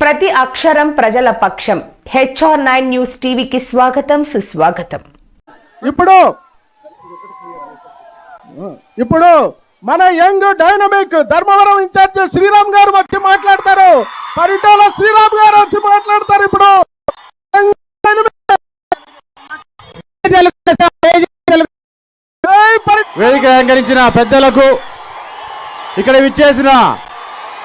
ప్రతి అక్షరం ప్రజల పక్షం. HR9 న్యూస్ టీవీకి స్వాగతం, సుస్వాగతం. ఇప్పుడు మన young dynamic Dharmavaram incharge Sriram garu వచ్చి మాట్లాడతారు. పరిటాల శ్రీరామ్ గారు వచ్చి మాట్లాడతారు. ఇప్పుడు వేదిక అలంకరించిన పెద్దలకు, ఇక్కడ విచ్చేసిన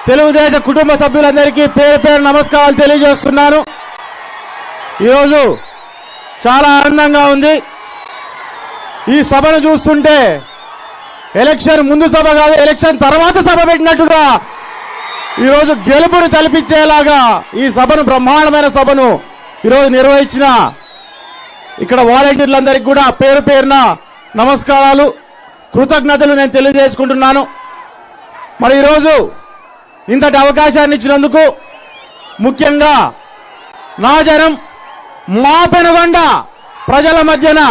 తెలుగుదేశం కుటుంబ సభ్యులందరికీ పేరు పేరు నమస్కారాలు తెలియజేస్తున్నాను. ఈరోజు చాలా ఆనందంగా ఉంది. ఈ సభను చూస్తుంటే ఎలక్షన్ ముందు సభ కాదు, ఎలక్షన్ తర్వాత సభ పెట్టినట్టుగా ఈరోజు గెలుపుని తలపించేలాగా ఈ సభను, బ్రహ్మాండమైన సభను ఈరోజు నిర్వహించిన ఇక్కడ వాలంటీర్లందరికీ కూడా పేరు పేరున నమస్కారాలు, కృతజ్ఞతలు నేను తెలియజేసుకుంటున్నాను. మరి ఈరోజు ఇంతటి అవకాశాన్ని ఇచ్చినందుకు, ముఖ్యంగా నా జనం మా పెనుగొండ ప్రజల మధ్యన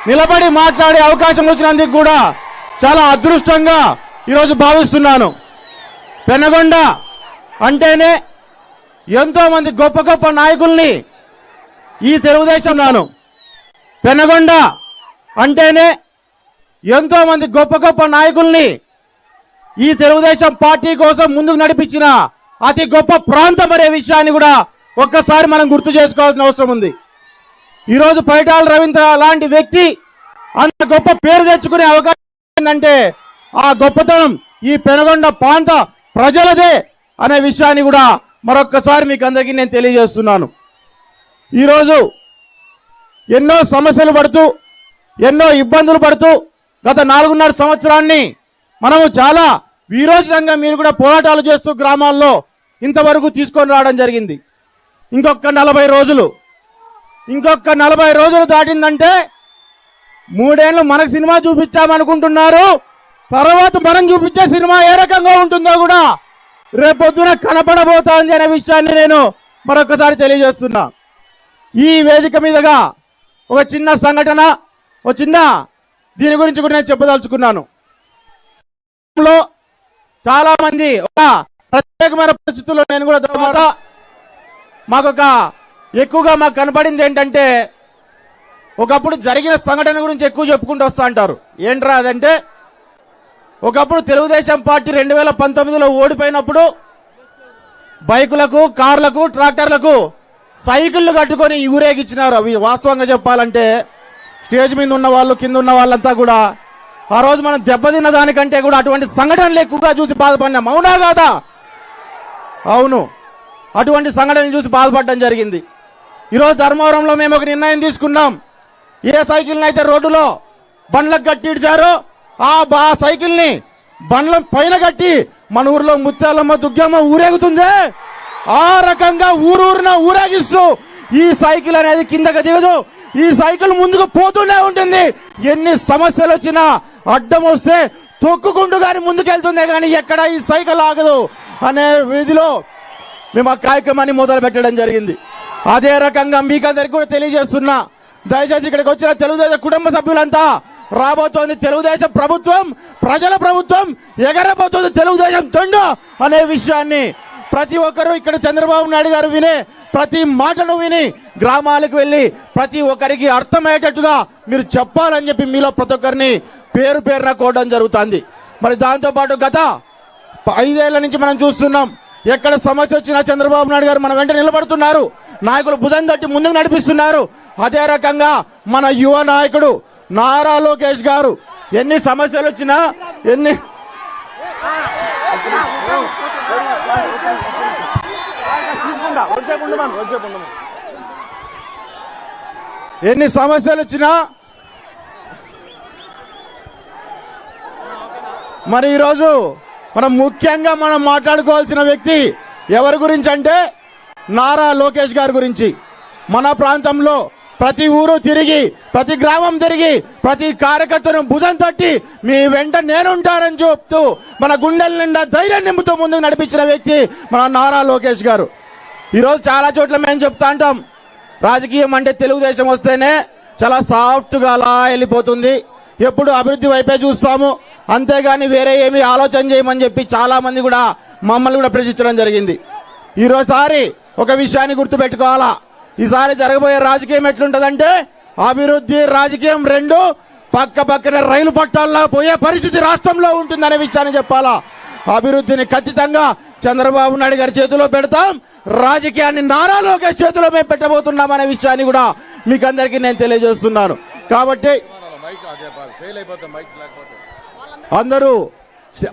నిలబడి మాట్లాడే అవకాశం వచ్చినందుకు కూడా చాలా అదృష్టంగా ఈరోజు భావిస్తున్నాను. పెనుగొండ అంటేనే ఎంతో మంది గొప్ప గొప్ప నాయకుల్ని ఈ తెలుగుదేశం నాను పెనుగొండ అంటేనే ఎంతో మంది గొప్ప గొప్ప నాయకుల్ని ఈ తెలుగుదేశం పార్టీ కోసం ముందుకు నడిపించిన అతి గొప్ప ప్రాంతం అనే విషయాన్ని కూడా ఒక్కసారి మనం గుర్తు చేసుకోవాల్సిన అవసరం ఉంది. ఈరోజు పరిటాల రవీంద్ర లాంటి వ్యక్తి అంత గొప్ప పేరు తెచ్చుకునే అవకాశం ఏంటంటే ఆ గొప్పతనం ఈ పెనుగొండ ప్రాంత ప్రజలదే అనే విషయాన్ని కూడా మరొక్కసారి మీకు అందరికీ నేను తెలియజేస్తున్నాను. ఈరోజు ఎన్నో సమస్యలు పడుతూ, ఎన్నో ఇబ్బందులు పడుతూ గత 4.5 సంవత్సరాన్ని మనము చాలా వీరోచితంగా మీరు కూడా పోరాటాలు చేస్తూ గ్రామాల్లో ఇంతవరకు తీసుకొని రావడం జరిగింది. ఇంకొక 40 రోజులు దాటిందంటే 3 ఏళ్ళు మనకు సినిమా చూపించామనుకుంటున్నారు. తర్వాత మనం చూపించే సినిమా ఏ రకంగా ఉంటుందో కూడా రేపొద్దున కనపడబోతోంది అనే విషయాన్ని నేను మరొకసారి తెలియజేస్తున్నా. ఈ వేదిక మీదుగా ఒక చిన్న సంఘటన, ఒక చిన్న దీని గురించి కూడా నేను చెప్పదలుచుకున్నాను. చాలా మంది ఒక ప్రత్యేకమైన పరిస్థితుల్లో నేను కూడా తర్వాత ఎక్కువగా మాకు కనపడింది ఏంటంటే, ఒకప్పుడు జరిగిన సంఘటన గురించి ఎక్కువ చెప్పుకుంటూ వస్తా అంటారు. ఏంట్రా అదంటే, ఒకప్పుడు తెలుగుదేశం పార్టీ 2019లో ఓడిపోయినప్పుడు బైకులకు, కార్లకు, ట్రాక్టర్లకు సైకిళ్లు కట్టుకొని ఊరేగిచ్చినారు. అవి వాస్తవంగా చెప్పాలంటే స్టేజ్ మీద ఉన్న వాళ్ళు, కింద ఉన్న వాళ్ళంతా కూడా ఆ రోజు మనం దెబ్బతిన్న దానికంటే కూడా అటువంటి సంఘటనలు ఎక్కువగా చూసి బాధపడినాం. అవునా కాదా? అవును, అటువంటి సంఘటనలు చూసి బాధపడడం జరిగింది. ఈరోజు ధర్మవరంలో మేము ఒక నిర్ణయం తీసుకున్నాం. ఏ సైకిల్ని అయితే రోడ్డులో బండ్లకు కట్టి ఇచ్చారో ఆ సైకిల్ని బండ్ల పైన కట్టి మన ఊర్లో ముత్యాలమ్మ, దుగ్గమ్మ ఊరేగుతుందే ఆ రకంగా ఊరూరున ఊరేగిస్తూ ఈ సైకిల్ అనేది కిందకి దిగదు, ఈ సైకిల్ ముందుకు పోతూనే ఉంటుంది. ఎన్ని సమస్యలు వచ్చినా, అడ్డం వస్తే తొక్కుకుంటూ కానీ ముందుకెళ్తుందే కానీ ఎక్కడ ఈ సైకిల్ ఆగదు అనే విధిలో మేము ఆ కార్యక్రమాన్ని మొదలు పెట్టడం జరిగింది. అదే రకంగా మీకు అందరికి కూడా తెలియజేస్తున్నా, దయచేసి ఇక్కడికి వచ్చిన తెలుగుదేశం కుటుంబ సభ్యులంతా రాబోతోంది తెలుగుదేశం ప్రభుత్వం, ప్రజల ప్రభుత్వం, ఎగరబోతోంది తెలుగుదేశం జెండా అనే విషయాన్ని ప్రతి ఒక్కరూ ఇక్కడ చంద్రబాబు నాయుడు గారు వినే ప్రతి మాటను విని గ్రామాలకు వెళ్ళి ప్రతి ఒక్కరికి అర్థమయ్యేటట్టుగా మీరు చెప్పాలని చెప్పి మీలో ప్రతి ఒక్కరిని పేరు పేరున కోవడం జరుగుతుంది. మరి దాంతోపాటు గత 5 ఏళ్ల నుంచి మనం చూస్తున్నాం, ఎక్కడ సమస్య వచ్చినా చంద్రబాబు నాయుడు గారు మన వెంట నిలబడుతున్నారు, నాయకులు భుజం తట్టి ముందుకు నడిపిస్తున్నారు. అదే రకంగా మన యువ నాయకుడు నారా లోకేష్ గారు ఎన్ని సమస్యలు వచ్చినా, ఎన్ని సమస్యలు వచ్చినా మరి ఈరోజు మనం ముఖ్యంగా మనం మాట్లాడుకోవాల్సిన వ్యక్తి ఎవరి గురించి అంటే నారా లోకేష్ గారి గురించి. మన ప్రాంతంలో ప్రతి ఊరు తిరిగి, ప్రతి గ్రామం తిరిగి, ప్రతి కార్యకర్తను భుజం తట్టి మీ వెంట నేనుంటానని చెప్తూ మన గుండెల నిండా ధైర్యం నింపుతూ ముందుకు నడిపించిన వ్యక్తి మన నారా లోకేష్ గారు. ఈరోజు చాలా చోట్ల మేము చెప్తా అంటాం, రాజకీయం అంటే తెలుగుదేశం వస్తేనే చాలా సాఫ్ట్గా అలా వెళ్ళిపోతుంది, ఎప్పుడు అభివృద్ధి వైపే చూస్తాము, అంతేగాని వేరే ఏమీ ఆలోచన చేయమని చెప్పి చాలా మంది కూడా మమ్మల్ని కూడా ప్రశ్నించడం జరిగింది. ఈరోజుసారి ఒక విషయాన్ని గుర్తుపెట్టుకోవాలా, ఈసారి జరగబోయే రాజకీయం ఎట్లుంటదంటే అభివృద్ధి రాజకీయం రెండు పక్క పక్కన రైలు పట్టాల్లో పోయే పరిస్థితి రాష్ట్రంలో ఉంటుందనే విషయాన్ని చెప్పాలా. అభివృద్ధిని ఖచ్చితంగా చంద్రబాబు నాయుడు గారి చేతిలో పెడతాం, రాజకీయాన్ని నారా లోకేష్ చేతిలో మేము పెట్టబోతున్నాం అనే విషయాన్ని కూడా మీకు అందరికీ నేను తెలియజేస్తున్నాను. కాబట్టి అందరూ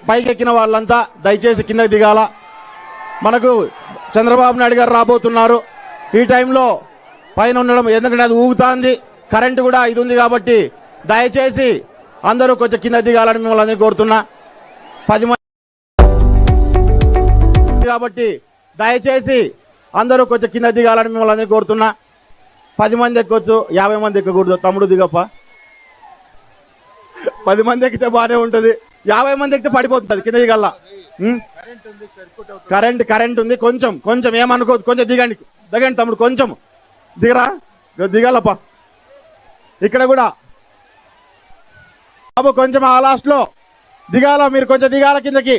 పైకెక్కిన వాళ్ళంతా దయచేసి కిందకి దిగాల. మనకు చంద్రబాబు నాయుడు గారు రాబోతున్నారు. ఈ టైంలో పైన ఉండడం ఎందుకంటే అది ఊగుతాంది, కరెంటు కూడా ఇది ఉంది కాబట్టి దయచేసి అందరూ కొంచెం కింద దిగాలని మిమ్మల్ని అందరినీ కోరుతున్నా. 10 మంది కాబట్టి దయచేసి అందరూ కొంచెం కింద దిగాలని మిమ్మల్ని అందరినీ కోరుతున్నా. 10 మంది ఎక్కొచ్చు, 50 మంది ఎక్కకూడదు. తమ్ముడు దిగప్ప, 10 మంది ఎక్కితే బాగానే ఉంటుంది, 50 మంది ఎక్కితే పడిపోతుంది కింద దిగల్లా. కరెంట్ ఉంది, కొంచెం కొంచెం ఏమనుకోవద్దు, కొంచెం దిగండి తమ్ముడు, కొంచెం దిగరా, దిగాలప్ప. ఇక్కడ కూడా బాబు కొంచెం ఆ లాస్ట్ లో దిగాల, మీరు కొంచెం దిగాల కిందకి,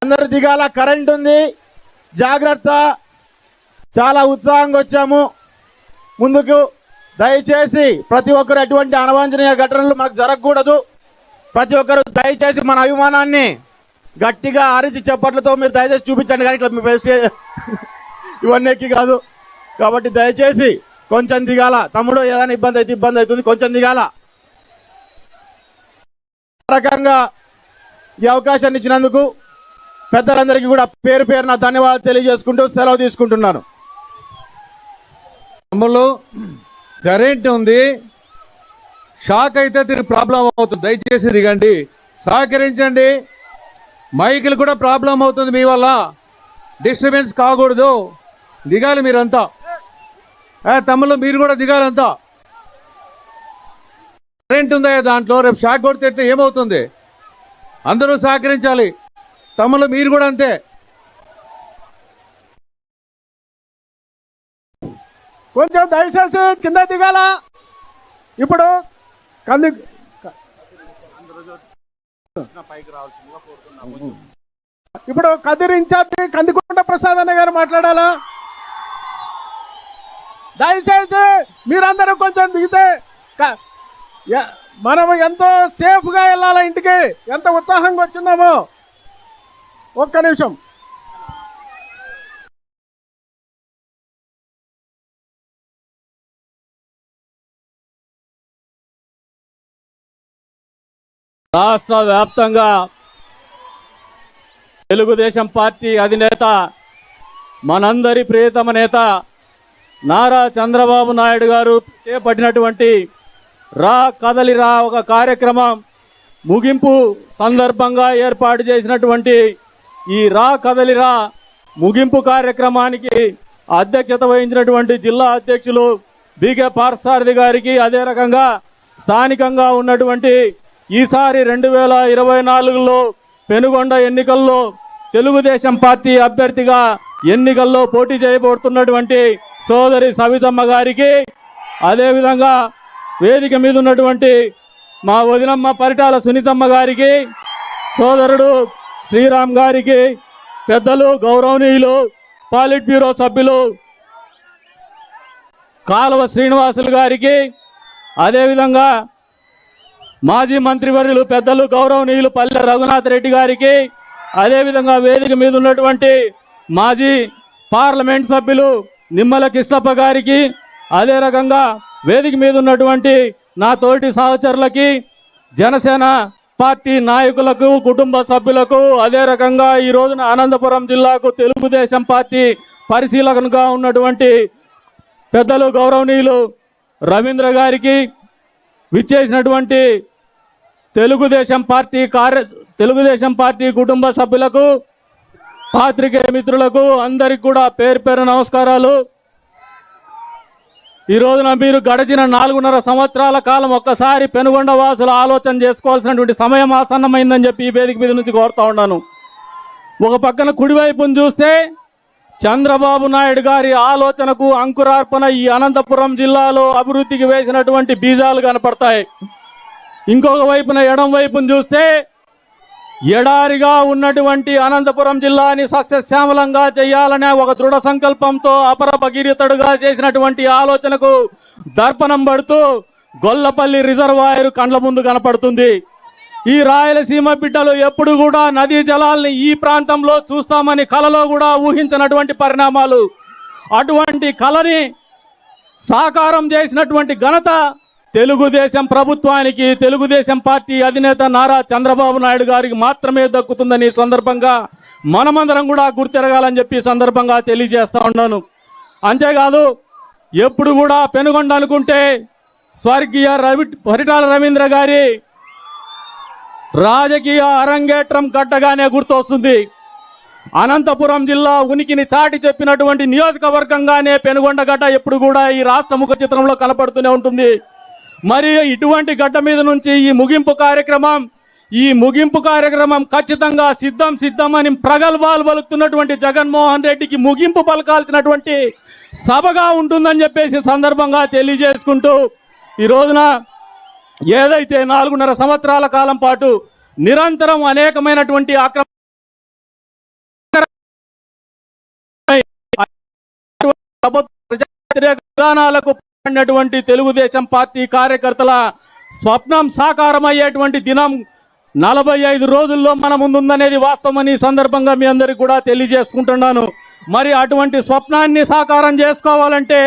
అందరు దిగాల. కరెంట్ ఉంది, జాగ్రత్త. చాలా ఉత్సాహంగా వచ్చాము ముందుకు. దయచేసి ప్రతి ఒక్కరు ఎటువంటి అనవాంఛనీయ ఘటనలు మనకు జరగకూడదు. ప్రతి ఒక్కరు దయచేసి మన అభిమానాన్ని గట్టిగా అరిచి చప్పట్లతో మీరు దయచేసి చూపించండి, కానీ ఇట్లా మీ ఇవన్నీ ఎక్కి కాదు. కాబట్టి దయచేసి కొంచెం దిగాల. తమ్ముడు ఏదైనా ఇబ్బంది అవుతుంది, కొంచెం దిగాల. రకంగా ఈ అవకాశాన్ని ఇచ్చినందుకు పెద్దలందరికీ కూడా పేరు పేరున ధన్యవాదాలు తెలియజేసుకుంటూ సెలవు తీసుకుంటున్నాను. తమ్ముళ్ళు కరెంట్ ఉంది, షాక్ అయితే దీనికి ప్రాబ్లం అవుతుంది, దయచేసి దిగండి, సహకరించండి. మైకులు కూడా ప్రాబ్లం అవుతుంది, మీ వల్ల డిస్టర్బెన్స్ కాకూడదు, దిగాలి మీరంతా. తమ్ముళ్ళు మీరు కూడా దిగాలంతా. కరెంట్ ఉందా దాంట్లో, రేపు షాక్ కొడితే ఏమవుతుంది? అందరూ సహకరించాలి. తమ్ముళ్ళు మీరు కూడా అంతే. కొంచెం దయచేసి కింద దిగాల. ఇప్పుడు కదిరి ఇన్ఛార్జి కందికొండ ప్రసాద్ అన్న గారు మాట్లాడాలా. దయచేసి మీరందరూ కొంచెం దిగితే మనం ఎంతో సేఫ్ గా వెళ్ళాలా ఇంటికి, ఎంత ఉత్సాహంగా వచ్చినామో. ఒక్క నిమిషం. రాష్ట్ర వ్యాప్తంగా తెలుగుదేశం పార్టీ అధినేత, మనందరి ప్రియతమ నేత నారా చంద్రబాబు నాయుడు గారు చేపట్టినటువంటి రా కదలిరా ఒక కార్యక్రమం ముగింపు సందర్భంగా ఏర్పాటు చేసినటువంటి ఈ రా కదలిరా ముగింపు కార్యక్రమానికి అధ్యక్షత వహించినటువంటి జిల్లా అధ్యక్షులు బీకే పార్సారథి గారికి, అదే రకంగా స్థానికంగా ఉన్నటువంటి ఈసారి 2024లో పెనుగొండ ఎన్నికల్లో తెలుగుదేశం పార్టీ అభ్యర్థిగా ఎన్నికల్లో పోటీ చేయబోతున్నటువంటి సోదరి సవితమ్మ గారికి, అదేవిధంగా వేదిక మీద ఉన్నటువంటి మా వదినమ్మ పరిటాల సునీతమ్మ గారికి, సోదరుడు శ్రీరామ్ గారికి, పెద్దలు గౌరవనీయులు పాలిట్ బ్యూరో సభ్యులు కాలువ శ్రీనివాసులు గారికి, అదేవిధంగా మాజీ మంత్రివర్యులు పెద్దలు గౌరవనీయులు పల్లె రఘునాథ్ రెడ్డి గారికి, అదేవిధంగా వేదిక మీద ఉన్నటువంటి మాజీ పార్లమెంట్ సభ్యులు నిమ్మల కిష్టప్ప గారికి, అదే రకంగా వేదిక మీద ఉన్నటువంటి నా తోటి సహచరులకి, జనసేన పార్టీ నాయకులకు, కుటుంబ సభ్యులకు, అదే రకంగా ఈ రోజున అనంతపురం జిల్లాకు తెలుగుదేశం పార్టీ పరిశీలకులుగా ఉన్నటువంటి పెద్దలు గౌరవనీయులు రవీంద్ర గారికి, విచ్చేసినటువంటి తెలుగుదేశం పార్టీ కుటుంబ సభ్యులకు, పాత్రికేయ మిత్రులకు అందరికి కూడా పేరు పేరు నమస్కారాలు. ఈ రోజున మీరు గడిచిన 4.5 సంవత్సరాల కాలం ఒక్కసారి పెనుగొండ వాసులు ఆలోచన చేసుకోవాల్సినటువంటి సమయం ఆసన్నమైందని చెప్పి ఈ వేదిక మీద నుంచి కోరుతా ఉన్నాను. ఒక పక్కన కుడివైపును చూస్తే చంద్రబాబు నాయుడు గారి ఆలోచనకు అంకురార్పణ ఈ అనంతపురం జిల్లాలో అభివృద్ధికి వేసినటువంటి బీజాలు కనపడతాయి. ఇంకొక వైపున ఎడం వైపును చూస్తే ఎడారిగా ఉన్నటువంటి అనంతపురం జిల్లాని సస్యశ్యామలంగా చేయాలనే ఒక దృఢ సంకల్పంతో అపర భగీరథుడుగా చేసినటువంటి ఆలోచనకు దర్పణం పడుతూ గొల్లపల్లి రిజర్వాయర్ కండ్ల ముందు కనపడుతుంది. ఈ రాయలసీమ బిడ్డలు ఎప్పుడు కూడా నదీ జలాల్ని ఈ ప్రాంతంలో చూస్తామని కలలో కూడా ఊహించినటువంటి పరిణామాలు. అటువంటి కలని సాకారం చేసినటువంటి ఘనత తెలుగుదేశం ప్రభుత్వానికి, తెలుగుదేశం పార్టీ అధినేత నారా చంద్రబాబు నాయుడు గారికి మాత్రమే దక్కుతుందని సందర్భంగా మనమందరం కూడా గుర్తెరగాలని చెప్పి సందర్భంగా తెలియజేస్తా ఉన్నాను. అంతేకాదు, ఎప్పుడు కూడా పెనుగొండ అనుకుంటే స్వర్గీయ పరిటాల రవీంద్ర గారి రాజకీయ అరంగేట్రం గడ్డగానే గుర్తొస్తుంది. అనంతపురం జిల్లా ఉనికిని చాటి చెప్పినటువంటి నియోజకవర్గంగానే పెనుగొండ గడ్డ ఎప్పుడు కూడా ఈ రాష్ట్ర ముఖ చిత్రంలో కనపడుతూనే ఉంటుంది. మరి ఇటువంటి గడ్డ మీద నుంచి ఈ ముగింపు కార్యక్రమం ఖచ్చితంగా సిద్ధం అని ప్రగల్భాలు పలుకుతున్నటువంటి జగన్మోహన్ రెడ్డికి ముగింపు పలకాల్సినటువంటి సభగా ఉంటుందని చెప్పేసి సందర్భంగా తెలియజేసుకుంటూ, ఈ రోజున ఏదైతే 4.5 సంవత్సరాల కాలం పాటు నిరంతరం అనేకమైనటువంటి విధానాలకు పడినటువంటి తెలుగుదేశం పార్టీ కార్యకర్తల స్వప్నం సాకారమయ్యేటువంటి దినం 45 రోజుల్లో మన ముందుందనేది వాస్తవమని సందర్భంగా మీ అందరికీ కూడా తెలియజేసుకుంటున్నాను. మరి అటువంటి స్వప్నాన్ని సాకారం చేసుకోవాలంటే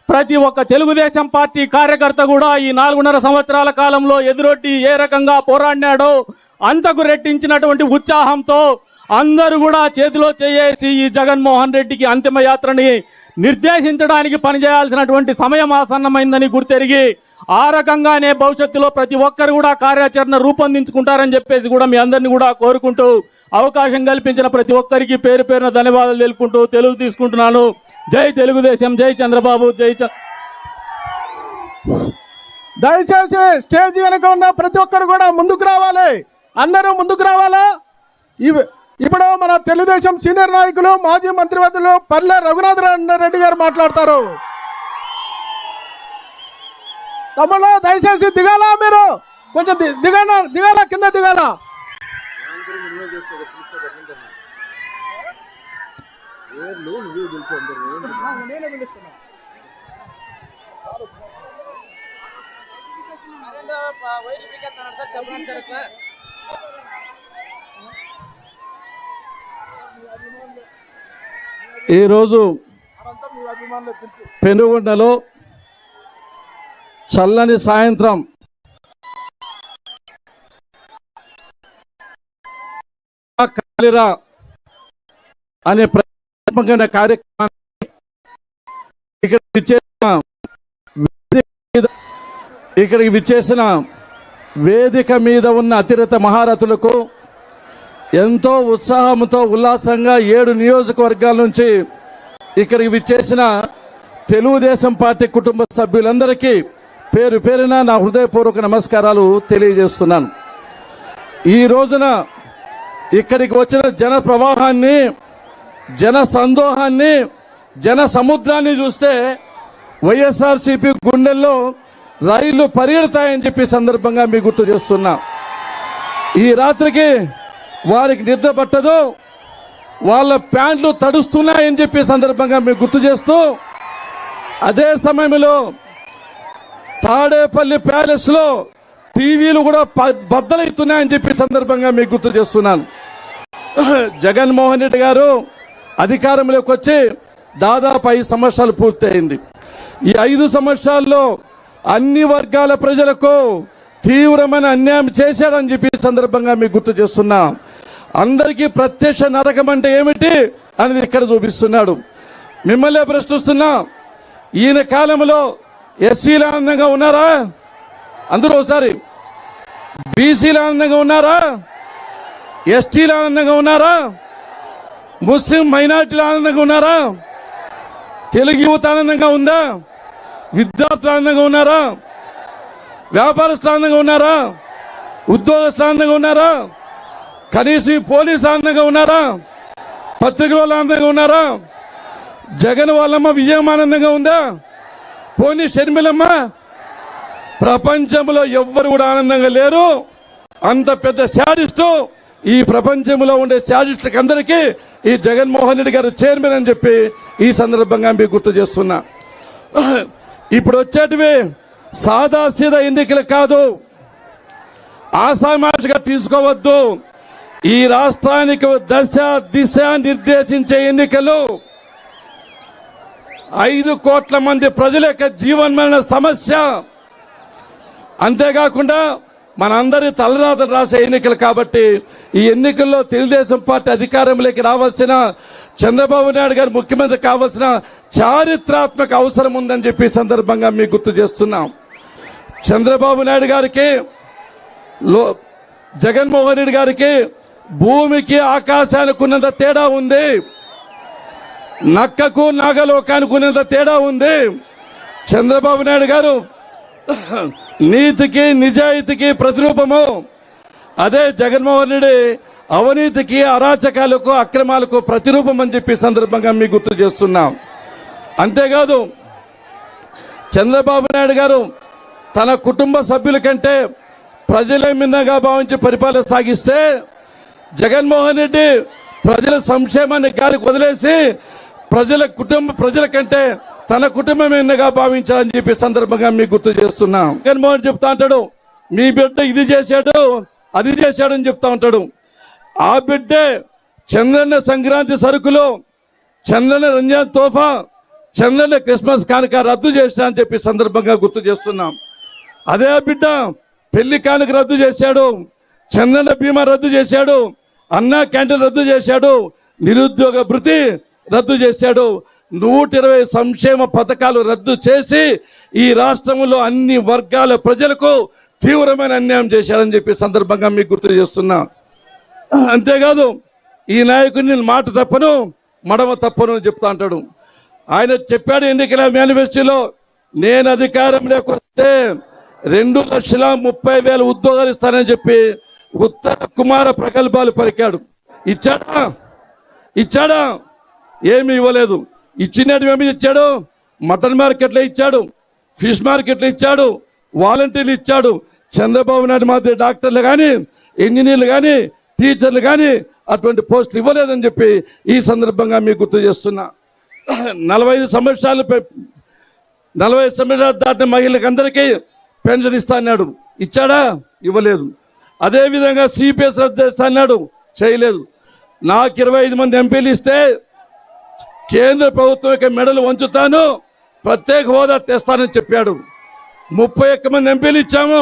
ప్రతి ఒక్క తెలుగుదేశం పార్టీ కార్యకర్త కూడా ఈ 4.5 సంవత్సరాల కాలంలో ఎదురొడ్డి ఏ రకంగా పోరాడినాడో అంతకు రెట్టించినటువంటి ఉత్సాహంతో అందరూ కూడా చేతిలో చేసి ఈ జగన్మోహన్ రెడ్డికి అంతిమ యాత్రని నిర్దేశించడానికి పనిచేయాల్సినటువంటి సమయం ఆసన్నమైందని గుర్తెరిగి ఆ రకంగానే భవిష్యత్తులో ప్రతి ఒక్కరు కూడా కార్యాచరణ రూపొందించుకుంటారని చెప్పేసి కూడా మీ అందరినీ కూడా కోరుకుంటూ, అవకాశం కల్పించిన ప్రతి ఒక్కరికి పేరు పేరున ధన్యవాదాలు తెలుపుకుంటూ తెలుగు తీసుకుంటున్నాను. జై తెలుగుదేశం, జై చంద్రబాబు, దయచేసి స్టేజ్ వెనుక ఉన్న ప్రతి ఒక్కరు కూడా ముందుకు రావాలి. అందరూ ముందుకు రావాలా. ఇప్పుడు మన తెలుగుదేశం సీనియర్ నాయకులు, మాజీ మంత్రివర్యులు పల్లె రఘునాథరెడ్డి గారు మాట్లాడతారు. తమ్ముళ్ళు దయచేసి దిగాల, మీరు కొంచెం దిగాల, కింద దిగాల. ఈరోజు పెనుగొండలో చల్లని సాయంత్రం కాలిరా అనే ప్రత్యేకమైన కార్యక్రమాన్ని ఇక్కడికి విచ్చేసిన వేదిక మీద ఉన్న అతిరథ మహారథులకు ఎంతో ఉత్సాహంతో ఉల్లాసంగా 7 నియోజకవర్గాల నుంచి ఇక్కడికి విచ్చేసిన తెలుగుదేశం పార్టీ కుటుంబ సభ్యులందరికీ పేరు పేరున నా హృదయపూర్వక నమస్కారాలు తెలియజేస్తున్నాను. ఈ రోజున ఇక్కడికి వచ్చిన జన ప్రవాహాన్ని, జన సందోహాన్ని, జన సముద్రాన్ని చూస్తే వైఎస్ఆర్సీపీ గుండెల్లో రైళ్లు పరిగెడతాయని చెప్పి సందర్భంగా మీకు గుర్తు చేస్తున్నా. ఈ రాత్రికి వారికి నిద్ర పట్టదు, వాళ్ళ ప్యాంట్లు తడుస్తున్నాయని చెప్పి సందర్భంగా మీకు గుర్తు చేస్తూ, అదే సమయంలో తాడేపల్లి ప్యాలెస్ లో టీవీలు కూడా బద్దలవుతున్నాయని చెప్పి సందర్భంగా మీకు గుర్తు చేస్తున్నాను. జగన్మోహన్ రెడ్డి గారు అధికారంలోకి వచ్చి దాదాపు 5 సంవత్సరాలు పూర్తయింది. ఈ 5 సంవత్సరాల్లో అన్ని వర్గాల ప్రజలకు తీవ్రమైన అన్యాయం చేశాడని చెప్పి సందర్భంగా మీకు గుర్తు చేస్తున్నా. అందరికీ ప్రత్యక్ష నరకం అంటే ఏమిటి అనేది ఇక్కడ చూపిస్తున్నాడు. మిమ్మల్ని ప్రశ్నిస్తున్నా, ఈయన కాలంలో ఎస్సీలు ఆనందంగా ఉన్నారా? అందరూ ఒకసారి. బీసీలు ఆనందంగా ఉన్నారా? ఎస్టీలు ఆనందంగా ఉన్నారా? ముస్లిం మైనార్టీలు ఆనందంగా ఉన్నారా? తెలుగు యువత ఆనందంగా ఉందా? విద్యార్థులు ఆనందంగా ఉన్నారా? వ్యాపారస్తులు ఆనందంగా ఉన్నారా? ఉద్యోగస్తులు ఆనందంగా ఉన్నారా? కనీసం పోలీసు ఆనందంగా ఉన్నారా? పత్రికల వాళ్ళు ఆనందంగా ఉన్నారా? జగన్ వాళ్ళమ్మ విజయం ఆనందంగా ఉందా? పోనీ షర్మిలమ్మ? ప్రపంచంలో ఎవ్వరు కూడా ఆనందంగా లేరు. అంత పెద్ద శాడిస్టు ఈ ప్రపంచంలో ఉండే శాడిస్టులకు అందరికీ ఈ జగన్మోహన్ రెడ్డి గారు చైర్మన్ అని చెప్పి ఈ సందర్భంగా మీకు గుర్తు చేస్తున్నా. ఇప్పుడు వచ్చేటివి సాదాసీదా ఎన్నికలు కాదు, ఆసామాషిగా తీసుకోవద్దు. ఈ రాష్ట్రానికి దశ దిశ నిర్దేశించే ఎన్నికలు. 5 కోట్ల మంది ప్రజల యొక్క జీవనమైన సమస్య. అంతేకాకుండా మనందరి తలరాతలు రాసే ఎన్నికలు కాబట్టి ఈ ఎన్నికల్లో తెలుగుదేశం పార్టీ అధికారంలోకి రావాల్సిన, చంద్రబాబు నాయుడు గారు ముఖ్యమంత్రి కావాల్సిన చారిత్రాత్మక అవసరం ఉందని చెప్పి సందర్భంగా మీకు గుర్తు చేస్తున్నాం. చంద్రబాబు నాయుడు గారికి, జగన్మోహన్ రెడ్డి గారికి భూమికి ఆకాశానికి ఉన్నంత తేడా ఉంది, నక్కకు నాగలోకానికి ఉన్నంత తేడా ఉంది. చంద్రబాబు నాయుడు గారు నీతికి నిజాయితీకి ప్రతిరూపము, అదే జగన్మోహన్ రెడ్డి అవినీతికి అరాచకాలకు అక్రమాలకు ప్రతిరూపం అని చెప్పి సందర్భంగా మీకు గుర్తు చేస్తున్నాం. అంతేకాదు చంద్రబాబు నాయుడు గారు తన కుటుంబ సభ్యుల కంటే ప్రజలే మిన్నగా భావించి పరిపాలన సాగిస్తే, జగన్మోహన్ రెడ్డి ప్రజల సంక్షేమాన్ని గారికి వదిలేసి ప్రజల కంటే తన కుటుంబం ఎన్నగా భావించాలని చెప్పి సందర్భంగా మీకు గుర్తు చేస్తున్నాం. జగన్మోహన్ చెప్తా ఉంటాడు, మీ బిడ్డ ఇది చేశాడు అది చేశాడని చెప్తా ఉంటాడు. ఆ బిడ్డే చంద్రన్న సంక్రాంతి సరుకులు, చంద్రన్న రంజాన్ తోఫా, చంద్రన్న క్రిస్మస్ కానుక రద్దు చేశా అని చెప్పి సందర్భంగా గుర్తు చేస్తున్నాం. అదే బిడ్డ పెళ్లి కానుక రద్దు చేశాడు, చంద్రన్న బీమా రద్దు చేశాడు, అన్నా క్యాంటీన్ రద్దు చేశాడు, నిరుద్యోగ భృతి రద్దు చేశాడు, 120 సంక్షేమ పథకాలు రద్దు చేసి ఈ రాష్ట్రంలో అన్ని వర్గాల ప్రజలకు తీవ్రమైన అన్యాయం చేశారని చెప్పి సందర్భంగా మీకు గుర్తు చేస్తున్నా. అంతేకాదు ఈ నాయకుడిని మాట తప్పను మడమ తప్పను అని చెప్తా అంటాడు. ఆయన చెప్పాడు ఎన్నికల మేనిఫెస్టోలో, నేను అధికారంలోకి వస్తే 2,30,000 ఉద్యోగాలు ఇస్తానని చెప్పి ఉత్తర కుమార ప్రకల్పాలు పలికాడు. ఇచ్చాడా? ఏమి ఇవ్వలేదు. ఇచ్చినట్టు ఏమి ఇచ్చాడు? మటన్ మార్కెట్లో ఇచ్చాడు, ఫిష్ మార్కెట్లో ఇచ్చాడు, వాలంటీర్లు ఇచ్చాడు. చంద్రబాబు నాయుడు మాదిరి డాక్టర్లు కానీ, ఇంజనీర్లు కానీ, టీచర్లు కానీ అటువంటి పోస్టులు ఇవ్వలేదని చెప్పి ఈ సందర్భంగా మీకు గుర్తు చేస్తున్నా. 40 సంవత్సరాలు దాటిన మహిళలకు అందరికీ పెన్షన్ ఇస్తా అన్నాడు. ఇచ్చాడా? ఇవ్వలేదు. అదేవిధంగా సిపిఎస్ రద్దు చేస్తా అన్నాడు, చేయలేదు. నాకు 25 మంది ఎంపీలు ఇస్తే కేంద్ర ప్రభుత్వం యొక్క మెడలు వంచుతాను, ప్రత్యేక హోదా తెస్తానని చెప్పాడు. 31 మంది ఎంపీలు ఇచ్చాము.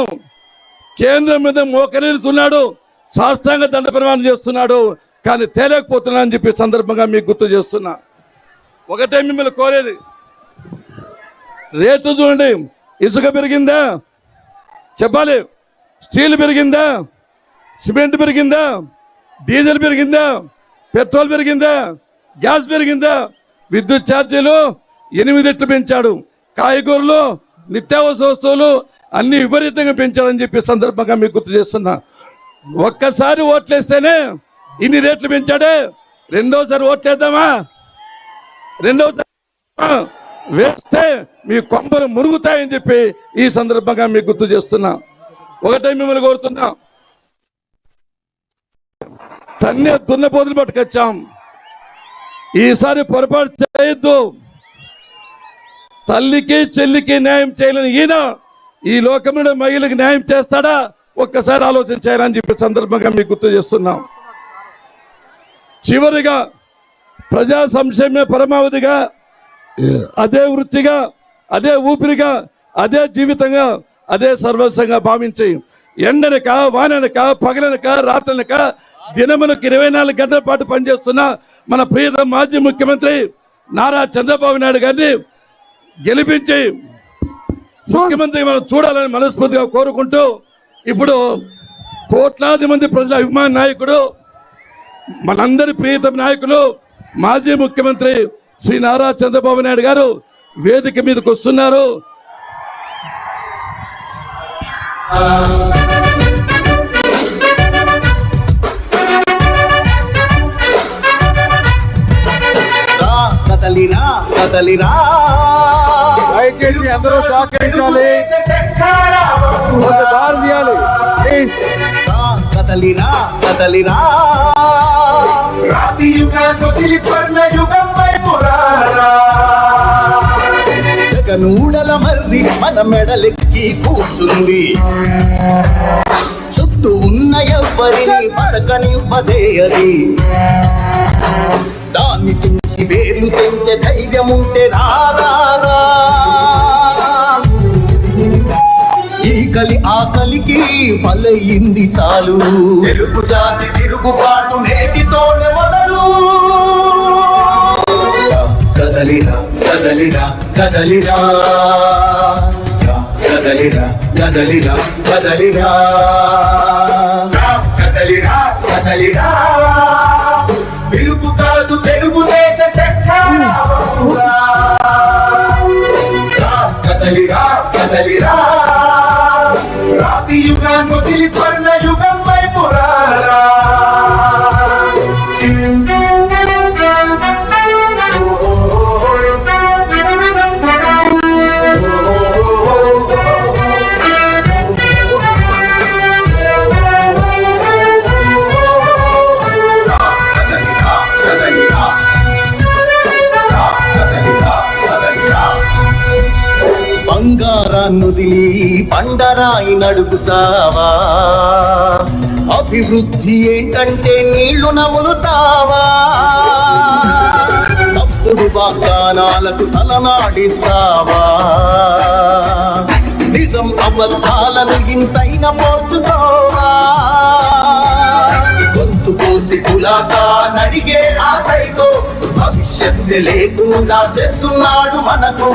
కేంద్రం మీద మోకరిల్లుతున్నాడు, సాష్టాంగ దండ ప్రమాణం చేస్తున్నాడు, కానీ తేలేకపోతున్నా అని చెప్పి సందర్భంగా మీకు గుర్తు చేస్తున్నా. ఒకటే మిమ్మల్ని కోరేది, రేట్లు చూడండి. ఇసుక పెరిగిందా? చెప్పాలి. స్టీల్ పెరిగిందా? సిమెంట్ పెరిగిందా? డీజిల్ పెరిగిందా? పెట్రోల్ పెరిగిందా? గ్యాస్ పెరిగిందా? విద్యుత్ ఛార్జీలు 8 రెట్లు పెంచాడు. కాయగూరలు, నిత్యావసర వస్తువులు అన్ని విపరీతంగా పెంచాడని చెప్పి సందర్భంగా మీకు గుర్తు చేస్తున్నా. ఒక్కసారి ఓట్లేస్తేనే ఇన్ని రేట్లు పెంచాడే, రెండోసారి ఓట్లేద్దామా? రెండోసారి వేస్తే మీ కొంపలు మురుగుతాయని చెప్పి ఈ సందర్భంగా మీకు గుర్తు చేస్తున్నా. ఒకటే మిమ్మల్ని కోరుతున్నా, తన్నే దున్నపోతులు పట్టుకొచ్చాం. ఈసారి పొరపాటు చేయొద్దు. తల్లికి చెల్లికి న్యాయం చేయలేని ఈయన ఈ లోకంలో మహిళలకు న్యాయం చేస్తాడా? ఒక్కసారి ఆలోచన చేయాలని చెప్పి సందర్భంగా మీకు గుర్తు చేస్తున్నాం. చివరిగా ప్రజా సంక్షేమ పరమావధిగా, అదే వృత్తిగా, అదే ఊపిరిగా, అదే జీవితంగా, అదే సర్వస్వంగా భావించి ఎండనక వాననక పగలనక రాత్రనక దినములకు 24 గంటల పాటు పనిచేస్తున్న మన ప్రియతమ మాజీ ముఖ్యమంత్రి నారా చంద్రబాబు నాయుడు గారిని గెలిపించి ముఖ్యమంత్రి మనం చూడాలని మనస్ఫూర్తిగా కోరుకుంటూ, ఇప్పుడు కోట్లాది మంది ప్రజల అభిమాన నాయకుడు, మనందరి ప్రియతమ నాయకులు మాజీ ముఖ్యమంత్రి శ్రీ నారా చంద్రబాబు నాయుడు గారు వేదిక మీదకి వస్తున్నారు. దయచేసి అందరూ సహకరించాలి, దారి తీయాలి. కదలిరా కదలిరా రాతి యుగాన్ని వదిలి స్వర్ణ యుగం వైపు రారా జగనూడల మర్రి మన మెడలెక్కి కూర్చుంది చుట్టూ ఉన్న ఎవ్వరిని బతకనివ్వదే అది దాన్ని తుంచి వేర్లు తెంచే ధైర్యం ఉంటే రారా ఈ కలి ఆకలికి బలయింది చాలు తెలుగు జాతి తిరుగుబాటు నేటితోనే మొదలు కదలిరా కదలిరా కదలిరా కదలిరా కదలిరా కదలిరా కదలిరా కదలిరా పిలుపు కాదు తెలుగుదేశ శక్తి కదలిరా కదలిరా రాతి యుగాన్ని వదిలి స్వర్ణ యుగం వైపు రారా బంగారాన్నుదిలి పండరాయి నడుపుతావా అభివృద్ధి ఏంటంటే నీళ్లు నములుతావా తప్పుడు వాగ్దానాలకు తలనాడిస్తావా నిజం అబద్ధాలను ఇంతైన పోల్చుకోవా గొంతు కోసి కులాసా నడిగే ఆ సైకో భవిష్యత్తు లేకుండా చేస్తున్నాడు మనకు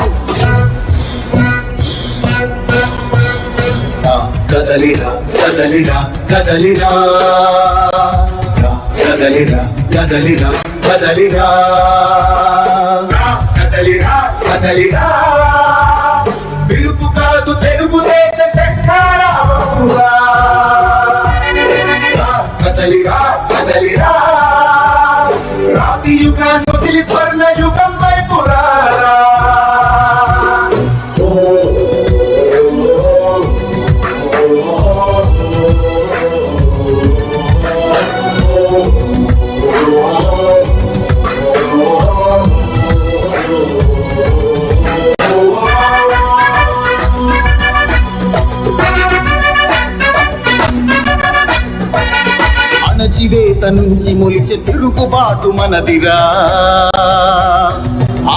కదలిరా కదలిరా కదలిరా కదలిరా కదలిరా కదలిరా కదలిరా కదలిరా పిలుపు కాదు తెలుగుదేశ శక్తి కదలిరా కదలిరా రాతి యుగాన్ని వదిలి స్వర్ణ యుగం వైపు రారా అణచివేత నుంచి మొలిచే తిరుగుబాటు మనదిరా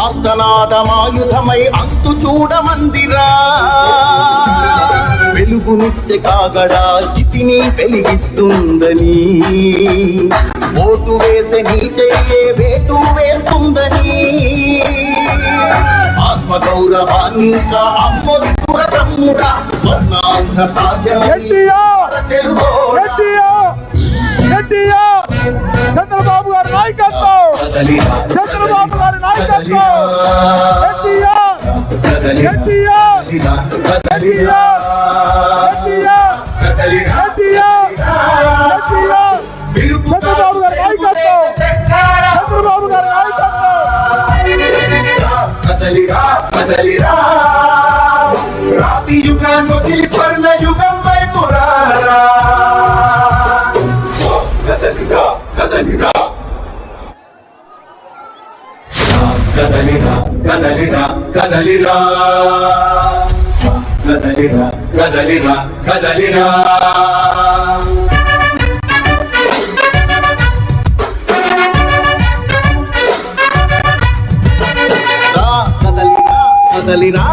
ఆర్తనాదమాయుధమై అంతు చూడమందిరా వెలుగునిచ్చే కాగడా చితిని వెలిగిస్తుందని ఓటు వేసే నీ చెయ్యే వేటు వేస్తుందని ఆత్మగౌరవాన్ని ఇంకా అమ్మొద్దుర తమ్ముడా స్వర్ణాంధ్ర సాధ్యం చంద్రబాబు గారి నాయకత్వం చంద్రబాబు గారి నాయకత్వం చంద్రబాబు గారి నాయకత్వం చంద్రబాబు గారి కదలిరా రాతి యుగాన్ని వదిలి స్వర్ణ యుగం వైపు రారా కదలిరా కదలిరా కదలిరా కదలిరా కదలిరా కదలిరా కదలిరా కదలిరా కదలిరా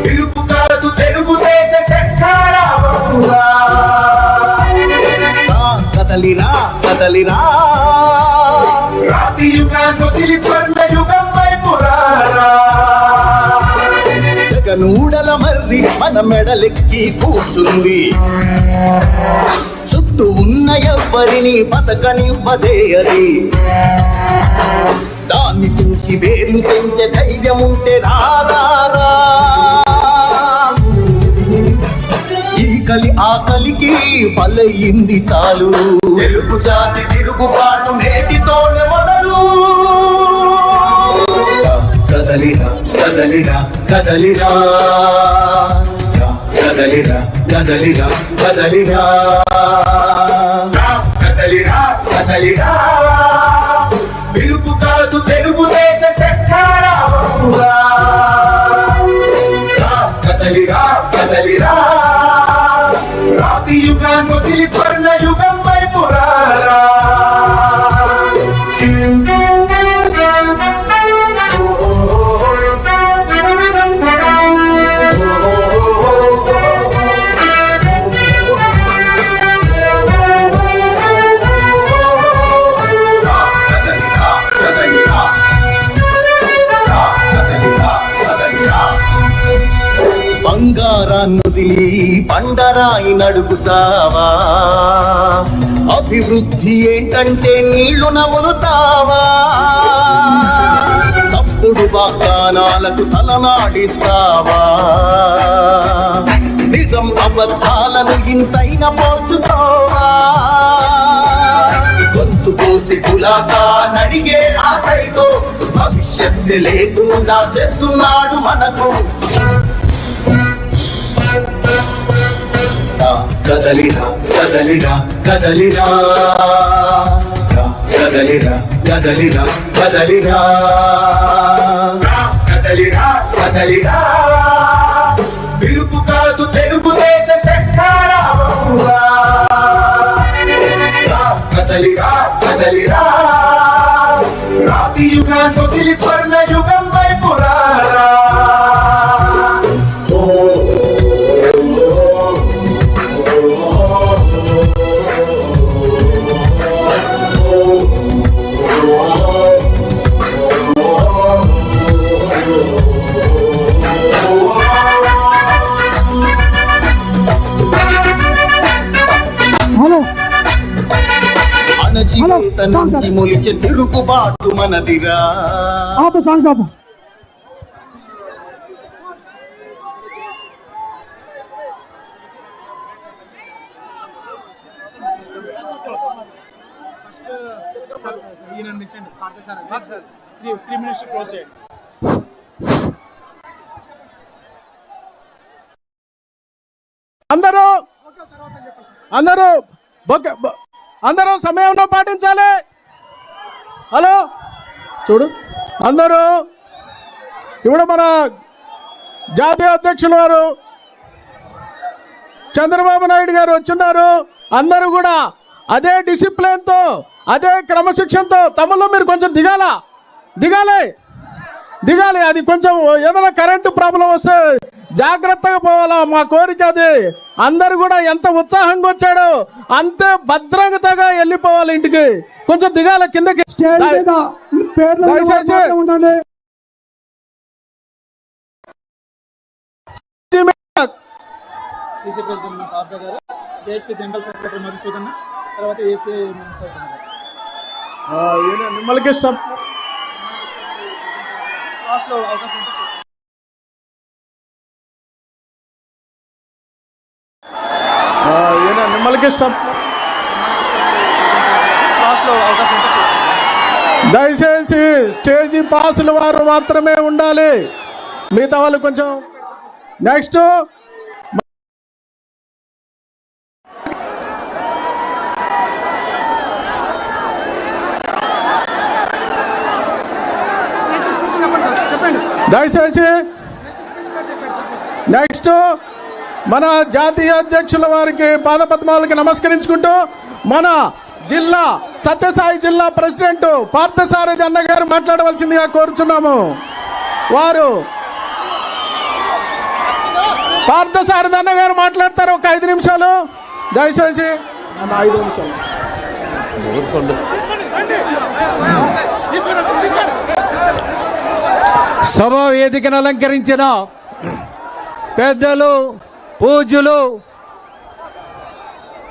పిలుపు కాదు తెలుగుదేశ శక్తి కదలిరా కదలిరా రాతి యుగాన్ని వదిలి స్వర్ణ యుగం వైపు రారా జగనూడల మర్రి మన మెడలెక్కి కూర్చుంది చుట్టూ ఉన్న ఎవ్వరిని బతకనివ్వదే అది దాన్ని తుంచి వేర్లు తెంచే ధైర్యం ఉంటే రారా ఈ కలి ఆకలికి బలయింది చాలు తెలుగు జాతి తిరుగుబాటు నేటితోనే మొదలు కదలిరా కదలిరా కదలిరా కదలిరా కదలిరా కదలిరా కదలిరా కదలిరా పిలుపు కాదు తెలుగుదేశ శంఖారావమురా కదలిరా కదలిరా రాతి యుగాన్ని వదిలి స్వర్ణ యుగం వైపు రారా బంగారాన్నుదిలి బండరాయి నడుగుతావా అభివృద్ధి ఏంటంటే నీళ్లు నములుతావా తప్పుడు వాగ్దానాలకు తలనాడిస్తావా నిజం అబద్ధాలను ఇంతైన పోల్చుకోవా గొంతు కోసి కులాసా నడిగే ఆశతో భవిష్యత్తు లేకుండా చేస్తున్నాడు మనకు కదలిరా కదలిరా కదలిరా కదలిరా కదలిరా కదలిరా కదలిరా కదలిరా పిలుపు కాదు తెలుగుదేశ శంఖారావమురా కదలిరా కదలిరా రాతి యుగాన్ని వదిలి స్వర్ణ యుగం వైపు రారా అణచివేత నుంచి మొలిచే తిరుగుబాటు మనదిరా అందరూ సమయంలో పాటించాలి. హలో చూడు అందరూ ఇప్పుడు మన జాతీయ అధ్యక్షులు వారు చంద్రబాబు నాయుడు గారు వచ్చున్నారు. అందరూ కూడా అదే డిసిప్లిన్తో అదే క్రమశిక్షణతో తమలో మీరు కొంచెం దిగాలి. అది కొంచెం ఏదైనా కరెంటు ప్రాబ్లం వస్తే జాగ్రత్తగా పోవాలా. మా కోరిక అది. అందరు కూడా ఎంత ఉత్సాహంగా వచ్చాడో అంతే భద్రంగా వెళ్ళిపోవాలి ఇంటికి. కొంచెం దిగాల కిందకి. మిమ్మల్ని ఇష్టం దయచేసి స్టేజీ పాసుల వారు మాత్రమే ఉండాలి. మిగతా వాళ్ళు కొంచెం నెక్స్ట్ నెక్స్ట్ మన జాతీయ అధ్యక్షుల వారికి పాదపద్మాలకి నమస్కరించుకుంటూ మన జిల్లా సత్యసాయి జిల్లా ప్రెసిడెంట్ పార్థసారథి అన్న గారు మాట్లాడవలసిందిగా కోరుచున్నాము. వారు పార్థసారథి అన్న గారు మాట్లాడతారు. ఒక 5 నిమిషాలు దయచేసి 5 నిమిషాలు. సభా వేదికను అలంకరించిన పెద్దలు పూజ్యులు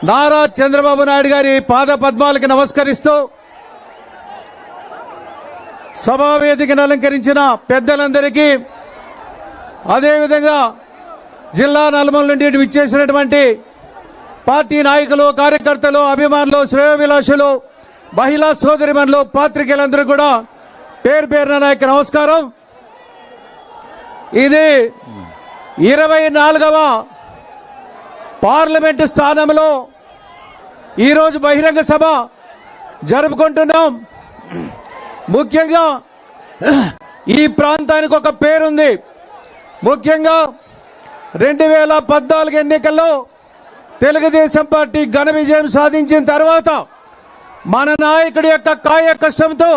నారా చంద్రబాబు నాయుడు గారి పాద పద్మాలకు నమస్కరిస్తూ సభా వేదికను అలంకరించిన పెద్దలందరికీ, అదేవిధంగా జిల్లా నలుమూల నుండి విచ్చేసినటువంటి పార్టీ నాయకులు, కార్యకర్తలు, అభిమానులు, శ్రేయోభిలాషులు, మహిళా సోదరిమణులు, పాత్రికేయులందరూ కూడా పేరు పేరున నా యొక్క నమస్కారం. ఇది 24వ పార్లమెంటు స్థానంలో ఈరోజు బహిరంగ సభ జరుపుకుంటున్నాం. ముఖ్యంగా ఈ ప్రాంతానికి ఒక పేరుంది. ముఖ్యంగా 2014 ఎన్నికల్లో తెలుగుదేశం పార్టీ ఘన విజయం సాధించిన తర్వాత మన నాయకుడి యొక్క కాయ కష్టంతో,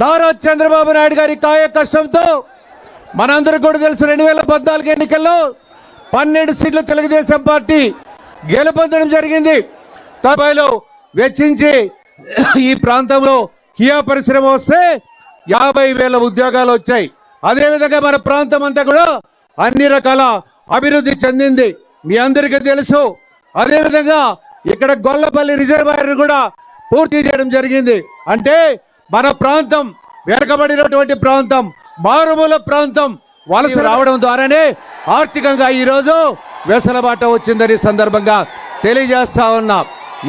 నారా చంద్రబాబు నాయుడు గారి కాయ కష్టంతో మనందరికీ కూడా తెలుసు 2014 ఎన్నికల్లో 12 సీట్లు తెలుగుదేశం పార్టీ గెలుపొందడం జరిగింది. తపాయిలో వెచ్చించి ఈ ప్రాంతంలో కియా పరిశ్రమ వస్తే 50,000 ఉద్యోగాలు వచ్చాయి. అదేవిధంగా మన ప్రాంతం అంతా కూడా అన్ని రకాల అభివృద్ధి చెందింది, మీ అందరికీ తెలుసు. అదేవిధంగా ఇక్కడ గొల్లపల్లి రిజర్వాయర్ కూడా పూర్తి చేయడం జరిగింది. అంటే మన ప్రాంతం వెనకబడినటువంటి ప్రాంతం, మారుమూల ప్రాంతం వలస రావడం ద్వారానే ఆర్థికంగా ఈరోజు వెసలబాట వచ్చిందని సందర్భంగా తెలియజేస్తా ఉన్నా.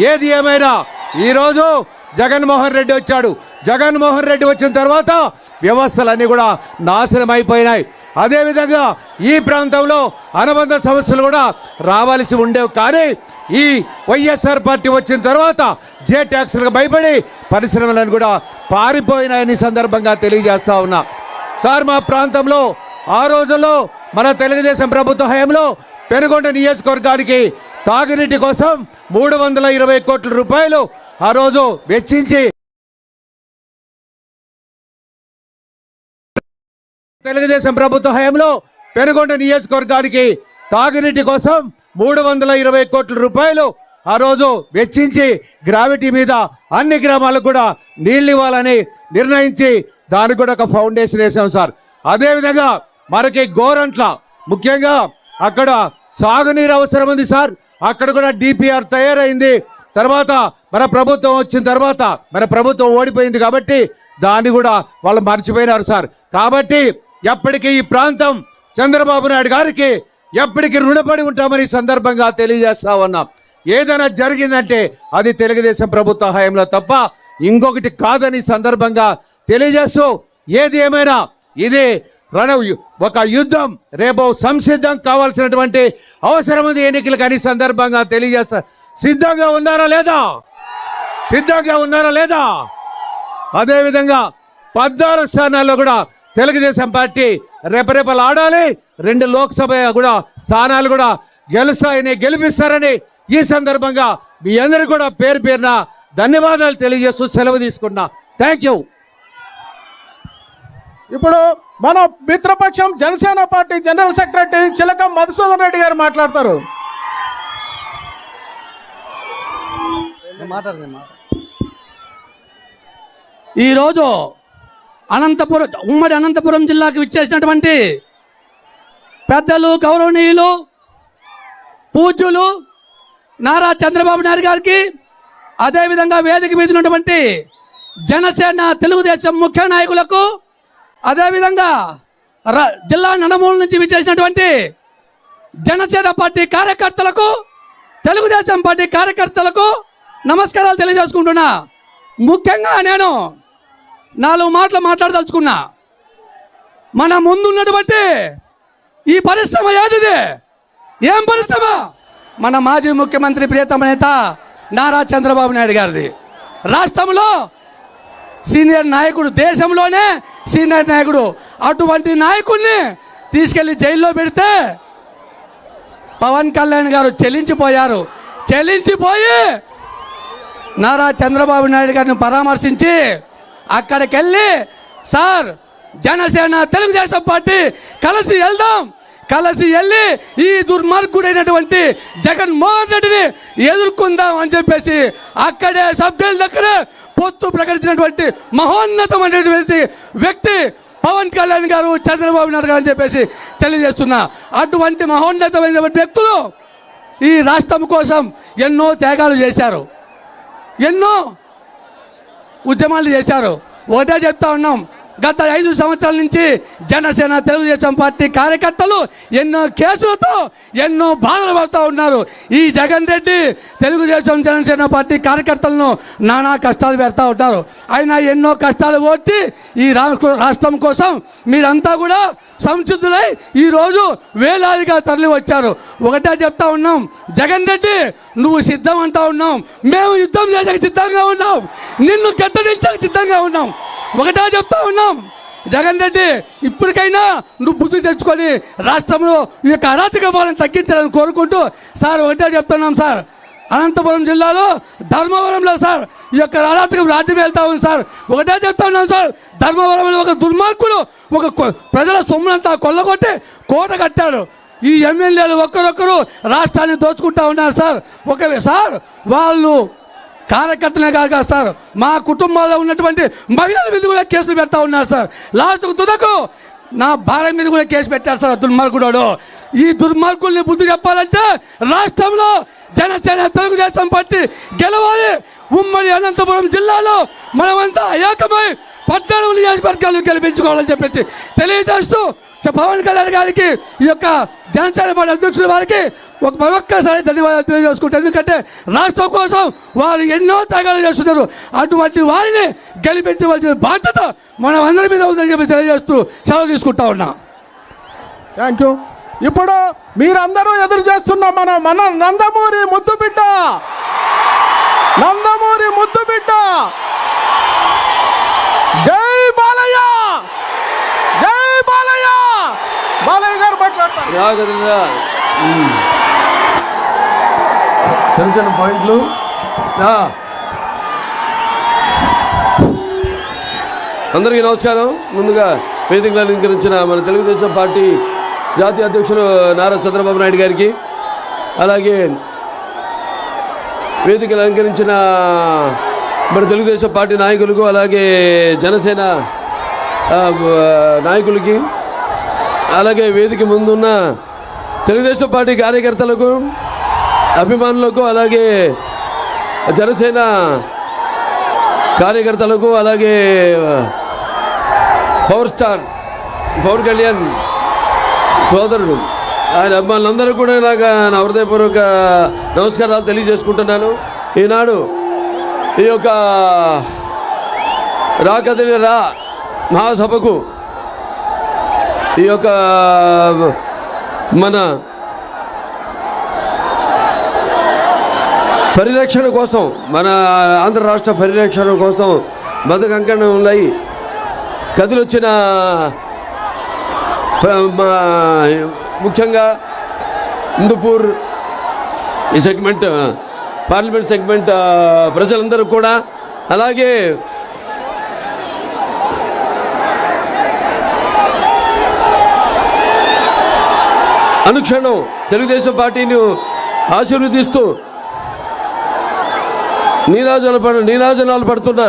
ఏది ఏమైనా ఈరోజు జగన్మోహన్ రెడ్డి వచ్చాడు. జగన్మోహన్ రెడ్డి వచ్చిన తర్వాత వ్యవస్థలన్నీ కూడా నాశనం అయిపోయినాయి. అదేవిధంగా ఈ ప్రాంతంలో అనుబంధ సమస్యలు కూడా రావాల్సి ఉండేవి. కానీ ఈ వైఎస్ఆర్ పార్టీ వచ్చిన తర్వాత జే ట్యాక్స్లకు భయపడి పరిశ్రమలను కూడా పారిపోయినాయని సందర్భంగా తెలియజేస్తా ఉన్నా. సార్, మా ప్రాంతంలో ఆ రోజుల్లో మన తెలుగుదేశం ప్రభుత్వ హయాంలో పెనుగొండ నియోజకవర్గానికి తాగునీటి కోసం 320 కోట్ల రూపాయలు ఆ రోజు వెచ్చించి తెలుగుదేశం ప్రభుత్వ హయాంలో పెనుగొండ నియోజకవర్గానికి తాగునీటి కోసం 320 కోట్ల రూపాయలు ఆ రోజు వెచ్చించి గ్రావిటీ మీద అన్ని గ్రామాలకు కూడా నీళ్ళు ఇవ్వాలని నిర్ణయించి దానికి కూడా ఒక ఫౌండేషన్ వేసాం సార్. అదేవిధంగా మనకి గోరంట్ల ముఖ్యంగా అక్కడ సాగునీరు అవసరం ఉంది సార్. అక్కడ కూడా డిపిఆర్ తయారైంది. తర్వాత మన ప్రభుత్వం వచ్చిన తర్వాత మన ప్రభుత్వం ఓడిపోయింది కాబట్టి దాన్ని కూడా వాళ్ళు మర్చిపోయినారు సార్. కాబట్టి ఎప్పటికీ ఈ ప్రాంతం చంద్రబాబు నాయుడు గారికి ఎప్పటికీ రుణపడి ఉంటామని సందర్భంగా తెలియజేస్తా ఉన్నాం. ఏదైనా జరిగిందంటే అది తెలుగుదేశం ప్రభుత్వ హయాంలో తప్ప ఇంకొకటి కాదని సందర్భంగా తెలియజేస్తూ, ఏది ఏమైనా ఇది ఒక యుద్ధం, రేపు సంసిద్ధం కావాల్సినటువంటి అవసరం ఉంది ఎన్నికలకు అని సందర్భంగా తెలియజేస్తా. సిద్ధంగా ఉన్నారా లేదా? సిద్ధంగా ఉన్నారా లేదా? అదేవిధంగా 14 స్థానాల్లో కూడా తెలుగుదేశం పార్టీ రెపరెపలు ఆడాలి. 2 లోక్సభ కూడా స్థానాలు కూడా గెలిపిస్తారని ఈ సందర్భంగా మీ అందరూ కూడా పేరు పేరున ధన్యవాదాలు తెలియజేస్తూ సెలవు తీసుకున్నా. Thank you. ఇప్పుడు మన మిత్రపక్షం జనసేన పార్టీ జనరల్ సెక్రటరీ చిలక మధుసూదన్ రెడ్డి గారు మాట్లాడతారు. ఈరోజు ఉమ్మడి అనంతపురం జిల్లాకు విచ్చేసినటువంటి పెద్దలు, గౌరవనీయులు, పూజ్యులు నారా చంద్రబాబు నాయుడు గారికి, అదేవిధంగా వేదిక మీద ఉన్నటువంటి జనసేన తెలుగుదేశం ముఖ్య నాయకులకు, అదేవిధంగా జిల్లా నడమూల నుంచి విచ్చేసినటువంటి జనసేన పార్టీ కార్యకర్తలకు, తెలుగుదేశం పార్టీ కార్యకర్తలకు నమస్కారాలు తెలియజేసుకుంటున్నా. ముఖ్యంగా నేను 4 మాటలు మాట్లాడదలుచుకున్నా. మన ముందున్నటువంటి ఈ పరిశ్రమ ఏదిది? ఏం పరిశ్రమ? మన మాజీ ముఖ్యమంత్రి ప్రియతమ నేత నారా చంద్రబాబు నాయుడు గారిది. రాష్ట్రంలో సీనియర్ నాయకుడు, దేశంలోనే సీనియర్ నాయకుడు. అటువంటి నాయకుడిని తీసుకెళ్లి జైల్లో పెడితే పవన్ కళ్యాణ్ గారు చెల్లించిపోయారు. చెల్లించిపోయి నారా చంద్రబాబు నాయుడు గారిని పరామర్శించి అక్కడికి వెళ్ళి, సార్ జనసేన తెలుగుదేశం పార్టీ కలిసి వెళ్దాం, కలిసి వెళ్ళి ఈ దుర్మార్గుడైనటువంటి జగన్మోహన్ రెడ్డిని ఎదుర్కొందాం అని చెప్పేసి అక్కడే సభ్యుల దగ్గర పొత్తు ప్రకటించినటువంటి మహోన్నతమైనటువంటి వ్యక్తి పవన్ కళ్యాణ్ గారు, చంద్రబాబు నాయుడు గారు అని చెప్పేసి తెలియజేస్తున్నా. అటువంటి మహోన్నతమైనటువంటి వ్యక్తులు ఈ రాష్ట్రం కోసం ఎన్నో త్యాగాలు చేశారు, ఎన్నో ఉద్యమాలు చేశారు. ఒకటే చెప్తా ఉన్నాం, గత 5 సంవత్సరాల నుంచి జనసేన తెలుగుదేశం పార్టీ కార్యకర్తలు ఎన్నో కేసులతో ఎన్నో బాధలు పడుతూ ఉన్నారు. ఈ జగన్ రెడ్డి తెలుగుదేశం జనసేన పార్టీ కార్యకర్తలను నానా కష్టాలు పెడతా ఉంటారు. ఆయన ఎన్నో కష్టాలు ఓర్చి ఈ రాష్ట్రం కోసం మీరంతా కూడా సంసిద్ధులై ఈరోజు వేలాదిగా తరలి వచ్చారు. ఒకటే చెప్తా ఉన్నాం, జగన్ రెడ్డి నువ్వు సిద్ధం అంటా ఉన్నాం, మేము యుద్ధం చేయడానికి సిద్ధంగా ఉన్నాం, నిన్ను గద్దెదించడానికి సిద్ధంగా ఉన్నాం. ఒకటే చెప్తా ఉన్నాం, జగన్ రెడ్డి ఇప్పటికైనా నువ్వు బుద్ధి తెచ్చుకొని రాష్ట్రంలో ఈ యొక్క అరాచక పాలన తగ్గించాలని కోరుకుంటూ సార్ ఒకటే చెప్తున్నాం సార్, అనంతపురం జిల్లాలో ధర్మవరంలో సార్ ఈ యొక్క అరాచకం రాజ్యం వెళ్తా ఉంది సార్. ఒకటే చెప్తా ఉన్నాం సార్, ధర్మవరంలో ఒక దుర్మార్గుడు ఒక ప్రజల సొమ్మునంతా కొల్లగొట్టి కోట కట్టాడు. ఈ ఎమ్మెల్యేలు ఒక్కరొక్కరు రాష్ట్రాన్ని దోచుకుంటా ఉన్నారు సార్. సార్ వాళ్ళు కార్యకర్తలే కాదు సార్, మా కుటుంబాల్లో ఉన్నటువంటి మహిళల మీద కూడా కేసులు పెడతా ఉన్నారు సార్. లాస్ట్కు తుదకు నా భార్య మీద కూడా కేసు పెట్టారు సార్ దుర్మార్గుడు. ఈ దుర్మార్గుల్ని బుద్ధి చెప్పాలంటే రాష్ట్రంలో జనసేన తెలుగుదేశం పార్టీ గెలవాలి. ఉమ్మడి అనంతపురం జిల్లాలో మనమంతా ఏకమై 14 నియోజకవర్గాలు గెలిపించుకోవాలని చెప్పేసి తెలియజేస్తూ పవన్ కళ్యాణ్ గారికి ఈ యొక్క జనసేన పార్టీ అధ్యక్షుల వారికి మరొక్కసారి ధన్యవాదాలు తెలియజేసుకుంటారు. ఎందుకంటే రాష్ట్రం కోసం వారు ఎన్నో త్యాగాలు చేస్తున్నారు. అటువంటి వారిని గెలిపించవలసిన బాధ్యత మనం అందరి మీద ఉందని చెప్పి తెలియజేస్తూ సెలవు తీసుకుంటా ఉన్నాం. Thank you. ఇప్పుడు మీరందరూ ఎదురు చేస్తున్న మన నందమూరి ముద్దుబిడ్డ, నందమూరి ముద్దుబిడ్డ జై బాలయ్య, జై బాలయ్య. బాలయ్య గారు మాట్లాడతారు. చిన్న చిన్న పాయింట్లు. అందరికీ నమస్కారం. ముందుగా వేదికలు అలంకరించిన మన తెలుగుదేశం పార్టీ జాతీయ అధ్యక్షులు నారా చంద్రబాబు నాయుడు గారికి, అలాగే వేదికలు అలంకరించిన మన తెలుగుదేశం పార్టీ నాయకులకు, అలాగే జనసేన నాయకులకి, అలాగే వేదిక ముందున్న తెలుగుదేశం పార్టీ కార్యకర్తలకు, అభిమానులకు, అలాగే జనసేన కార్యకర్తలకు, అలాగే పవన్ కళ్యాణ్ సోదరుడు ఆయన అభిమానులందరూ కూడా నాకు నా హృదయపూర్వక నమస్కారాలు తెలియజేసుకుంటున్నాను. ఈనాడు ఈ యొక్క రా మహాసభకు ఈ యొక్క మన పరిరక్షణ కోసం, మన ఆంధ్ర రాష్ట్ర పరిరక్షణ కోసం బతుకంకణంలో కదిలొచ్చిన ముఖ్యంగా హిందూపూర్ ఈ సెగ్మెంట్ పార్లమెంట్ సెగ్మెంట్ ప్రజలందరూ కూడా, అలాగే అనుక్షణం తెలుగుదేశం పార్టీని ఆశీర్వదిస్తూ నీరాజనాలు పడుతున్న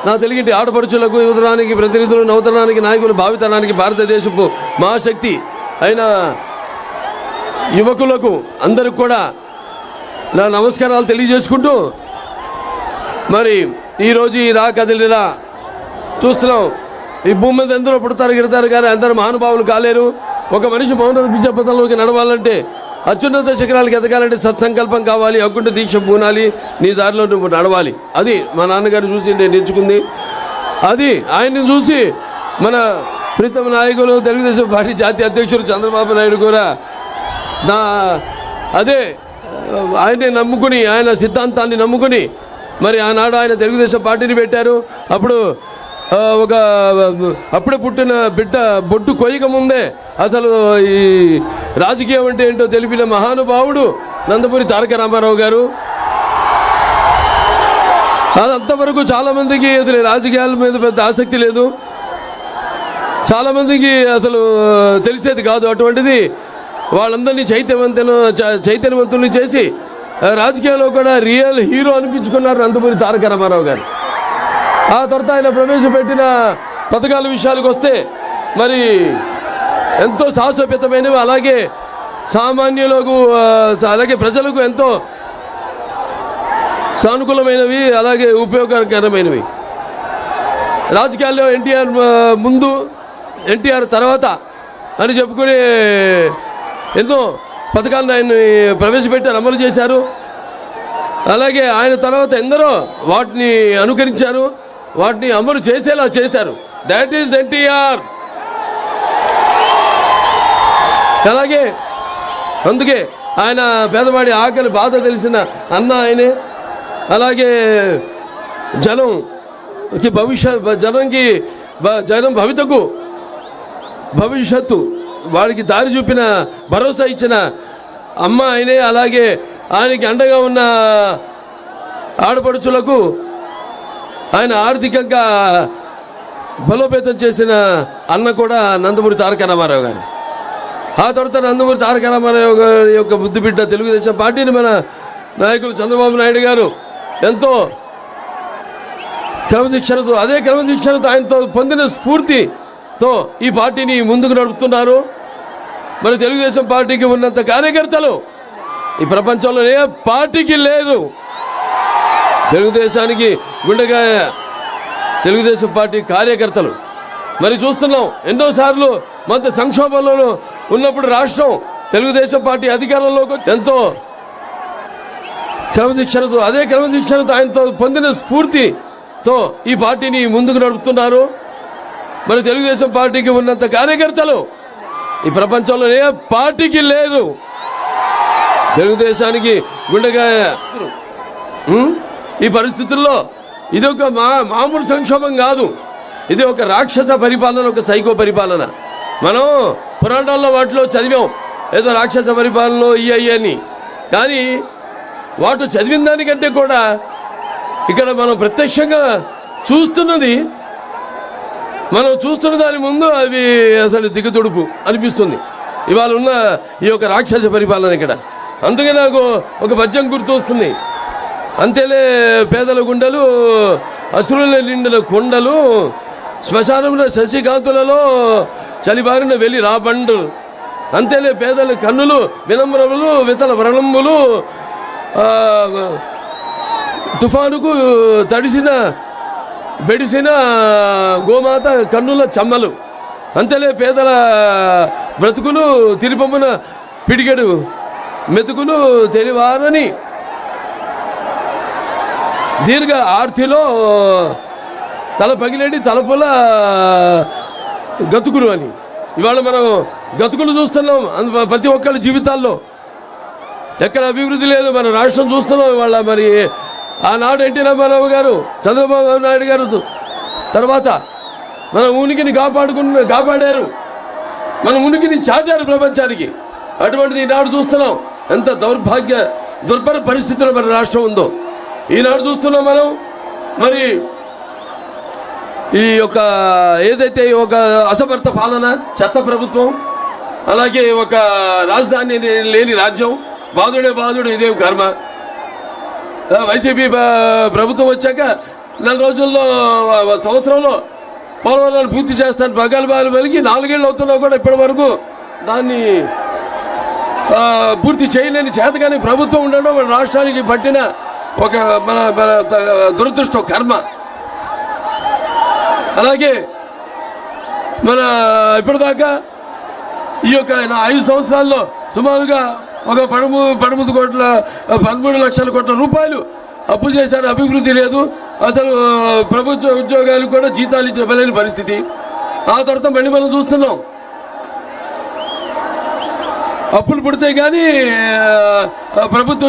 నా తెలుగింటి ఆడపడుచులకు, యువతరానికి ప్రతినిధులు, నవతరానికి నాయకులు, భావితరానికి భారతదేశపు మహాశక్తి అయిన యువకులకు అందరికి కూడా నా నమస్కారాలు తెలియజేసుకుంటూ, మరి ఈరోజు ఈ కదిలిరా చూస్తున్నాం. ఈ భూమి మీద ఎందరో పుడతారు గిడతారు కానీ అందరూ మహానుభావులు కాలేరు. ఒక మనిషి మౌన విద్యాపథంలోకి నడవాలంటే, అత్యున్నత శిఖరాలకు ఎదగాలంటే సత్సంకల్పం కావాలి, అకుంఠ దీక్ష పూనాలి, నీ దారిలో నువ్వు నడవాలి. అది మా నాన్నగారు చూసి నేను ఎంచుకుంది. అది ఆయన్ని చూసి మన ప్రీతమ నాయకులు తెలుగుదేశం పార్టీ జాతీయ అధ్యక్షుడు చంద్రబాబు నాయుడు కూడా అదే ఆయన్ని నమ్ముకుని, ఆయన సిద్ధాంతాన్ని నమ్ముకుని మరి ఆనాడు ఆయన తెలుగుదేశం పార్టీని పెట్టారు. అప్పుడు అప్పుడే పుట్టిన బిడ్డ బొట్టు కొయ్యక ముందే అసలు ఈ రాజకీయం అంటే ఏంటో తెలిపిన మహానుభావుడు నందమూరి తారక రామారావు గారు. అంతవరకు చాలామందికి అసలు రాజకీయాల మీద పెద్ద ఆసక్తి లేదు, చాలామందికి అసలు తెలిసేది కాదు. అటువంటిది వాళ్ళందరినీ చైతన్యవంతుల్ని చేసి రాజకీయాల్లో కూడా రియల్ హీరో అనిపించుకున్నారు నందమూరి తారక రామారావు గారు. ఆ తర్వాత ఆయన ప్రవేశపెట్టిన పథకాల విషయాలకు వస్తే మరి ఎంతో సాహసోపేతమైనవి, అలాగే సామాన్యులకు అలాగే ప్రజలకు ఎంతో సానుకూలమైనవి, అలాగే ఉపయోగకరమైనవి. రాజకీయాల్లో ఎన్టీఆర్ ముందు ఎన్టీఆర్ తర్వాత అని చెప్పుకుని ఎన్నో పథకాలను ఆయన ప్రవేశపెట్టారు, అమలు చేశారు. అలాగే ఆయన తర్వాత ఎందరో వాటిని అనుకరించారు, వాటిని అమలు చేసేలా చేశారు. That is NTR. అలాగే అందుకే ఆయన పేదవాడి ఆకలి బాధ తెలిసిన అన్న ఆయనే. అలాగే జనంకి జనం భవిష్యత్తు వాడికి దారి చూపిన భరోసా ఇచ్చిన అమ్మ ఆయనే. అలాగే ఆయనకి అండగా ఉన్న ఆడపడుచులకు ఆయన ఆర్థికంగా బలోపేతం చేసిన అన్న కూడా నందమూరి తారక రామారావు గారు. ఆ తర్వాత నందమూరి తారక రామారావు గారి యొక్క ముద్దుబిడ్డ తెలుగుదేశం పార్టీని మన నాయకులు చంద్రబాబు నాయుడు గారు ఎంతో క్రమశిక్షణతో, అదే క్రమశిక్షణతో ఆయనతో పొందిన స్ఫూర్తితో ఈ పార్టీని ముందుకు నడుపుతున్నారు. మన తెలుగుదేశం పార్టీకి ఉన్నంత కార్యకర్తలు ఈ ప్రపంచంలో ఏ పార్టీకి లేదు. తెలుగుదేశానికి గుండెగా తెలుగుదేశం పార్టీ కార్యకర్తలు. మరి చూస్తున్నాం, ఎన్నోసార్లు మన సంక్షోభంలో ఉన్నప్పుడు రాష్ట్రం తెలుగుదేశం పార్టీ అధికారంలోకి ఎంతో క్రమశిక్షణతో, అదే క్రమశిక్షణతో ఆయనతో పొందిన స్ఫూర్తితో ఈ పార్టీని ముందుకు నడుపుతున్నారు. మన తెలుగుదేశం పార్టీకి ఉన్నంత కార్యకర్తలు ఈ ప్రపంచంలో ఏ పార్టీకి లేదు. తెలుగుదేశానికి గుండెగా ఈ పరిస్థితుల్లో ఇది ఒక మామూలు సంక్షోభం కాదు, ఇది ఒక రాక్షస పరిపాలన, ఒక సైకో పరిపాలన. మనం పురాణాల్లో వాటిలో చదివాం ఏదో రాక్షస పరిపాలనలో అని. కానీ వాటి చదివిన దానికంటే కూడా ఇక్కడ మనం ప్రత్యక్షంగా చూస్తున్న దాని ముందు అవి అసలు దిగదుడుపు అనిపిస్తుంది ఇవాళ ఉన్న ఈ యొక్క రాక్షస పరిపాలన ఇక్కడ. అందుకే నాకు ఒక పద్యం గుర్తు వస్తుంది. అంతేలే పేదల గుండెలు అసురుల నిండిన కొండలు, శ్మశానంలో శశికాంతులలో చలిబారిన వెలి రాబండు. అంతేలే పేదల కన్నులు వినమ్రములు వితల వ్రణంబులు, తుఫానుకు బెడిసిన గోమాత కన్నుల చెమ్మలు. అంతేలే పేదల బ్రతుకులు తిరుపమున పిడికెడు మెతుకులు తెలివారని, దీర్ఘ ఆర్తిలో తల పగిలేటి తలపుల గతుకులు అని. ఇవాళ మనం గతుకులు చూస్తున్నాం ప్రతి ఒక్కళ్ళ జీవితాల్లో. ఎక్కడ అభివృద్ధి లేదు. మన రాష్ట్రం చూస్తున్నాం ఇవాళ. మరి ఆనాడు ఎన్టీ రామారావు గారు, చంద్రబాబు నాయుడు గారు తర్వాత మన ఉనికిని కాపాడారు, మన ఉనికిని చాటారు ప్రపంచానికి. అటువంటిది ఈనాడు చూస్తున్నాం ఎంత దుర్భర పరిస్థితుల్లో మన రాష్ట్రం ఉందో. ఈనాడు చూస్తున్నాం మనం. మరి ఈ యొక్క ఏదైతే ఒక అసమర్థ పాలన, చెత్త ప్రభుత్వం, అలాగే ఒక రాజధాని లేని రాజ్యం, బాధుడు ఇదేం కర్మ. వైసీపీ ప్రభుత్వం వచ్చాక 4 రోజుల్లో సంవత్సరంలో పోలవరాన్ని పూర్తి చేస్తాను ప్రగల్భాలు పలికి 4 ఏళ్ళు అవుతున్నా కూడా ఇప్పటి వరకు దాన్ని పూర్తి చేయలేని చేతగాని ప్రభుత్వం ఉండడం మన రాష్ట్రానికి పట్టిన ఒక మన దురదృష్టం, కర్మ. అలాగే మన ఇప్పటిదాకా ఈ యొక్క 5 సంవత్సరాల్లో సుమారుగా ఒక 13 లక్షల కోట్ల రూపాయలు అప్పు చేశారు. అభివృద్ధి లేదు. అసలు ప్రభుత్వ ఉద్యోగాలు కూడా జీతాలు ఇవ్వలేని పరిస్థితి. ఆ తర్వాత మళ్ళీ మనం చూస్తున్నాం అప్పులు పుడితే కానీ ప్రభుత్వ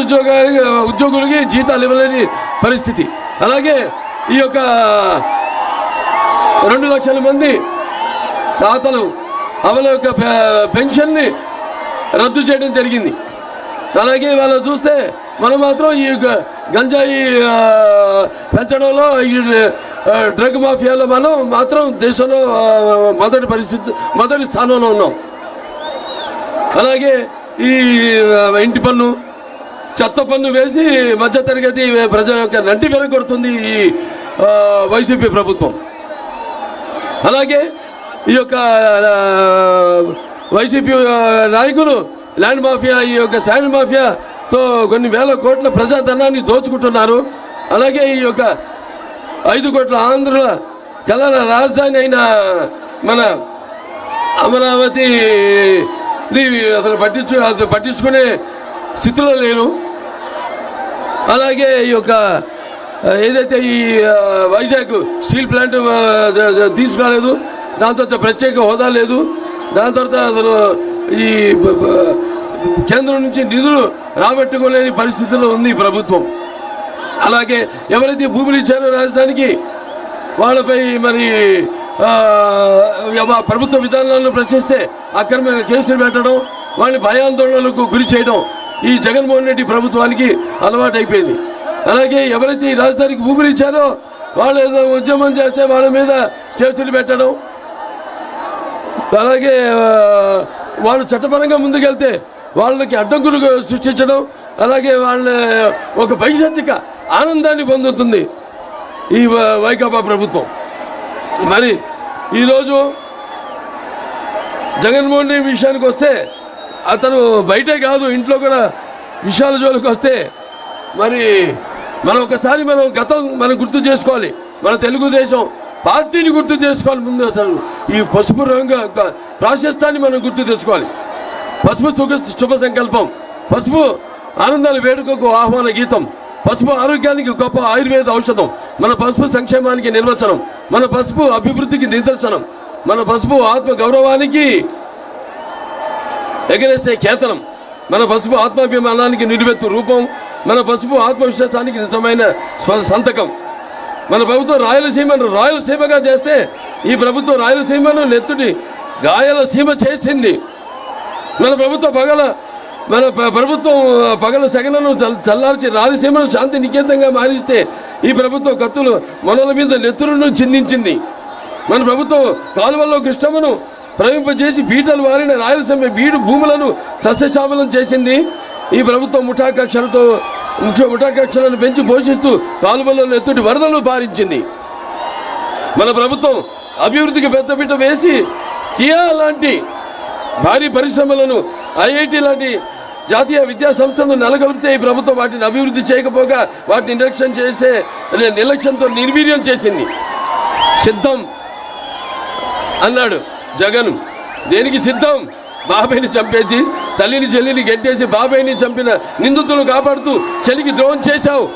ఉద్యోగులకి జీతాలు ఇవ్వలేని పరిస్థితి. అలాగే ఈ యొక్క 2 లక్షల మంది తాతలు అవల యొక్క పెన్షన్ని రద్దు చేయడం జరిగింది. అలాగే వాళ్ళు చూస్తే మనం మాత్రం ఈ గంజాయి పెంచడంలో, ఈ డ్రగ్ మాఫియాలో మనం మాత్రం దేశంలో మొదటి స్థానంలో ఉన్నాం. అలాగే ఈ ఇంటి పన్ను, చెత్త పన్ను వేసి మధ్యతరగతి ప్రజల యొక్క నంటి వెనకొడుతుంది ఈ వైసీపీ ప్రభుత్వం. అలాగే ఈ యొక్క వైసీపీ నాయకులు ల్యాండ్ మాఫియా, ఈ యొక్క శాండ్ మాఫియాతో కొన్ని వేల కోట్ల ప్రజాధనాన్ని దోచుకుంటున్నారు. అలాగే ఈ యొక్క 5 కోట్ల ఆంధ్రుల కళల రాజధాని అయిన మన అమరావతి అసలు పట్టించుకునే స్థితిలో లేరు. అలాగే ఈ యొక్క ఏదైతే ఈ వైజాగ్ స్టీల్ ప్లాంట్ తీసుకురాలేదు, దాని తర్వాత ప్రత్యేక హోదా లేదు, దాని తర్వాత అసలు ఈ కేంద్రం నుంచి నిధులు రాబట్టుకోలేని పరిస్థితుల్లో ఉంది ఈ ప్రభుత్వం. అలాగే ఎవరైతే భూములు ఇచ్చారో రాజధానికి వాళ్ళపై మరి ప్రభుత్వ విధానాలను ప్రశ్నిస్తే అక్రమ కేసులు పెట్టడం, వాళ్ళని భయాందోళనలకు గురి చేయడం ఈ జగన్మోహన్ రెడ్డి ప్రభుత్వానికి అలవాటు అయిపోయింది. అలాగే ఎవరైతే ఈ రాజధానికి భూములు ఇచ్చారో వాళ్ళు ఏదో ఉద్యమం చేస్తే వాళ్ళ మీద కేసులు పెట్టడం, అలాగే వాళ్ళు చట్టపరంగా ముందుకెళ్తే వాళ్ళకి అడ్డంకులు సృష్టించడం, అలాగే వాళ్ళ ఒక పైశాచిక ఆనందాన్ని పొందుతుంది ఈ వైకాపా ప్రభుత్వం. మరి ఈరోజు జగన్మోహన్ రెడ్డి విషయానికి వస్తే అతను బయటే కాదు ఇంట్లో కూడా విషయాల జోలికి వస్తే మరి ఒకసారి గతం మనం గుర్తు చేసుకోవాలి. మన తెలుగుదేశం పార్టీని గుర్తు చేసుకోవాలి. ముందు అసలు ఈ పసుపు రంగు ప్రాశస్తాన్ని మనం గుర్తు తెచ్చుకోవాలి. పసుపు శుభ సంకల్పం, పసుపు ఆనందాల వేడుకకు ఆహ్వాన గీతం, పసుపు ఆరోగ్యానికి గొప్ప ఆయుర్వేద ఔషధం, మన పసుపు సంక్షేమానికి నిర్వచనం, మన పసుపు అభివృద్ధికి నిదర్శనం, మన పసుపు ఆత్మ గౌరవానికి ఎగరేస్తే కేతనం, మన పసుపు ఆత్మాభిమానానికి నిలువెత్తు రూపం, మన పసుపు ఆత్మవిశ్వాసానికి నిజమైన సంతకం. మన ప్రభుత్వం రాయలసీమగా చేస్తే ఈ ప్రభుత్వం రాయలసీమను నెత్తుటి గాయలసీమ చేసింది. మన ప్రభుత్వం పగల సెగలను చల్లార్చి రాయలసీమను శాంతి నికేతంగా మారిస్తే ఈ ప్రభుత్వం కత్తులు మొనల మీద నెత్తులను చిందించింది. మన ప్రభుత్వం కాలువల్లో కృష్ణమ్మను ప్రవహింపజేసి బీటలు వారిన రాయలసీమ బీడు భూములను సస్యశ్యామలం చేసింది. ఈ ప్రభుత్వం ముఠాకక్షలను పెంచి పోషిస్తూ కాలువల్లో నెత్తుటి వరదలు పారించింది. మన ప్రభుత్వం అభివృద్ధికి పెద్దపీట వేసి కియా లాంటి భారీ పరిశ్రమలను, ఐఐటి లాంటి జాతీయ విద్యా సంస్థలను నెలకొల్పితే ఈ ప్రభుత్వం వాటిని అభివృద్ధి చేయకపోగా వాటిని నిర్లక్ష్యంతో నిర్వీర్యం చేసింది. సిద్ధం అన్నాడు జగన్. దేనికి సిద్ధం? బాబాయిని చంపేసి తల్లిని చెల్లిని గెట్టేసి బాబాయిని చంపిన నిందితులు కాపాడుతూ చెల్లికి ద్రోహం చేశావు.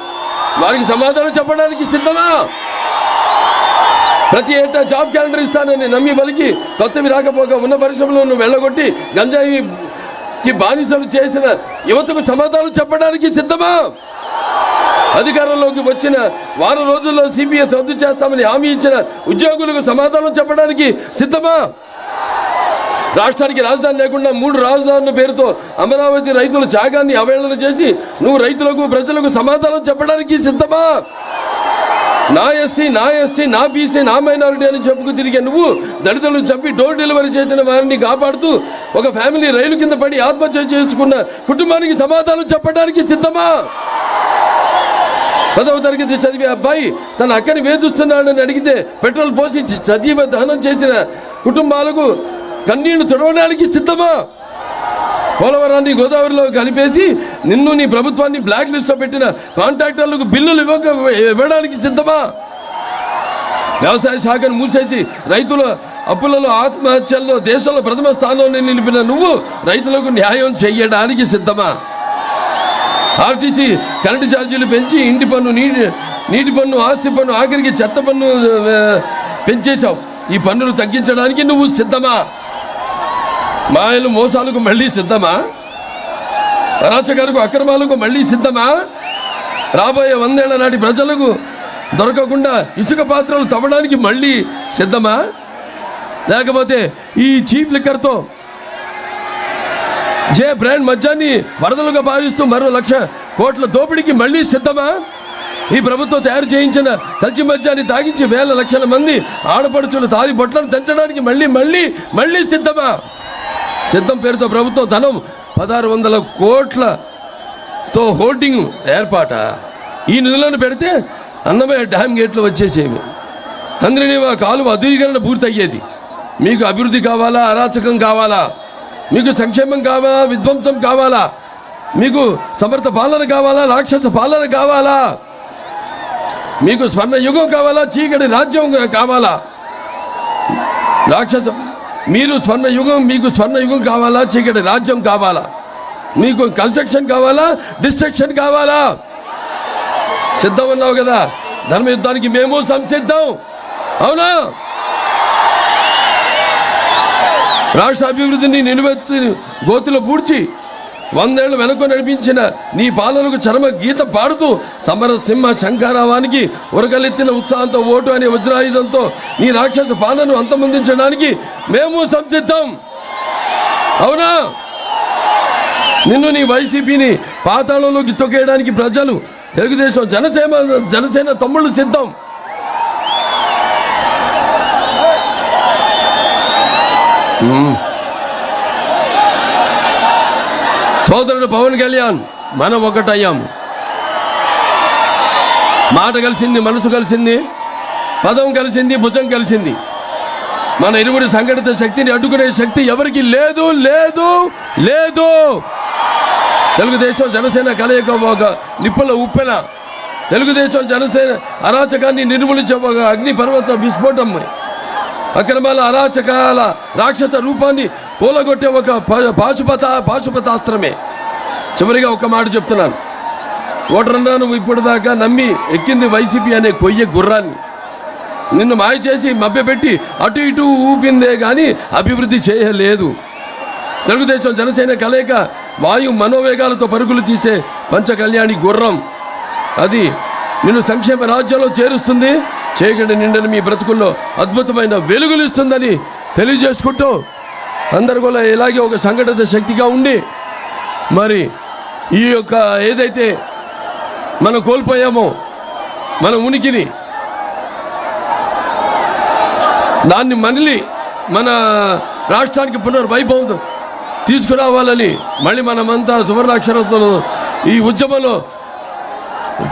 వారికి సమాధానం చెప్పడానికి సిద్ధమా? ప్రతి ఏటా జాబ్ క్యాలెండర్ ఇస్తానని నమ్మి బలికి కొత్తవి రాకపోగా ఉన్న పరిశ్రమలను వెళ్ళగొట్టి గంజాయికి బానిసలు చేసిన యువతకు సమాధానం చెప్పడానికి సిద్ధమా? అధికారంలోకి వచ్చిన వారం రోజుల్లో సిపిఎస్ రద్దు చేస్తామని హామీ ఇచ్చిన ఉద్యోగులకు సమాధానం చెప్పడానికి సిద్ధమా? రాష్ట్రానికి రాజధాని లేకుండా 3 రాజధానుల పేరుతో అమరావతి రైతుల త్యాగాన్ని అవహేళన చేసి నువ్వు రైతులకు ప్రజలకు సమాధానం చెప్పడానికి సిద్ధమా? నా ఎస్సీ, నా బీసీ, నా మైనారిటీ అని చెప్పుకు తిరిగే నువ్వు దళితులను చంపి డోర్ డెలివరీ చేసిన వారిని కాపాడుతూ ఒక ఫ్యామిలీ రైలు కింద పడి ఆత్మహత్య చేసుకున్న కుటుంబానికి సమాధానం చెప్పడానికి సిద్ధమా? 10వ తరగతి చదివే అబ్బాయి తన అక్కని వేధిస్తున్నాడని అడిగితే పెట్రోల్ పోసి సజీవ దహనం చేసిన కుటుంబాలకు కన్నీళ్లు తుడవడానికి సిద్ధమా? పోలవరాన్ని గోదావరిలో కలిపేసి నిన్ను నీ ప్రభుత్వాన్ని బ్లాక్ లిస్ట్లో పెట్టిన కాంట్రాక్టర్లకు బిల్లులు ఇవ్వడానికి సిద్ధమా? వ్యవసాయ శాఖను మూసేసి రైతుల అప్పులలో ఆత్మహత్యల్లో దేశంలో ప్రథమ స్థానంలో నిలిపిన నువ్వు రైతులకు న్యాయం చేయడానికి సిద్ధమా? ఆర్టీసీ కరెంటు ఛార్జీలు పెంచి ఇంటి పన్ను, నీటి పన్ను, ఆస్తి పన్ను, ఆఖరికి చెత్త పన్ను పెంచేశావు. ఈ పన్నులు తగ్గించడానికి నువ్వు సిద్ధమా? మాయలు మోసాలకు మళ్ళీ సిద్ధమా? అరాచకాలకు అక్రమాలకు మళ్ళీ సిద్ధమా? రాబోయే 100 ఏళ్ల నాటి ప్రజలకు దొరకకుండా ఇసుక పాత్రలు తవ్వడానికి మళ్ళీ సిద్ధమా? లేకపోతే ఈ చీప్ లిక్కర్తో బ్రాండ్ మద్యాన్ని వరదలుగా భావిస్తూ మరో 1,00,000 కోట్ల దోపిడీకి మళ్ళీ సిద్ధమా? ఈ ప్రభుత్వం తయారు చేయించిన కల్చి మద్యాన్ని తాగించి వేల లక్షల మంది ఆడపడుచులు తాలి బొట్లను తెంచడానికి మళ్ళీ సిద్ధమా? సిద్ధం పేరుతో ప్రభుత్వం ధనం 1,600 కోట్లతో హోర్డింగ్ ఏర్పాట. ఈ నిధులను పెడితే అన్నమయ్య డ్యామ్ గేట్లు వచ్చేసేవి, హంద్రీనీవా కాలువ అధునీకరణ పూర్తయ్యేది. మీకు అభివృద్ధి కావాలా? అరాచకం కావాలా? మీకు సంక్షేమం కావాలా? విధ్వంసం కావాలా? మీకు సమర్థ పాలన కావాలా? రాక్షస పాలన కావాలా? మీకు స్వర్ణ యుగం కావాలా, చీకటి రాజ్యం కావాలా? రాక్షస మీరు మీకు స్వర్ణ యుగం కావాలా, చీకటి రాజ్యం కావాలా? మీకు కన్స్ట్రక్షన్ కావాలా, డిస్ట్రక్షన్ కావాలా? సిద్ధం ఉన్నావు కదా? ధర్మ యుద్ధానికి మేము సంసిద్ధం, అవునా? రాష్ట్ర అభివృద్ధిని నిలువెత్తి గోతిలో పూడ్చి 100 ఏళ్ళు వెనుక నడిపించిన నీ పాలనకు చరమ గీత పాడుతూ సమరసింహ శంఖారావానికి ఉరకలెత్తిన ఉత్సాహంతో ఓటు అనే వజ్రాయుధంతో నీ రాక్షస పాలనను అంతమొందించడానికి మేము సంసిద్ధం, అవునా? నిన్ను నీ వైసీపీని పాతాళంలోకి తొక్కేయడానికి ప్రజలు, తెలుగుదేశం, జనసేన తమ్ముళ్ళు సిద్ధం. సోదరుడు పవన్ కళ్యాణ్, మనం ఒకటయ్యాము. మాట కలిసింది, మనసు కలిసింది, పదం కలిసింది, భుజం కలిసింది. మన ఇరువురి సంఘటిత శక్తిని అడ్డుకునే శక్తి ఎవరికి లేదు, లేదు, లేదు. తెలుగుదేశం జనసేన కలయిక ఒక నిప్పుల ఉప్పెన. తెలుగుదేశం జనసేన అరాచకాన్ని నిర్మూలించే ఒక అగ్నిపర్వత విస్ఫోటం. అక్రమాల అరాచకాల రాక్షస రూపాన్ని కూలగొట్టే ఒక పాశుపతాస్త్రమే. చివరిగా ఒక మాట చెప్తున్నాను. ఓటరన్నా నువ్వు ఇప్పుడు దాకా నమ్మి ఎక్కింది వైసీపీ అనే కొయ్య గుర్రాన్ని. నిన్ను మాయ చేసి మభ్యపెట్టి అటు ఇటు ఊపిందే కానీ అభివృద్ధి చేయలేదు. తెలుగుదేశం జనసేన కలయిక వాయు మనోవేగాలతో పరుగులు తీసే పంచకళ్యాణి గుర్రం. అది నిన్ను సంక్షేమ రాజ్యంలో చేరుస్తుంది. చీకటి నిండని మీ బ్రతుకుల్లో అద్భుతమైన వెలుగులు ఇస్తుందని తెలియజేసుకుంటూ, అందరు కూడా ఇలాగే ఒక సంఘటిత శక్తిగా ఉండి మరి ఈ యొక్క ఏదైతే మనం కోల్పోయామో మన ఉనికిని, దాన్ని మళ్ళీ మన రాష్ట్రానికి పునర్వైభవం తీసుకురావాలని మళ్ళీ మనమంతా సువర్ణాక్షరంతో ఈ ఉద్యమంలో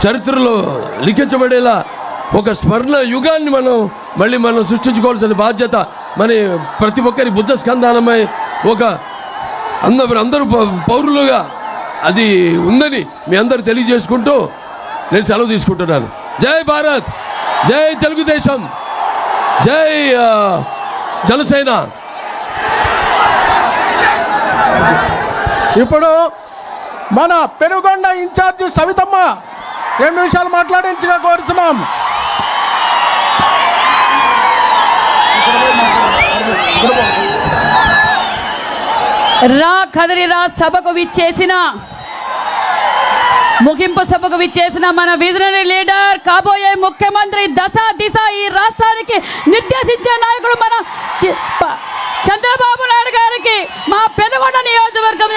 చరిత్రలో లిఖించబడేలా ఒక స్వర్ణ యుగాన్ని మనం సృష్టించుకోవాల్సిన బాధ్యత మన ప్రతి ఒక్కరి బుద్ధ స్కంధానమై ఒక అందరూ పౌరులుగా అది ఉందని మీ అందరూ తెలియజేసుకుంటూ నేను సెలవు తీసుకుంటున్నాను. జై భారత్, జై తెలుగుదేశం, జై జనసేన. ఇప్పుడు మన పెనుగొండ ఇన్ఛార్జి సవితమ్మ 2 నిమిషాలు మాట్లాడించగా కోరుతున్నాం. కదిరిరా సభకు విచ్చేసిన, ముగింపు సభకు విచ్చేసిన మన విజనరీ లీడర్, కాబోయే ముఖ్యమంత్రి, దశ దిశ ఈ రాష్ట్రానికి నిర్దేశించే నాయకుడు మన చంద్రబాబు నాయుడు గారికి మా పెనుగొండ నియోజకవర్గం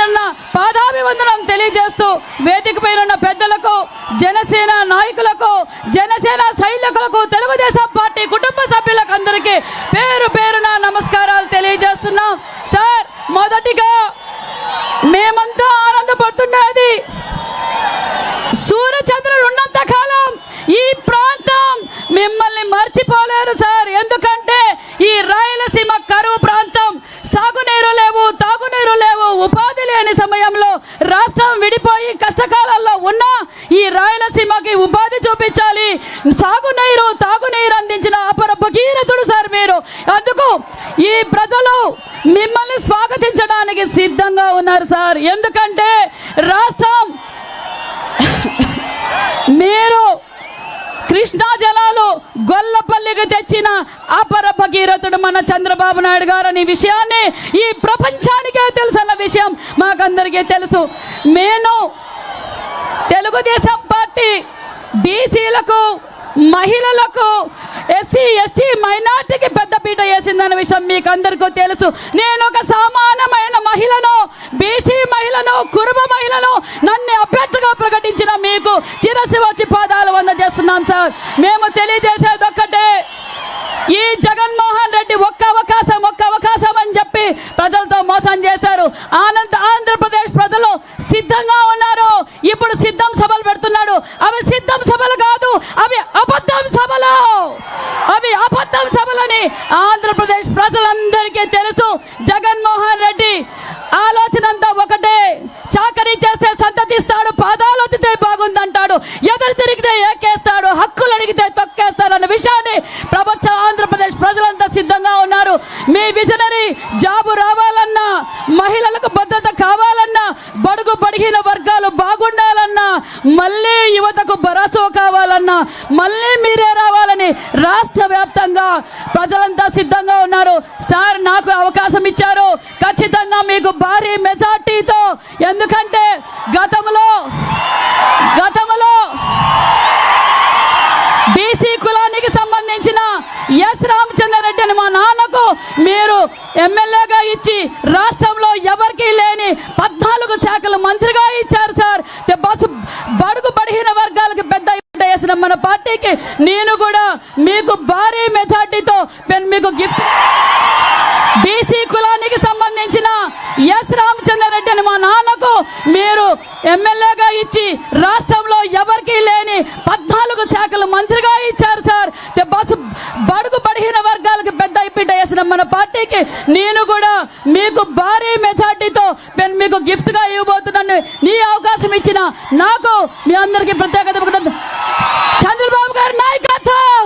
పాదాభివందనం తెలియజేస్తూ, వేదిక పైన ఉన్న పెద్దలకు, జనసేన నాయకులకు, జనసేన సైనికులకు, తెలుగుదేశం పార్టీ కుటుంబ సభ్యులకు అందరికీ పేరు పేరున నమస్కారాలు తెలియజేస్తున్నాం. సార్, మొదటిగా మేమంతా ఆనందపడుతున్నది, సూర్యచంద్రులు ఉన్నంత కాలం ఈ ప్రాంతం మిమ్మల్ని మర్చిపోలేరు సార్. ఎందుకంటే ఈ రాయలసీమ కరువు ప్రాంతం, సాగునీరు లేవు, తాగునీరు లేవు, ఉపాధి లేని సమయంలో రాష్ట్రం విడిపోయి కష్టకాలంలో ఉన్న ఈ రాయలసీమకి ఉపాధి చూపించాలి, సాగునీరు తాగునీరు అందించిన అపర భగీరథుడు సార్ మీరు. అందుకు ఈ ప్రజలు మిమ్మల్ని స్వాగతించడానికి సిద్ధంగా ఉన్నారు సార్. ఎందుకంటే రాష్ట్రం మీరు కృష్ణా జలాలు గొల్లపల్లికి తెచ్చిన అపర భగీరథుడు మన చంద్రబాబు నాయుడు గారు అనే విషయాన్ని ఈ ప్రపంచానికే తెలుసన్న విషయం మాకందరికీ తెలుసు. నేను తెలుగుదేశం పార్టీ బీసీలకు, మహిళలకు, ఎస్సీ ఎస్టీ మైనార్టీకి పెద్దపీట వేసిందన్న విషయం మీకు అందరికీ తెలుసు. నేను ఒక సామాన్యమైన మహిళను, బీసీ మహిళను, కురుబ మహిళను నన్ను అభ్యర్థిగా ప్రకటించిన మీకు చిరసి వచ్చి పాదాలు వందజేస్తున్నాం సార్. మేము తెలియజేసేది ఒక్కటే, ఈ జగన్మోహన్ రెడ్డి ఒక్క అవకాశం అని చెప్పి ప్రజలతో మోసం చేశారు. ఆంధ్రప్రదేశ్ ప్రజలు సిద్ధంగా ఉన్నారు. ఇప్పుడు సిద్ధం సభలు పెడుతున్నాడు. అవి సిద్ధం సభలు కాదు, అవి అబద్ధం సభలు. అవి అబద్ధం సభలని ఆంధ్రప్రదేశ్ ప్రజలందరికీ తెలుసు. జగన్మోహన్ రెడ్డి ఆలోచన అంతా ఒకటే, చాకరీ చేస్తే సంతతిస్తాడు, పాదాలు ఒత్తితే బాగుందంటాడు, ఎదురు తిరిగితే ఏకేస్తాడు, హక్కులు అడిగితే మీ విజనరీ జాబు రావాలన్నా, మహిళలకు భద్రత కావాలన్నా, బడుగు బడిగిన వర్గాలు బాగుండాలన్నా, మళ్ళీ యువతకు భరోసా కావాలన్నా మళ్ళీ మీరే రావాలని రాష్ట్ర వ్యాప్తంగా ప్రజలంతా సిద్ధంగా ఉన్నారు. సార్ నాకు అవకాశం ఇచ్చారు, ఖచ్చితంగా మీకు భారీ మెజార్టీతో, ఎందుకంటే గతంలో బీసీ కులానికి సంబంధించిన ఎస్ రామచంద్రారెడ్డి అని మా నాన్నకు మీరు ఎమ్మెల్యేగా ఇచ్చి రాష్ట్రంలో ఎవరికీ లేని 14 శాఖలు మంత్రిగా ఇచ్చారు సార్. బడుగు బడిగిన వర్గాలకు పెద్ద వేసిన మన పార్టీకి నేను కూడా మీకు భారీ మెజార్టీతో మీకు గిఫ్ట్, బీసీ కులానికి సంబంధించిన ఎస్ రామచంద్రారెడ్డి అని మా నాన్నకు మీరు ఎమ్మెల్యేగా ఇచ్చి రాష్ట్రంలో ఎవరికీ లేని 14 శాఖలు మంత్రిగా ఇచ్చారు సార్. బడుగు బడిగిన వర్గాలకు పెద్ద పీట వేసిన మన పార్టీకి నేను కూడా మీకు భారీ మెజార్టీతో మీకు గిఫ్ట్ గా ఇవ్వబోతున్నాను. నీ అవకాశం ఇచ్చిన నాకు మీ అందరికీ ప్రత్యేకత. చంద్రబాబు గారి నాయకత్వం,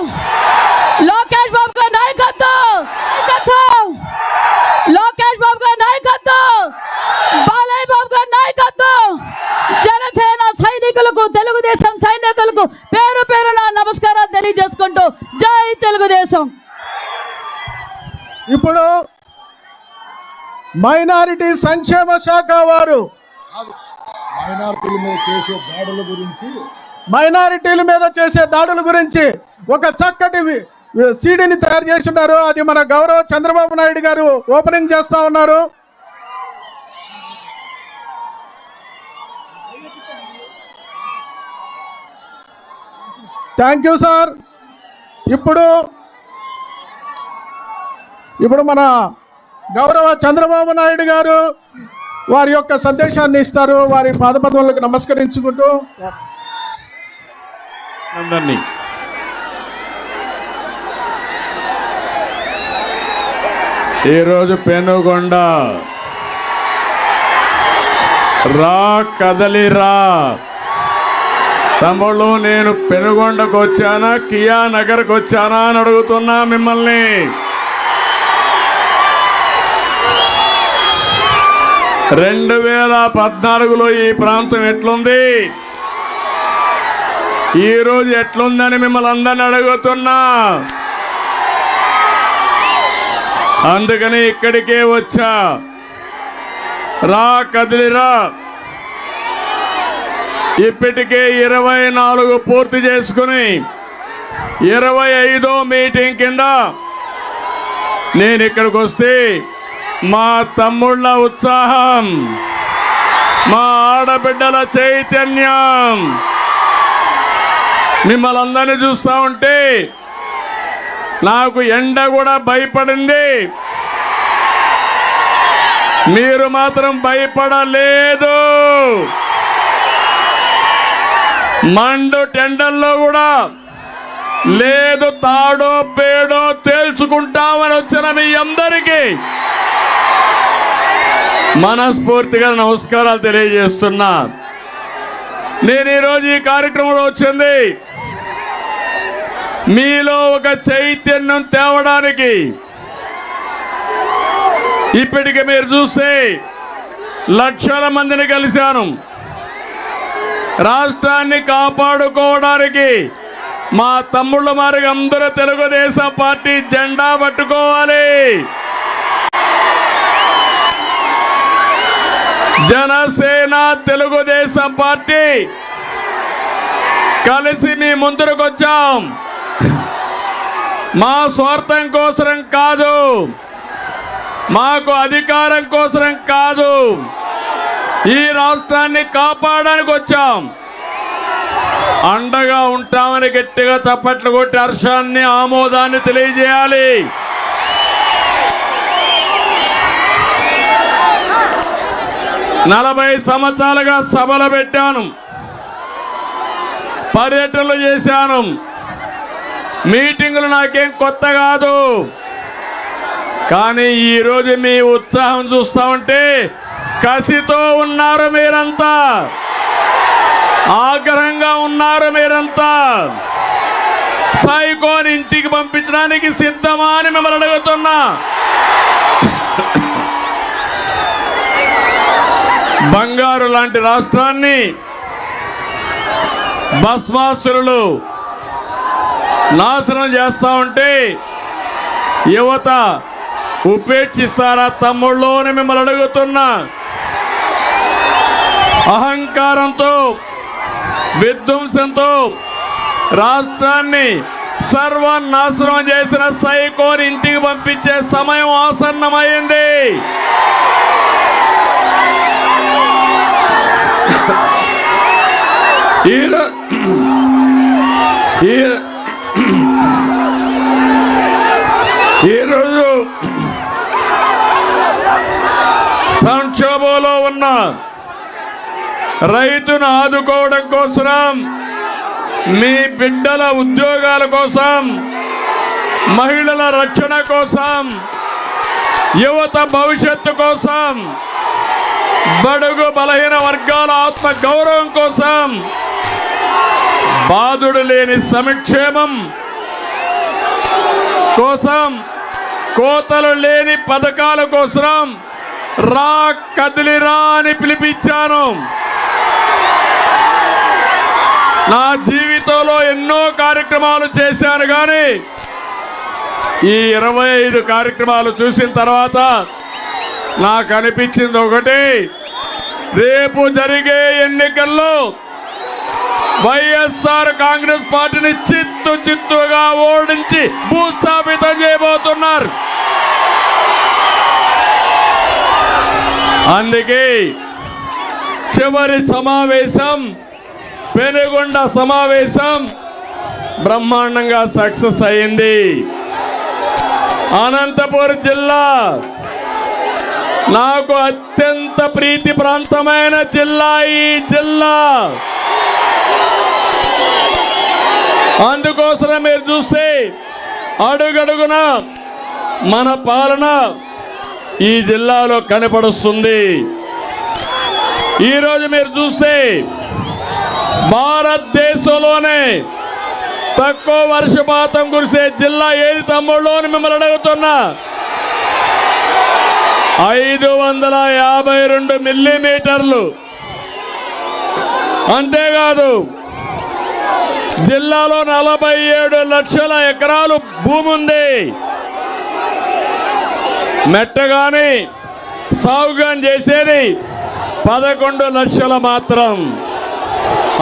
లోకేష్ బాబు గారి నాయకత్వం, లోకేష్ బాబు గారి నాయకత్వం, బాలయ్య బాబు గారి నాయకత్వం, జనసేన సైనికులకు, తెలుగుదేశం సైనికులకు పేరు పేరున నమస్కారాలు తెలియజేసుకుంటూ జై తెలుగుదేశం. ఇప్పుడు మైనారిటీ సంక్షేమ శాఖ వారు మైనారిటీల మీద చేసే దాడుల గురించి ఒక చక్కటి సీడీని తయారు చేసి ఉన్నారు. అది మన గౌరవ చంద్రబాబు నాయుడు గారు ఓపెనింగ్ చేస్తా ఉన్నారు. Thank you sir. ఇప్పుడు మన గౌరవ చంద్రబాబు నాయుడు గారు వారి యొక్క సందేశాన్ని ఇస్తారు. వారి పాదపద్మలకు నమస్కరించుకుంటూ అందరినీ ఈరోజు పెనుగొండ రా కదలిరా తమ్ముళ్ళు, నేను పెనుగొండకు వచ్చానా కియా నగర్కి వచ్చానా అని అడుగుతున్నా మిమ్మల్ని. రెండు 2014లో ఈ ప్రాంతం ఎట్లుంది, ఈరోజు ఎట్లుందని మిమ్మల్ని అందరిని అడుగుతున్నా. అందుకని ఇక్కడికే వచ్చా. రా కదిలిరా. ఇప్పటికే 24 పూర్తి చేసుకుని 25వ మీటింగ్ కింద నేను ఇక్కడికి వస్తే మా తమ్ముళ్ళ ఉత్సాహం, మా ఆడబిడ్డల చైతన్యం మిమ్మల్ని అందరినీ చూస్తూ ఉంటే నాకు ఎండ కూడా భయపడింది. మీరు మాత్రం భయపడలేదు. మండు టెండల్లో కూడా లేదు, తాడో పేడో తేల్చుకుంటామని వచ్చిన మీ అందరికీ మనస్ఫూర్తిగా నమస్కారాలు తెలియజేస్తున్నా. నేను ఈరోజు ఈ కార్యక్రమంలో వచ్చింది మీలో ఒక చైతన్యం తేవడానికి. ఇప్పటికి మీరు చూస్తే లక్షల మందిని కలిశాను. రాష్ట్రాన్ని కాపాడుకోవడానికి మా తమ్ముళ్ళ మారిగా అందరూ తెలుగుదేశం పార్టీ జెండా పట్టుకోవాలి. జనసేన తెలుగుదేశం పార్టీ కలిసి మీ ముందుకు వచ్చాం. మా స్వార్థం కోసం కాదు, మాకు అధికారం కోసం కాదు, ఈ రాష్ట్రాన్ని కాపాడడానికి వచ్చాం. అండగా ఉంటామని గట్టిగా చప్పట్లు కొట్టి హర్షాన్ని, ఆమోదాన్ని తెలియజేయాలి. నలభై సంవత్సరాలుగా సభలు పెట్టాను, పర్యటనలు చేశాను. మీటింగులు నాకేం కొత్త కాదు. కానీ ఈరోజు మీ ఉత్సాహం చూస్తా ఉంటే కసితో ఉన్నారు మీరంతా, ఆగ్రహంగా ఉన్నారు మీరంతా. సైకోని ఇంటికి పంపించడానికి సిద్ధమా అని మిమ్మల్ని అడుగుతున్నా. బంగారు లాంటి రాష్ట్రాన్ని భస్మాసురులు నాశనం చేస్తా ఉంటే యువత ఉపేక్షిస్తారా తమ్ముళ్ళు అని మిమ్మల్ని అడుగుతున్నా. అహంకారంతో విధ్వంసంతో రాష్ట్రాన్ని సర్వనాశనం చేసిన సైకోని ఇంటికి పంపించే సమయం ఆసన్నమైంది. ఈరోజు సంక్షోభంలో ఉన్న రైతును ఆదుకోవడం కోసం, మీ బిడ్డల ఉద్యోగాల కోసం, మహిళల రక్షణ కోసం, యువత భవిష్యత్తు కోసం, బడుగు బలహీన వర్గాల ఆత్మ గౌరవం కోసం, బాధుడు లేని సంక్షేమం కోసం, కోతలు లేని పథకాల కోసం రా కదిలిరా అని పిలిపించాను. నా జీవితంలో ఎన్నో కార్యక్రమాలు చేశాను, కానీ ఈ 25 కార్యక్రమాలు చూసిన తర్వాత నాకు అనిపించింది ఒకటి, రేపు జరిగే ఎన్నికల్లో వైఎస్ఆర్ కాంగ్రెస్ పార్టీని చిత్తుగా ఓడించి భూస్థాపితం చేయబోతున్నారు. అందుకే చివరి సమావేశం, పెనుగొండ సమావేశం బ్రహ్మాండంగా సక్సెస్ అయింది. అనంతపురం జిల్లా నాకు అత్యంత ప్రీతి ప్రాంతమైన జిల్లా ఈ జిల్లా. అందుకోసం మీరు చూస్తే అడుగడుగున మన పాలన ఈ జిల్లాలో కనపడుస్తుంది. ఈరోజు మీరు చూస్తే భారతదేశంలోనే తక్కువ వర్షపాతం కురిసే జిల్లా ఏది తమ్ముళ్ళు అని మిమ్మల్ని అడుగుతున్నా. 552 మిల్లీమీటర్లు. అంతేకాదు జిల్లాలో 47 లక్షల ఎకరాలు భూమి ఉంది. మెట్టగాని సాగుగాని చేసేది 11 లక్షల మాత్రం.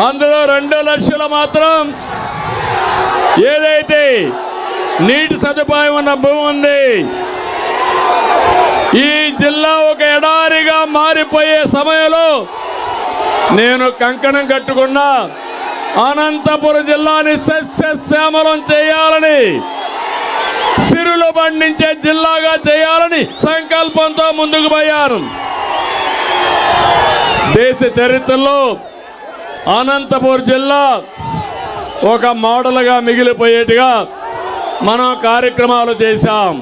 అందులో 2 లక్షలు మాత్రం ఏదైతే నీటి సదుపాయం ఉన్న భూమి ఉంది. ఈ జిల్లా ఒక ఎడారిగా మారిపోయే సమయంలో నేను కంకణం కట్టుకున్నా, అనంతపురం జిల్లాని సస్యశ్యామలం చేయాలని, సిరులు పండించే జిల్లాగా చేయాలని సంకల్పంతో ముందుకు పోయారు. దేశ చరిత్రలో అనంతపురం జిల్లా ఒక మోడల్గా మిగిలిపోయేట్టుగా మనం కార్యక్రమాలు చేశాం.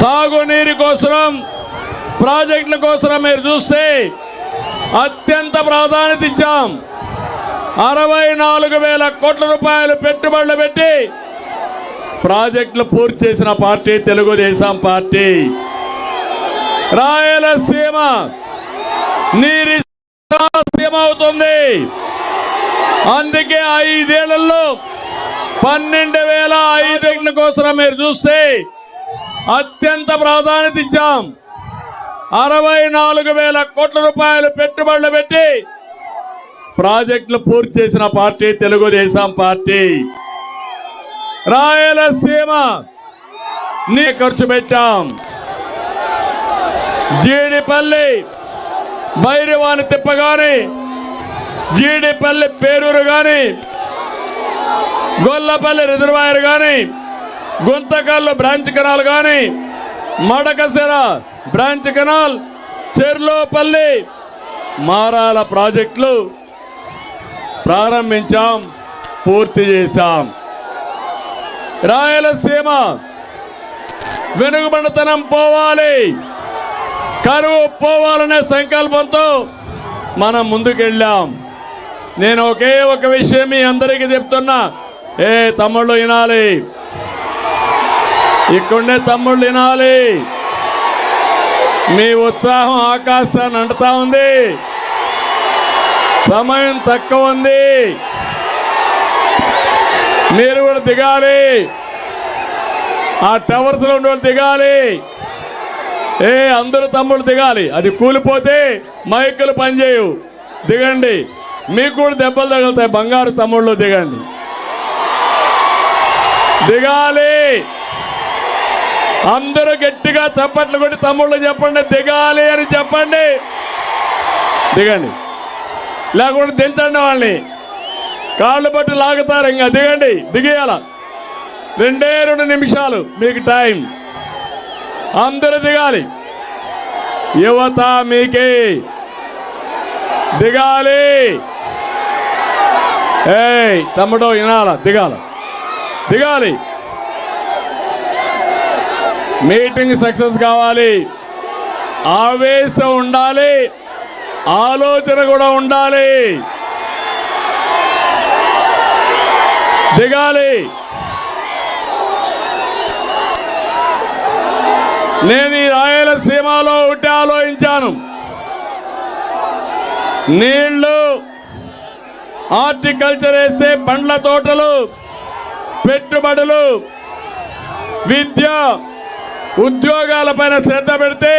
సాగునీరు కోసం, ప్రాజెక్టుల కోసం మీరు చూస్తే అత్యంత ప్రాధాన్యత ఇచ్చాం. 64,000 కోట్ల రూపాయలు పెట్టుబడులు పెట్టి ప్రాజెక్టులు పూర్తి చేసిన పార్టీ తెలుగుదేశం పార్టీ. రాయలసీమ నీరి సీమ అవుతుంది. అందుకే 5 ఏళ్లలో 12,500 కోసం మీరు చూస్తే అత్యంత ప్రాధాన్యత ఇచ్చాం. 64,000 కోట్ల రూపాయలు పెట్టుబడులు పెట్టి ప్రాజెక్టులు పూర్తి చేసిన పార్టీ తెలుగుదేశం పార్టీ. రాయలసీమ నీ ఖర్చు పెట్టాం. జీడిపల్లి భైరవాని తిప్ప గాని, జీడిపల్లి పేరూరు గాని, గొల్లపల్లి రిజర్వాయర్ గాని, గుంతకల్లు బ్రాంచ్ కెనాల్ గాని, మడకసిర బ్రాంచ్ కెనాల్, చెర్లోపల్లి, మారాల ప్రాజెక్టులు ప్రారంభించాం, పూర్తి చేశాం. రాయలసీమ వెనుకబడితనం పోవాలి, కరువు పోవాలనే సంకల్పంతో మనం ముందుకెళ్ళాం. నేను ఒకే ఒక విషయం మీ అందరికీ చెప్తున్నా, ఏ తమ్ముళ్ళు వినాలి. ఇక్కడే తమ్ముళ్ళు వినాలి. మీ ఉత్సాహం ఆకాశాన్ని అంటుతా ఉంది. సమయం తక్కువ ఉంది. మీరు కూడా దిగాలి. ఆ టవర్స్లో ఉండే వాళ్ళు దిగాలి. అందరూ తమ్ముళ్ళు దిగాలి. అది కూలిపోతే మైకులు పనిచేయవు. దిగండి. మీకు కూడా దెబ్బలు తగులుతాయి. బంగారు తమ్ముళ్ళు దిగండి. దిగాలి. అందరూ గట్టిగా చప్పట్లు కొట్టి తమ్ముళ్ళు చెప్పండి, దిగాలి అని చెప్పండి. దిగండి. లేకుంటే దించండి. వాళ్ళని కాళ్ళు పట్టి లాగుతారు. ఇంకా దిగండి. దిగేయాల. 2 నిమిషాలు మీకు టైం. అందరూ దిగాలి. యువత మీకే దిగాలి. తమ్ముడు వినాల. దిగాలి. మీటింగ్ సక్సెస్ కావాలి. ఆవేశం ఉండాలి. ఆలోచన కూడా ఉండాలి. దిగాలి. నేను ఈ రాయలసీమలో ఒకటి ఆలోచించాను. నీళ్లు, హార్టికల్చర్ వేస్తే పండ్ల తోటలు, పెట్టుబడులు, విద్య, ఉద్యోగాలపైన శ్రద్ధ పెడితే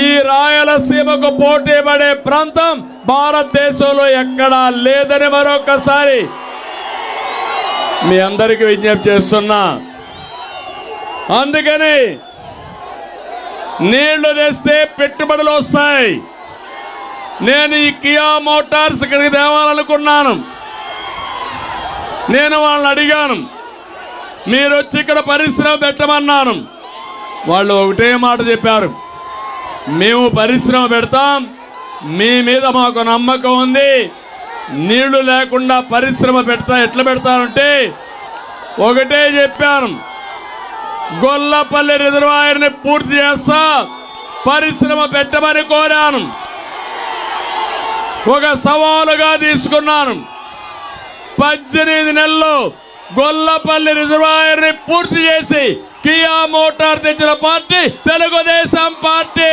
ఈ రాయలసీమకు పోటీ పడే ప్రాంతం భారతదేశంలో ఎక్కడా లేదని మరొకసారి మీ అందరికీ విజ్ఞప్తి చేస్తున్నా. అందుకని నీళ్లు తెస్తే పెట్టుబడులు వస్తాయి. నేను ఈ కియా మోటార్స్ ఇక్కడికి తేవాలనుకున్నాను. నేను వాళ్ళని అడిగాను, మీరు వచ్చి ఇక్కడ పరిశ్రమ పెట్టమన్నాను. వాళ్ళు ఒకటే మాట చెప్పారు, మేము పరిశ్రమ పెడతాం, మీ మీద మాకు నమ్మకం ఉంది. నీళ్లు లేకుండా పరిశ్రమ ఎట్లా పెడతానంటే ఒకటే చెప్పాను, గొల్లపల్లి రిజర్వాయర్ని పూర్తి చేస్తా, పరిశ్రమ పెట్టమని కోరాను. ఒక సవాలుగా తీసుకున్నాను. 18 నెలల్లో గొల్లపల్లి రిజర్వాయర్ని పూర్తి చేసి కియా మోటార్ తెచ్చిన పార్టీ తెలుగుదేశం పార్టీ.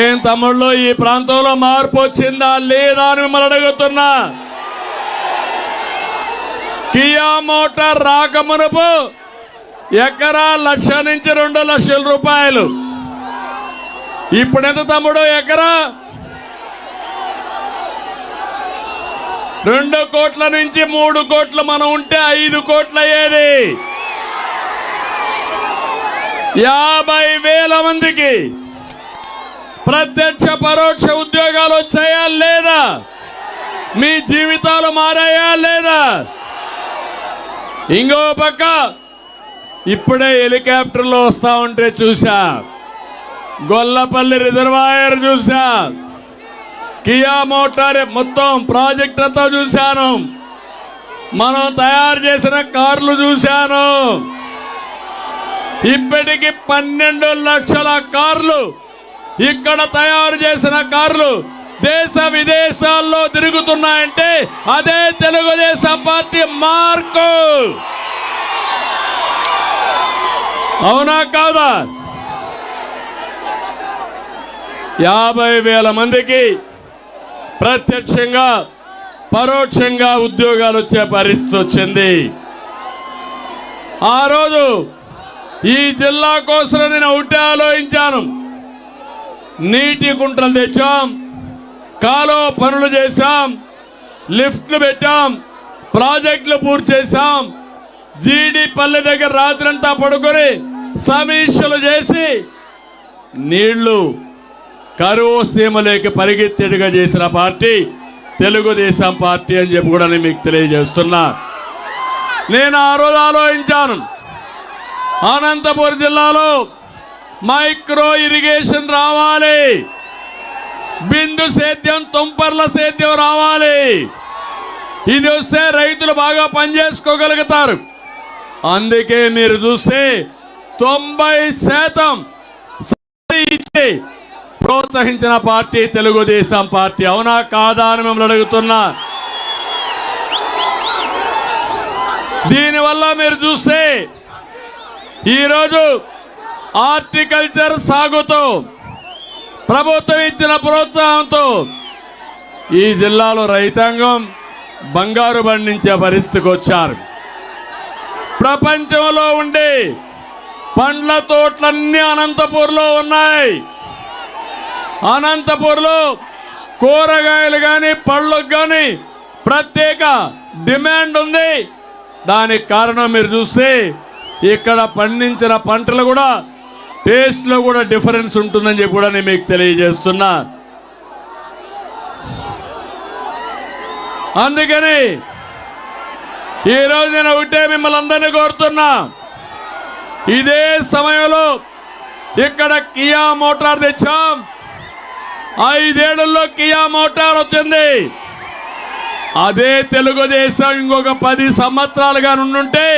ఏం తమ్ముళ్ళు, ఈ ప్రాంతంలో మార్పు వచ్చిందా లేదా అని మిమ్మల్ని అడుగుతున్నా. కియా మోటార్ రాకమునుపు ఎకరా 1,00,000 నుంచి 2 లక్షల రూపాయలు. ఇప్పుడు ఎంత తమ్ముడు ఎకరా? 2 కోట్ల నుంచి 3 కోట్లు మనం ఉంటే 5 కోట్లు అయ్యేది. 50,000 మందికి ప్రత్యక్ష పరోక్ష ఉద్యోగాలు వచ్చాయా లేదా? మీ జీవితాలు మారాయా లేదా? ఇంకో పక్క ఇప్పుడే హెలికాప్టర్లో వస్తా ఉంటే చూసా, గొల్లపల్లి రిజర్వాయర్ చూసా, కియా మోటార్ మొత్తం ప్రాజెక్ట్ అంతా చూశాను, మనం తయారు చేసిన కార్లు చూశాను. ఇప్పటికి 12 లక్షల కార్లు ఇక్కడ తయారు చేసిన కార్లు దేశ విదేశాల్లో తిరుగుతున్నాయంటే అదే తెలుగుదేశం పార్టీ మార్కు. అవునా కాదా? 50,000 మందికి ప్రత్యక్షంగా పరోక్షంగా ఉద్యోగాలు వచ్చే పరిస్థితి వచ్చింది. ఆ రోజు ఈ జిల్లా కోసం నేను ఒకటే ఆలోచించాను. నీటి కుంటలు తెచ్చాం, కాలువ పనులు చేశాం, లిఫ్ట్లు పెట్టాం, ప్రాజెక్టులు పూర్తి చేశాం. జీడి పల్లె దగ్గర రాత్రంతా పడుకొని సమీక్షలు చేసి నీళ్లు కరువు సీమలోకి పరిగెత్తేట్టుగా చేసిన పార్టీ తెలుగుదేశం పార్టీ అని చెప్పి కూడా నేను మీకు తెలియజేస్తున్నా. నేను ఆ రోజు ఆలోచించాను, అనంతపురం జిల్లాలో మైక్రో ఇరిగేషన్ రావాలి, బిందు సేద్యం, తుంపర్ల సేద్యం రావాలి. ఇది వస్తే రైతులు బాగా పనిచేసుకోగలుగుతారు. అందుకే మీరు చూస్తే 90% ఇచ్చి ప్రోత్సహించిన పార్టీ తెలుగుదేశం పార్టీ. అవునా కాదా అని మిమ్మల్ని అడుగుతున్నా. దీనివల్ల మీరు చూస్తే ఈరోజు హార్టికల్చర్ సాగుతో ప్రభుత్వం ఇచ్చిన ప్రోత్సాహంతో ఈ జిల్లాలో రైతాంగం బంగారు పండించే పరిస్థితికి వచ్చారు. ప్రపంచంలో ఉండే పండ్ల తోటలన్నీ అనంతపూర్లో ఉన్నాయి. అనంతపూర్లో కూరగాయలు కానీ పళ్ళకు కానీ ప్రత్యేక డిమాండ్ ఉంది. దానికి కారణం మీరు చూస్తే ఇక్కడ పండించిన పంటలు కూడా టేస్ట్లో కూడా డిఫరెన్స్ ఉంటుందని చెప్పి కూడా నేను మీకు తెలియజేస్తున్నా. అందుకని ఈరోజు నేను ఒకటే మిమ్మల్ని అందరినీ కోరుతున్నా, ఇదే సమయంలో ఇక్కడ కియా మోటార్ తెచ్చాం. 5 ఏళ్లలో కియా మోటార్ వచ్చింది. అదే తెలుగుదేశం ఇంకొక 10 సంవత్సరాలుగా నుండుంటే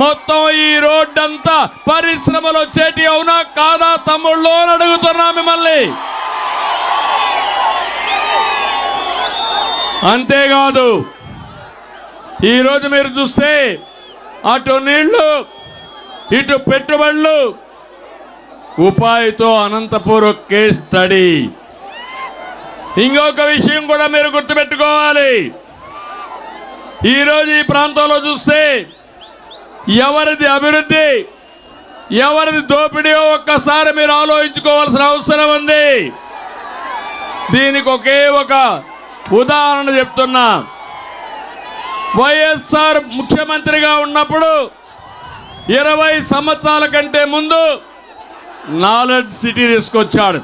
మొత్తం ఈ రోడ్డంతా పరిశ్రమలు వచ్చేటి. అవునా కాదా తమ్ముళ్ళు అని అడుగుతున్నా మిమ్మల్ని. అంతేకాదు ఈరోజు మీరు చూస్తే అటు నీళ్లు ఇటు పెట్టుబడులు ఉపాధితో అనంతపురం కేస్ స్టడీ. ఇంకొక విషయం కూడా మీరు గుర్తుపెట్టుకోవాలి. ఈరోజు ఈ ప్రాంతంలో చూస్తే ఎవరిది అభివృద్ధి ఎవరిది దోపిడీయో ఒక్కసారి మీరు ఆలోచించుకోవాల్సిన అవసరం ఉంది. దీనికి ఒకే ఒక ఉదాహరణ చెప్తున్నా. వైఎస్ఆర్ ముఖ్యమంత్రిగా ఉన్నప్పుడు 20 సంవత్సరాల కంటే ముందు నాలెడ్జ్ సిటీ తీసుకొచ్చాడు.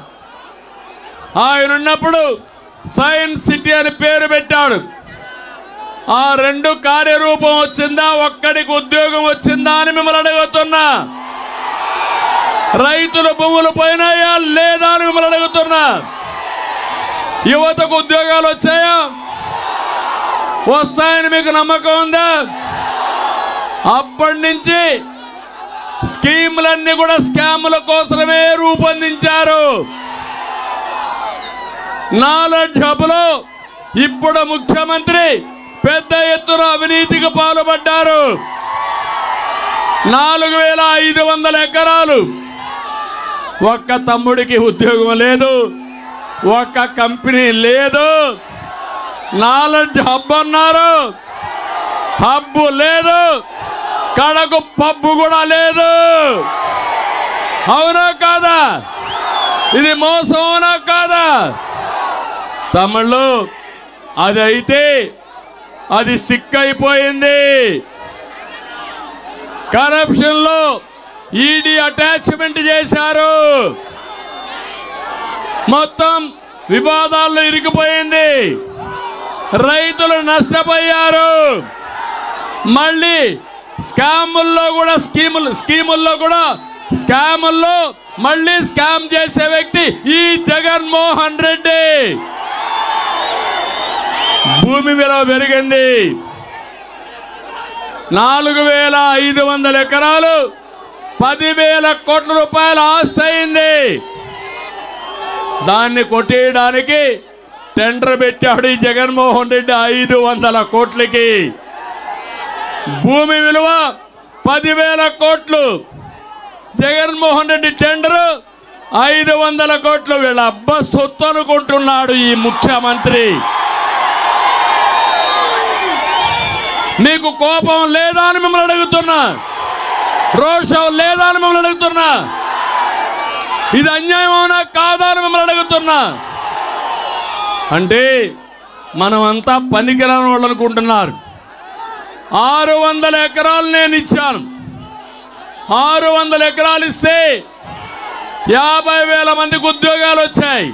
ఆయన ఉన్నప్పుడు సైన్స్ సిటీ అని పేరు పెట్టాడు. ఆ 2 కార్యరూపం వచ్చిందా? ఒక్కడికి ఉద్యోగం వచ్చిందా అని మిమ్మల్ని అడుగుతున్నా. రైతుల భూములు పోయినాయా లేదా అని మిమ్మల్ని అడుగుతున్నా. యువతకు ఉద్యోగాలు వచ్చాయా? వస్తాయని మీకు నమ్మకం ఉందా? అప్పటి నుంచి స్కీములన్నీ కూడా స్కాముల కోసమే రూపొందించారు. నాలెడ్జ్ హబ్లో ఇప్పుడు ముఖ్యమంత్రి పెద్ద ఎత్తున అవినీతికి పాల్పడ్డారు. 4500 ఎకరాలు. ఒక్క తమ్ముడికి ఉద్యోగం లేదు, ఒక్క కంపెనీ లేదు. నాలెడ్జ్ హబ్ అన్నారు, హబ్బు లేదు, కడకు పబ్బు కూడా లేదు. అవునా కాదా? ఇది మోసం అవునా కాదా? తమిళ్ళు అది అయితే అది సిక్కైపోయింది. కరప్షన్ లో ఈడీ అటాచ్మెంట్ చేశారు. మొత్తం వివాదాల్లో ఇరికిపోయింది. రైతులు నష్టపోయారు. మళ్ళీ స్కాముల్లో కూడా స్కాముల్లో మళ్ళీ స్కామ్ చేసే వ్యక్తి ఈ జగన్మోహన్ రెడ్డి. భూమి విలువ పెరిగింది. 4500 ఎకరాలు 10,000 కోట్ల రూపాయల ఆస్తి అయింది. దాన్ని కొట్టేయడానికి టెండర్ పెట్టాడు ఈ జగన్మోహన్ రెడ్డి 500 కోట్లకి. భూమి విలువ 10,000 కోట్లు. జగన్మోహన్ రెడ్డి టెండర్ 500 కోట్లు. వీళ్ళ అబ్బ సొత్తు అనుకుంటున్నాడు ఈ ముఖ్యమంత్రి. మీకు కోపం లేదా అని మిమ్మల్ని అడుగుతున్నా. రోషం లేదా అని మిమ్మల్ని అడుగుతున్నా. ఇది అన్యాయం అవునా కాదా అని మిమ్మల్ని అడుగుతున్నా. అంటే మనమంతా పనికిరాని వాళ్ళు అనుకుంటున్నారు. 600 ఎకరాలు నేను ఇచ్చాను. 600 ఎకరాలు ఇస్తే 50,000 మందికి ఉద్యోగాలు వచ్చాయి.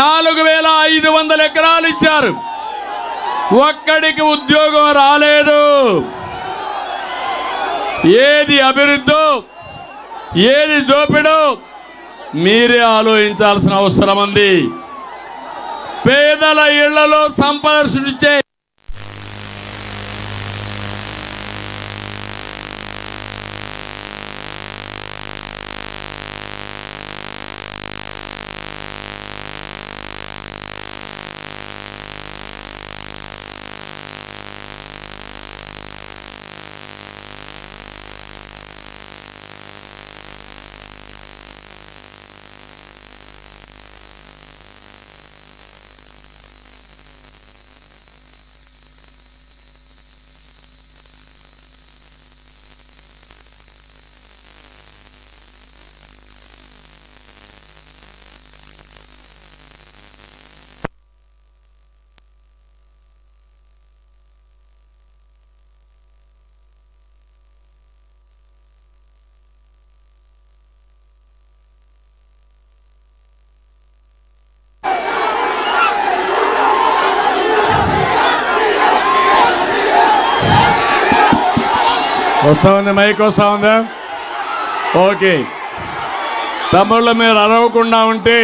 4,500 ఎకరాలు ఇచ్చారు. ఒక్కడికి ఉద్యోగం రాలేదు. ఏది అభివృద్ధో ఏది దోపిడో మీరే ఆలోచించాల్సిన అవసరం ఉంది. పేదల ఇళ్లలో సంపద సృష్టించే వస్తా ఉంది, మైక్ వస్తా ఉందా? ఓకే తమ్ముళ్ళు, మీరు అరవకుండా ఉంటే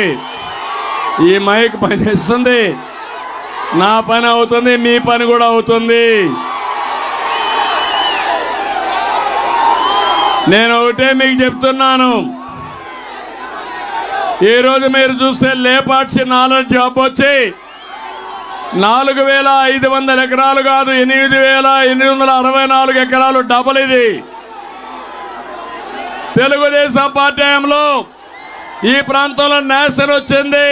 ఈ మైక్ పని చేస్తుంది, నా పని అవుతుంది, మీ పని కూడా అవుతుంది. నేను ఒకటే మీకు చెప్తున్నాను, ఈరోజు మీరు చూస్తే లేపాక్షి నాలెడ్జ్ జాబ్ వచ్చి 4,500 ఎకరాలు కాదు, 8,864 ఎకరాలు డబుల్. ఇది తెలుగుదేశం పార్టీ హయాంలో ఈ ప్రాంతంలో నేషన్ వచ్చింది.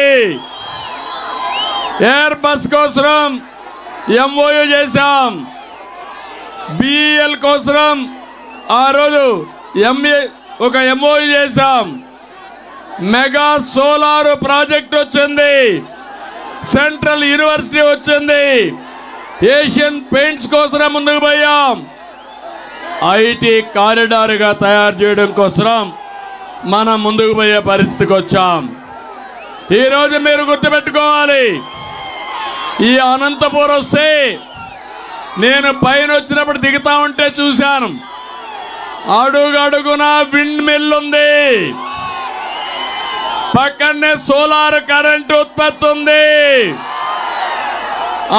ఎయిర్ బస్ కోసం ఎంఓయూ చేశాం, బిఎల్ కోసం ఆ రోజు ఒక ఎంఓయూ చేశాం. మెగా సోలార్ ప్రాజెక్ట్ వచ్చింది, సెంట్రల్ యూనివర్సిటీ వచ్చింది, ఏషియన్ పెయింట్స్ కోసం ముందుకు పోయాం. ఐటీ కారిడార్గా తయారు చేయడం కోసం మనం ముందుకు పోయే పరిస్థితికి వచ్చాం. ఈరోజు మీరు గుర్తుపెట్టుకోవాలి, ఈ అనంతపురం వస్తే నేను పైన వచ్చినప్పుడు దిగుతా ఉంటే చూశాను, అడుగడుగున విండ్ మిల్ ఉంది, పక్కనే సోలార్ కరెంటు ఉత్పత్తి ఉంది.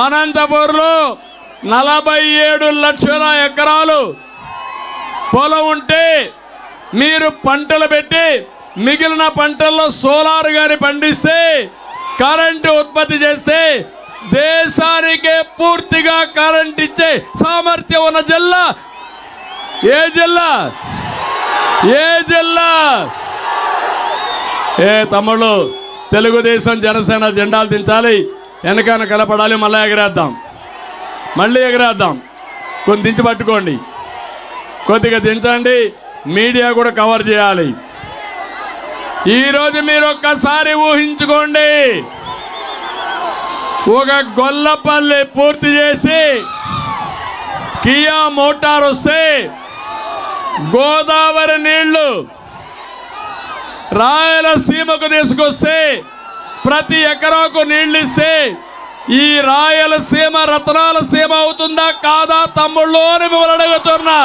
అనంతపురంలో 47 లక్షల ఎకరాలు పొలం ఉంటే మీరు పంటలు పెట్టి మిగిలిన పంటల్లో సోలార్ గాని పండిస్తే, కరెంటు ఉత్పత్తి చేస్తే దేశానికే పూర్తిగా కరెంట్ ఇచ్చే సామర్థ్యం ఉన్న జిల్లా ఏ జిల్లా? ఏ జిల్లా? తమ్ముళ్ళు, తెలుగుదేశం జనసేన జెండాలు దించాలి, వెనకాల కలపడాలి, మళ్ళీ ఎగరేద్దాం, మళ్ళీ ఎగరేద్దాం. కొన్ని దించి పట్టుకోండి, కొద్దిగా దించండి, మీడియా కూడా కవర్ చేయాలి. ఈరోజు మీరు ఒక్కసారి ఊహించుకోండి, ఒక గొల్లపల్లి పూర్తి చేసి కియా మోటార్ వస్తే గోదావరి నీళ్లు రాయలసీమకు తీసుకొస్తే ప్రతి ఎకరాకు నీళ్లు ఇస్తే ఈ రాయలసీమ రత్నాల సీమ అవుతుందా కాదా తమ్ముళ్ళు అని మిమ్మల్ని అడుగుతున్నా.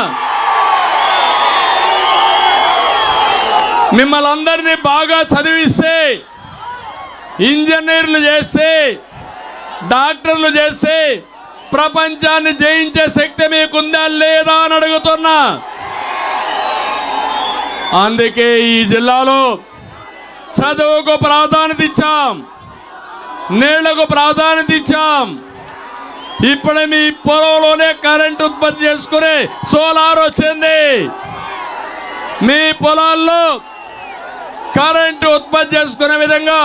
మిమ్మల్ని అందరినీ బాగా చదివిస్తే, ఇంజనీర్లు చేస్తే, డాక్టర్లు చేస్తే ప్రపంచాన్ని జయించే శక్తి మీకుందా లేదా అని అడుగుతున్నా. అందుకే ఈ జిల్లాలో చదువుకు ప్రాధాన్యత ఇచ్చాం, నీళ్లకు ప్రాధాన్యత ఇచ్చాం. ఇప్పుడే మీ పొలంలోనే కరెంట్ ఉత్పత్తి చేసుకునే సోలార్ వచ్చింది, మీ పొలాల్లో కరెంటు ఉత్పత్తి చేసుకునే విధంగా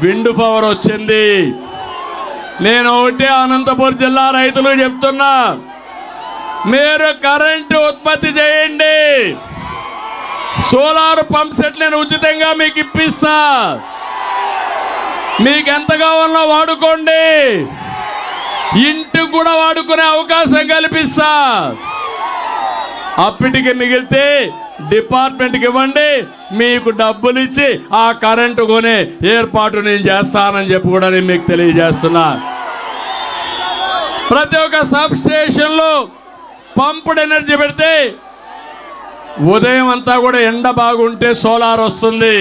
విండ్ పవర్ వచ్చింది. నేను ఒకటి అనంతపురం జిల్లా రైతులు చెప్తున్నా, మీరు కరెంటు ఉత్పత్తి చేయండి, సోలార్ పంప్ సెట్ నేను ఉచితంగా మీకు ఇప్పిస్తా, మీకు ఎంత కావాలో వాడుకోండి, ఇంటికి కూడా వాడుకునే అవకాశం కల్పిస్తా. అప్పటికి మిగిలితే డిపార్ట్మెంట్కి ఇవ్వండి, మీకు డబ్బులు ఇచ్చి ఆ కరెంటు కొనే ఏర్పాటు నేను చేస్తానని చెప్పి కూడా నేను మీకు తెలియజేస్తున్నా. ప్రతి ఒక్క సబ్ స్టేషన్లో పంపుడ్ ఎనర్జీ పెడితే ఉదయం అంతా కూడా ఎండ బాగుంటే సోలార్ వస్తుంది,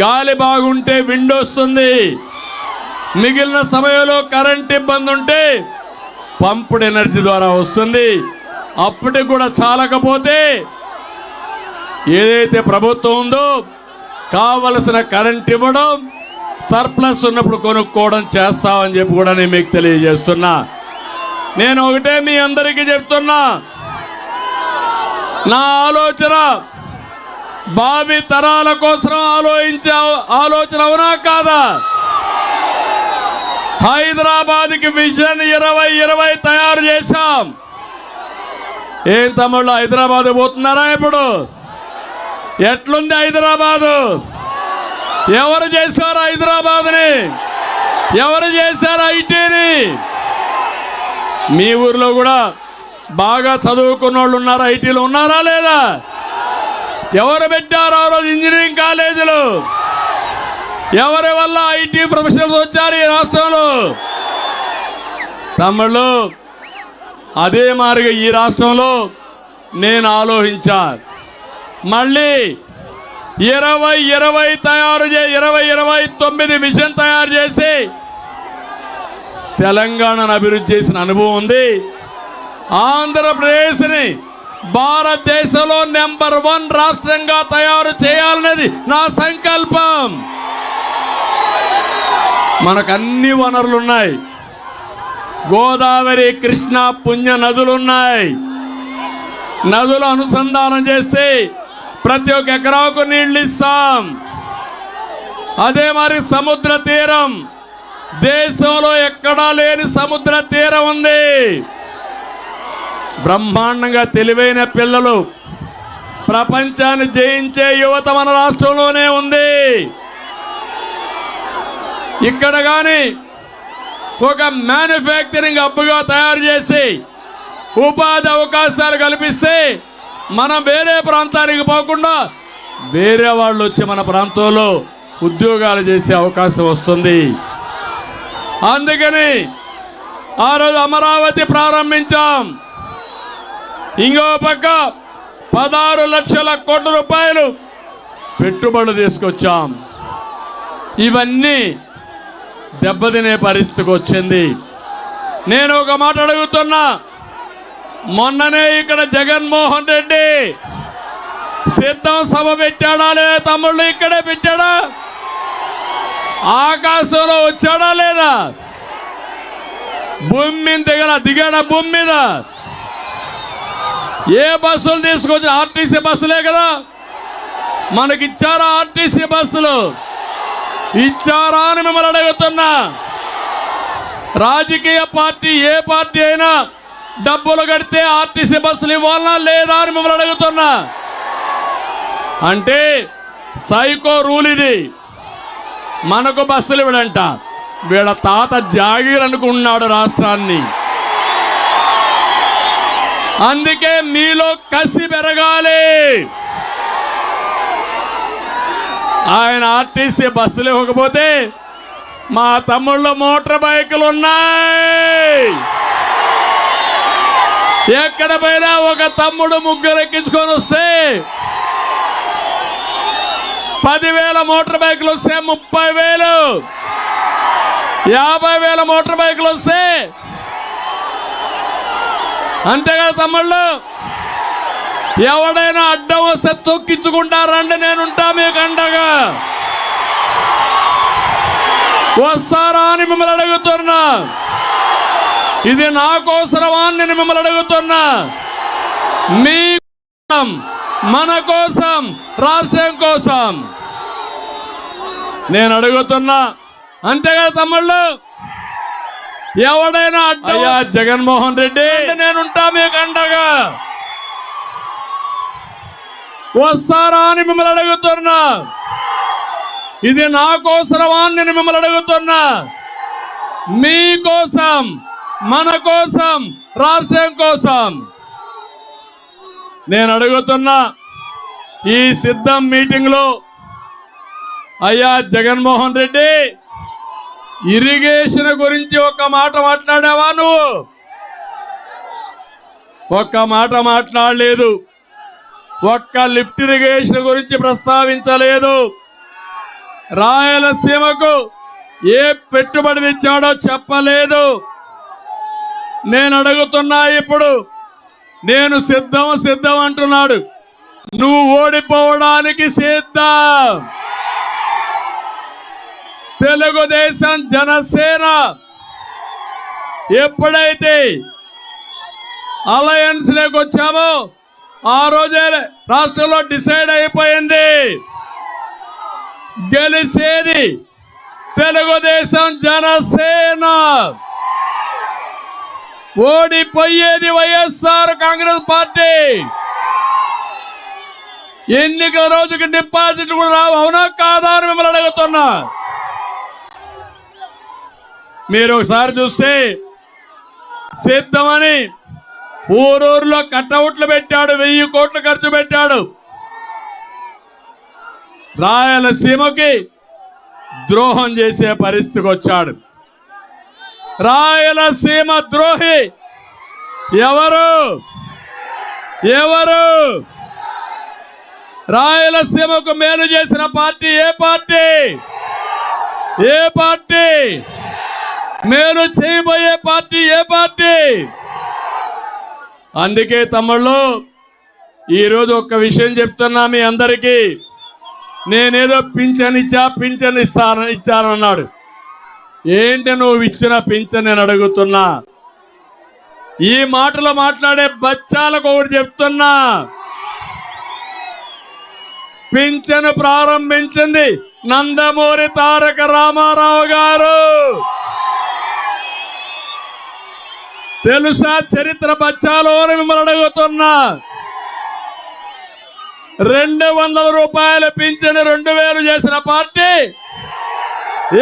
గాలి బాగుంటే విండ్ వస్తుంది, మిగిలిన సమయంలో కరెంట్ ఇబ్బంది ఉంటే పంపుడ్ ఎనర్జీ ద్వారా వస్తుంది. అప్పటికి కూడా చాలకపోతే ఏదైతే ప్రభుత్వం ఉందో కావలసిన కరెంట్ ఇవ్వడం, సర్ప్లస్ ఉన్నప్పుడు కొనుక్కోవడం చేస్తామని చెప్పి కూడా నేను మీకు తెలియజేస్తున్నా. నేను ఒకటే మీ అందరికీ చెప్తున్నా, నా ఆలోచన భావి తరాల కోసం ఆలోచించే ఆలోచన అవునా కాదా? హైదరాబాద్కి విజన్ 2020 తయారు చేశాం. ఏం తమ్ముళ్ళు, హైదరాబాద్ పోతున్నారా? ఇప్పుడు ఎట్లుంది హైదరాబాదు? ఎవరు చేశారు హైదరాబాద్ని? ఎవరు చేశారు ఐటీని? మీ ఊర్లో కూడా బాగా చదువుకున్న వాళ్ళు ఉన్నారు, ఐటీలో ఉన్నారా లేదా? ఎవరు పెట్టారు ఆ రోజు ఇంజనీరింగ్ కాలేజీలు? ఎవరి వల్ల ఐటీ ప్రొఫెషనల్స్ వచ్చారు ఈ రాష్ట్రంలో? తమ్ముళ్ళు, అదే మారిగా ఈ రాష్ట్రంలో నేను ఆలోచించా, మళ్ళీ 2020 తయారు 2029 మిషన్ తయారు చేసి తెలంగాణను అభివృద్ధి చేసిన అనుభవం ఉంది. ఆంధ్రప్రదేశ్ని భారతదేశంలో నెంబర్ 1 రాష్ట్రంగా తయారు చేయాలనేది నా సంకల్పం. మనకు అన్ని వనరులు ఉన్నాయి. గోదావరి, కృష్ణ, పుణ్య నదులున్నాయి. నదులు అనుసంధానం చేస్తే ప్రతి ఒక్క ఎకరాకు నీళ్లు ఇస్తాం. అదే మరి సముద్ర తీరం, దేశంలో ఎక్కడా లేని సముద్ర తీరం ఉంది. బ్రహ్మాండంగా తెలివైన పిల్లలు, ప్రపంచాన్ని జయించే యువత మన రాష్ట్రంలోనే ఉంది. ఇక్కడ కానీ ఒక మ్యానుఫ్యాక్చరింగ్ హబ్గా తయారు చేసి ఉపాధి అవకాశాలు కల్పిస్తే మనం వేరే ప్రాంతానికి పోకుండా వేరే వాళ్ళు వచ్చి మన ప్రాంతంలో ఉద్యోగాలు చేసే అవకాశం వస్తుంది. అందుకని ఆ రోజు అమరావతి ప్రారంభించాం. ఇంకో పక్క 16 లక్షల కోట్ల రూపాయలు పెట్టుబడులు తీసుకొచ్చాం. ఇవన్నీ దెబ్బతినే పరిస్థితికి వచ్చింది. నేను ఒక మాట అడుగుతున్నా, మొన్ననే ఇక్కడ జగన్మోహన్ రెడ్డి సిద్ధం సభ పెట్టాడా లేదా? తమ్ముళ్ళు ఇక్కడే పెట్టాడా? ఆకాశంలో వచ్చాడా లేదా? భూమి మీద దిగాడా? భూమి మీద ఏ బస్సులు తీసుకొచ్చి? ఆర్టీసీ బస్సులే కదా మనకిచ్చారా? ఆర్టీసీ బస్సులు ఇచ్చారా అని మిమ్మల్ని అడుగుతున్నా. రాజకీయ పార్టీ ఏ పార్టీ అయినా డబ్బులు కడితే ఆర్టీసీ బస్సులు ఇవ్వాలనా లేదా అని మిమ్మల్ని అడుగుతున్నా. అంటే సైకో రూల్ ఇది. మనకు బస్సులు ఇవ్వడంట, వీళ్ళ తాత జాగీర్ అనుకున్నాడు రాష్ట్రాన్ని. అందుకే మీలో కసి పెరగాలి. ఆయన ఆర్టీసీ బస్సులు ఇవ్వకపోతే మా తమ్ముళ్ళు మోటార్ బైకులు ఉన్నాయి. ఎక్కడ పోయినా ఒక తమ్ముడు ముగ్గురు ఎక్కించుకొని వస్తే 10,000 మోటార్ బైకులు వస్తే 30,000, 50,000 మోటార్ బైకులు వస్తే అంతే కదా తమ్ముళ్ళు. ఎవడైనా అడ్డం వస్తే తొక్కించుకుంటారండి, నేనుంటా మీకు అండగా. వస్తారా అని మిమ్మల్ని అడుగుతున్నా. ఇది నా కోసరమా అని నేను మిమ్మల్ని అడుగుతున్నా. మీ కోసం, మన కోసం, రాష్ట్రం కోసం నేను అడుగుతున్నా. అంతే కదా తమ్ముళ్ళు. ఎవడైనా అయ్యా జగన్మోహన్ రెడ్డి నేనుంటా మీకు అండగా. వస్తారా అని మిమ్మల్ని అడుగుతున్నా. ఇది నా కోసరమా అని నేను మిమ్మల్ని అడుగుతున్నా. మీ కోసం, మన కోసం, రాష్ట్రం కోసం నేను అడుగుతున్నా. ఈ సిద్ధం మీటింగ్ లో అయ్యా జగన్మోహన్ రెడ్డి, ఇరిగేషన్ గురించి ఒక్క మాట మాట్లాడావా? నువ్వు ఒక్క మాట మాట్లాడలేదు. ఒక్క లిఫ్ట్ ఇరిగేషన్ గురించి ప్రస్తావించలేదు. రాయలసీమకు ఏ పెట్టుబడి తెచ్చాడో చెప్పలేదు. నేను అడుగుతున్నా, ఇప్పుడు నేను సిద్ధం అంటున్నాడు. నువ్వు ఓడిపోవడానికి సిద్ధం. తెలుగుదేశం, జనసేన ఎప్పుడైతే అలయన్స్ లోకి వచ్చామో ఆ రోజే రాష్ట్రంలో డిసైడ్ అయిపోయింది. గెలిచేది తెలుగుదేశం, జనసేన. ఓడిపోయేది వైఎస్ఆర్ కాంగ్రెస్ పార్టీ. ఎన్నికల రోజుకి డిపాజిట్ కూడా రావు. అవునా కాదా అని మిమ్మల్ని అడుగుతున్నా. మీరు ఒకసారి చూస్తే సిద్ధమని ఊరూరులో కట్అవుట్లు పెట్టాడు, 1000 కోట్లు ఖర్చు పెట్టాడు. రాయలసీమకి ద్రోహం చేసే పరిస్థితికి వచ్చాడు. రాయలసీమ ద్రోహి ఎవరు ఎవరు రాయలసీమకు మేలు చేసిన పార్టీ ఏ పార్టీ? ఏ పార్టీ? మేలు చేయబోయే పార్టీ ఏ పార్టీ? అందుకే తమ్ముళ్ళు ఈరోజు ఒక్క విషయం చెప్తున్నా మీ అందరికీ. నేనేదో పింఛన్ ఇచ్చానన్నాడు. ఏంటి నువ్వు ఇచ్చిన పింఛన్ నేను అడుగుతున్నా. ఈ మాటలు మాట్లాడే బచ్చాలకు ఒకటి చెప్తున్నా, పింఛను ప్రారంభించింది నందమూరి తారక రామారావు గారు. తెలుసా చరిత్ర బచ్చాలో మిమ్మల్ని అడుగుతున్నా. 200 రూపాయల పింఛను 2000 చేసిన పార్టీ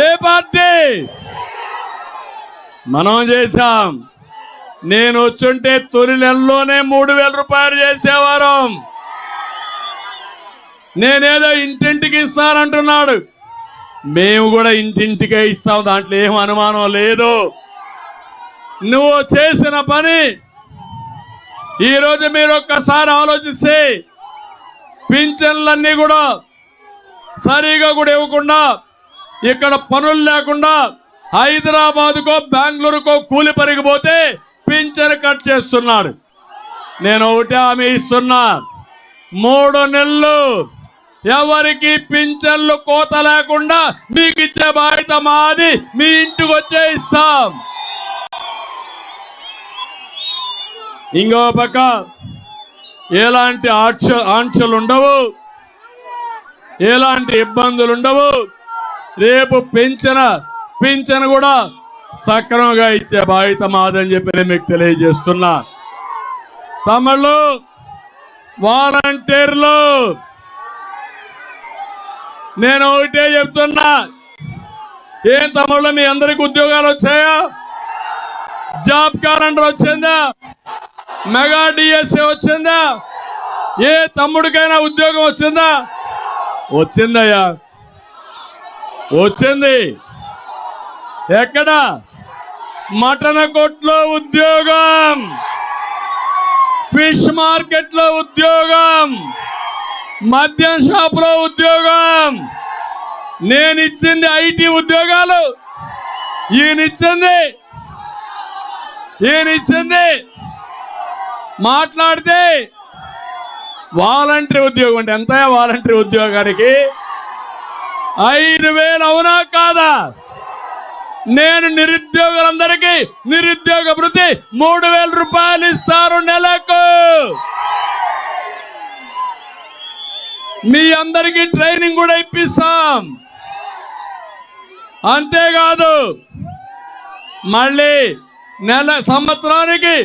ఏ పార్టీ? మనం చేశాం. నేను వచ్చుంటే తొలి నెలలోనే 3000 రూపాయలు చేసేవారు. నేనేదో ఇంటింటికి ఇస్తానంటున్నాడు. మేము కూడా ఇంటింటికే ఇస్తాం, దాంట్లో ఏం అనుమానం లేదు. నువ్వు చేసిన పని ఈరోజు మీరు ఒక్కసారి ఆలోచిస్తే పింఛన్లన్నీ కూడా సరిగా కూడా ఇవ్వకుండా, ఇక్కడ పనులు లేకుండా హైదరాబాద్కో బెంగళూరుకో కూలి పరిగిపోతే పింఛన్ కట్ చేస్తున్నాడు. నేను ఒకటే హామీ ఇస్తున్నా, 3 నెలలు ఎవరికి పింఛన్లు కోత లేకుండా మీకు ఇచ్చే బాధ్యత మాది. మీ ఇంటికి వచ్చే ఇస్తాం. ఇంకో పక్క ఎలాంటి ఆంక్షలు ఉండవు, ఎలాంటి ఇబ్బందులు ఉండవు. రేపు పింఛన్ కూడా సక్రమంగా ఇచ్చే బాధ్యత మాదని చెప్పి మీకు తెలియజేస్తున్నా. తమిళ వాలంటీర్లు నేను ఒకటే చెప్తున్నా, ఏం తమిళ మీ అందరికి ఉద్యోగాలు వచ్చాయా? జాబ్ క్యాలెండర్ వచ్చిందా? మెగా డిఎస్ఏ వచ్చిందా? ఏ తమ్ముడికైనా ఉద్యోగం వచ్చిందా? వచ్చిందయ్యా, వచ్చింది. ఎక్కడ? మటన్ కొట్లో ఉద్యోగం, ఫిష్ మార్కెట్ లో ఉద్యోగం, మద్యం షాప్ లో ఉద్యోగం. నేను ఇచ్చింది ఐటీ ఉద్యోగాలు, ఈయనిచ్చింది మాట్లాడితే వాలంటరీ ఉద్యోగం అంటే ఎంత? వాలంటరీ ఉద్యోగానికి 5000 అవునా కాదా? నేను నిరుద్యోగులందరికీ నిరుద్యోగ భృతి 3000 రూపాయలు ఇస్తారు నెలకు. మీ అందరికీ ట్రైనింగ్ కూడా ఇప్పిస్తాం. అంతేకాదు మళ్ళీ సంవత్సరానికి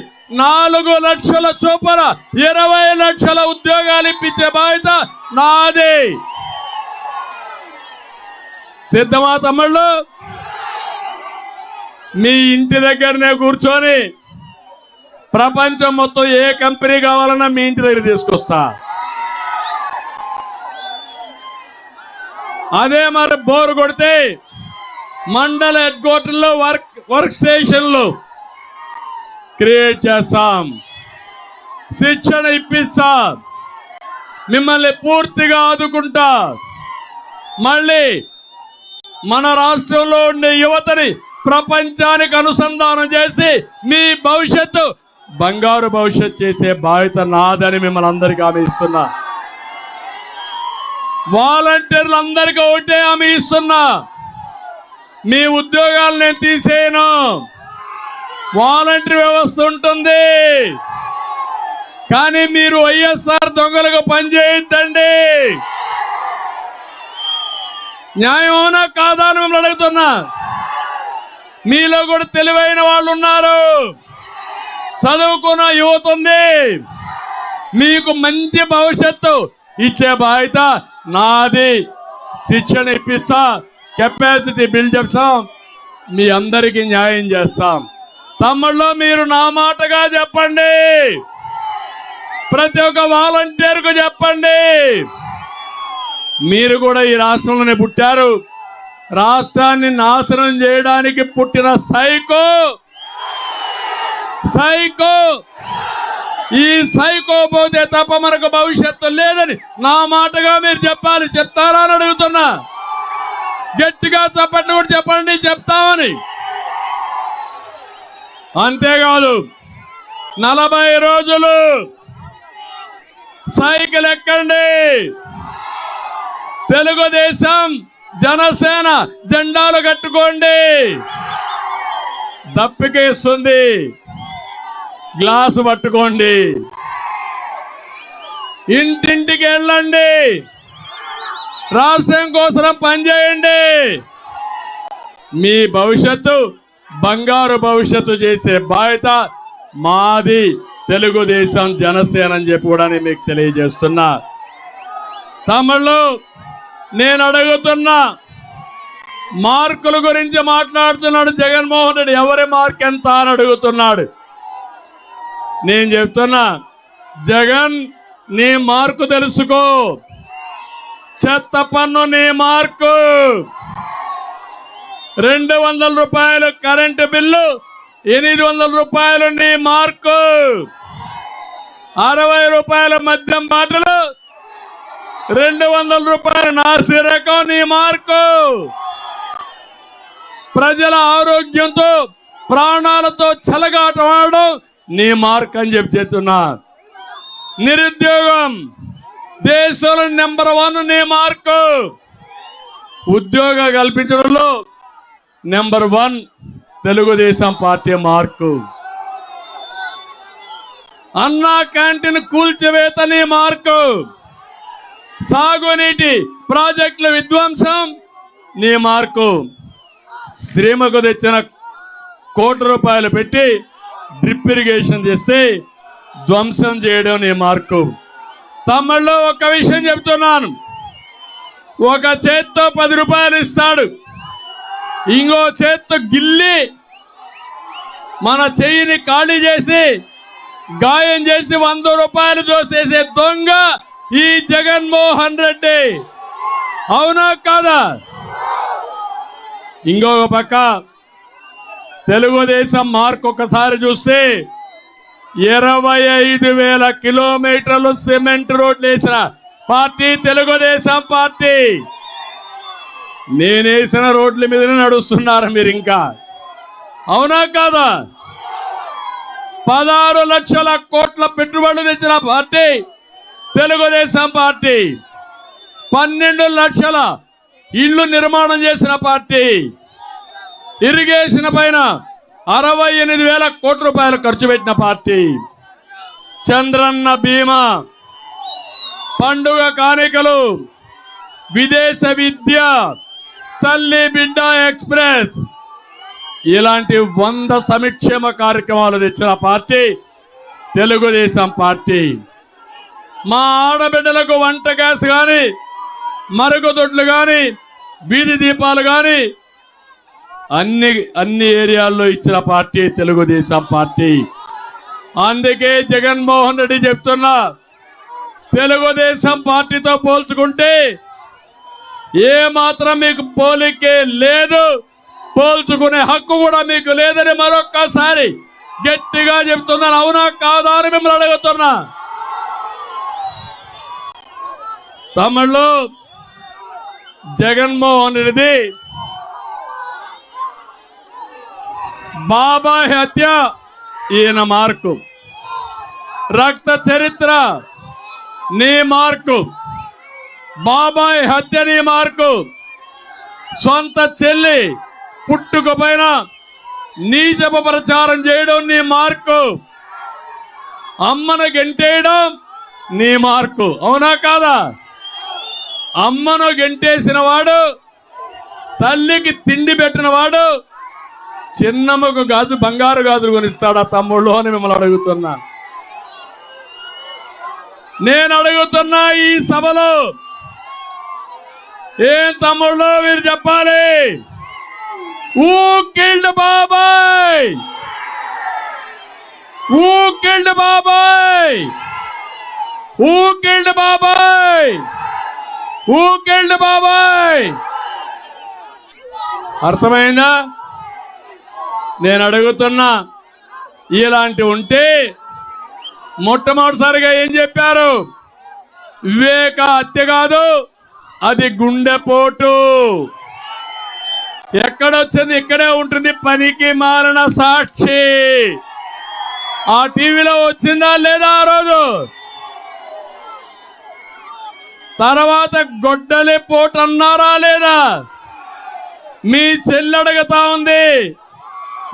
4 లక్షల చొప్పున 20 లక్షల ఉద్యోగాలు ఇప్పించే బాధ్యత నాది. సిద్ధమా తమ్ముళ్ళు? మీ ఇంటి దగ్గరనే కూర్చొని ప్రపంచం మొత్తం ఏ కంపెనీ కావాలన్నా మీ ఇంటి దగ్గర తీసుకొస్తా. అదే మరి బోరు కొడితే మండల హెడ్ క్వార్టర్లో వర్క్ స్టేషన్లు క్రియేట్ చేస్తాం, శిక్షణ ఇప్పిస్తా, మిమ్మల్ని పూర్తిగా ఆదుకుంటా. మళ్ళీ మన రాష్ట్రంలో ఉండే యువతని ప్రపంచానికి అనుసంధానం చేసి మీ భవిష్యత్తు బంగారు భవిష్యత్తు చేసే బాధ్యత నాదని మిమ్మల్ని అందరికీ హామీ ఇస్తున్నా. వాలంటీర్లు అందరికీ ఒకటే హామీ ఇస్తున్నా, మీ ఉద్యోగాలు నేను తీసేయను. వాలంటీర్ వ్యవస్థ ఉంటుంది, కానీ మీరు వైఎస్ఆర్ దొంగలుగా పనిచేయద్దండి. న్యాయం అవునా కాదా అని మిమ్మల్ని అడుగుతున్నా. మీలో కూడా తెలివైన వాళ్ళు ఉన్నారు, చదువుకున్న యువత ఉంది. మీకు మంచి భవిష్యత్తు ఇచ్చే బాధ్యత నాది. శిక్షణ ఇప్పిస్తా, కెపాసిటీ బిల్డ్ చేస్తాం, మీ అందరికీ న్యాయం చేస్తాం. తమ్ముళ్ళు మీరు నా మాటగా చెప్పండి, ప్రతి ఒక్క వాలంటీర్కు చెప్పండి. మీరు కూడా ఈ రాష్ట్రంలోనే పుట్టారు, రాష్ట్రాన్ని నాశనం చేయడానికి పుట్టిన సైకో సైకో, ఈ సైకో పోతే తప్ప మనకు భవిష్యత్తు లేదని నా మాటగా మీరు చెప్పాలి. చెప్తారా అని అడుగుతున్నా. గట్టిగా చప్పట్లు కూడా చెప్పండి, చెప్తామని. అంతేకాదు 40 రోజులు సైకిల్ ఎక్కండి, తెలుగుదేశం జనసేన జెండాలు కట్టుకోండి. దప్పికేస్తుంది, గ్లాసు పట్టుకోండి, ఇంటింటికి వెళ్ళండి, రాష్ట్రం కోసం పనిచేయండి. మీ భవిష్యత్తు బంగారు భవిష్యత్తు చేసే బాధ్యత మాది, తెలుగుదేశం జనసేన అని చెప్పి కూడా మీకు తెలియజేస్తున్నా. తమిళ్ళు నేను అడుగుతున్నా, మార్కుల గురించి మాట్లాడుతున్నాడు జగన్మోహన్ రెడ్డి. ఎవరి మార్క్ ఎంత అని అడుగుతున్నాడు. నేను చెప్తున్నా, జగన్ నీ మార్కు తెలుసుకో. చెత్త పన్ను నీ మార్కు. 200 రూపాయలు కరెంటు బిల్లు, 800 రూపాయలు నీ మార్కు. 60 రూపాయల మద్యం బాటలు, 200 రూపాయలు నాసిరకం నీ మార్కు. ప్రజల ఆరోగ్యంతో ప్రాణాలతో చెలగాటమాడడం నీ మార్క్ అని చెప్పి చెప్తున్నా. నిరుద్యోగం దేశంలో నెంబర్ 1 నీ మార్కు. ఉద్యోగ కల్పించడంలో నెంబర్ 1 తెలుగుదేశం పార్టీ మార్కు. అన్నా క్యాంటీన్ కూల్చివేత నీ మార్కు. సాగునీటి ప్రాజెక్టుల విధ్వంసం నీ మార్కు. శ్రీమకు తెచ్చిన ₹1 పెట్టి డ్రిప్ ఇరిగేషన్ చేస్తే ధ్వంసం చేయడం నీ మార్కు. తమిళ్లో ఒక విషయం చెప్తున్నాను, ఒక చేత్తో 10 రూపాయలు ఇస్తాడు, ఇంకో చేత్తో గిల్లి మన చెయ్యిని ఖాళీ చేసి గాయం చేసి 100 రూపాయలు దోసేసే దొంగ ఈ జగన్మోహన్ రెడ్డి. అవునా కాదా? ఇంకొక పక్క తెలుగుదేశం మార్క్ ఒకసారి చూస్తే 25,000 కిలోమీటర్లు సిమెంట్ రోడ్లు వేసిన పార్టీ తెలుగుదేశం పార్టీ. నేనేసిన రోడ్ల మీదనే నడుస్తున్నారు మీరు ఇంకా. అవునా కాదా? 16 లక్షల కోట్ల పెట్టుబడులు తెచ్చిన పార్టీ తెలుగుదేశం పార్టీ. 12 లక్షల ఇళ్లు నిర్మాణం చేసిన పార్టీ. ఇరిగేషన్ పైన 68,000 కోట్ల రూపాయలు ఖర్చు పెట్టిన పార్టీ. చంద్రన్న బీమా, పండుగ కానుకలు, విదేశ విద్య, తల్లి బిడ్డ ఎక్స్ప్రెస్, ఇలాంటి 100 సంక్షేమ కార్యక్రమాలు తెచ్చిన పార్టీ తెలుగుదేశం పార్టీ. మా ఆడబిడ్డలకు వంట గ్యాస్ కానీ, మరుగుదొడ్లు కానీ, వీధి దీపాలు కానీ అన్ని ఏరియాల్లో ఇచ్చిన పార్టీ తెలుగుదేశం పార్టీ. అందుకే జగన్మోహన్ రెడ్డి చెప్తున్నా, తెలుగుదేశం పార్టీతో పోల్చుకుంటే ఏ మాత్రం మీకు పోలికే లేదు, పోల్చుకునే హక్కు కూడా మీకు లేదని మరొక్కసారి గట్టిగా చెప్తున్నాను. అవునా కాదా అని మిమ్మల్ని అడుగుతున్నా. తమిళ్లో జగన్మోహన్ రెడ్డి బాబాయ్ హత్య ఈయన మార్కు. రక్త చరిత్ర నీ మార్కు. బాబాయ్ హత్య నీ మార్కు. సొంత చెల్లి పుట్టుకపోయిన నీచపు ప్రచారం చేయడం నీ మార్కు. అమ్మను గెంటేయడం నీ మార్కు. అవునా కాదా? అమ్మను గెంటేసిన వాడు, తల్లికి తిండి పెట్టిన వాడు చిన్నమ్మకు గాజు బంగారు గాజులు కొనిస్తాడా తమ్ముళ్ళు అని మిమ్మల్ని అడుగుతున్నా. నేను అడుగుతున్నా ఈ సభలో, ఏం తమ్ముళ్ళు మీరు చెప్పాలి? Who killed బాబాయ్? Who killed బాబాయ్? Who killed బాబాయ్? Who killed బాబాయ్? అర్థమైందా? నేను అడుగుతున్నా, ఇలాంటి ఉంటే మొట్టమొదటిసారిగా ఏం చెప్పారు? వివేక హత్య కాదు, అది గుండెపోటు. ఎక్కడొచ్చింది ఇక్కడే ఉంటుంది, పనికి మాలిన సాక్షి. ఆ టీవీలో వచ్చిందా లేదా ఆ రోజు? తర్వాత గొడ్డలి పోటు అన్నారా లేదా? మీ చెల్లి అడుగుతా ఉంది,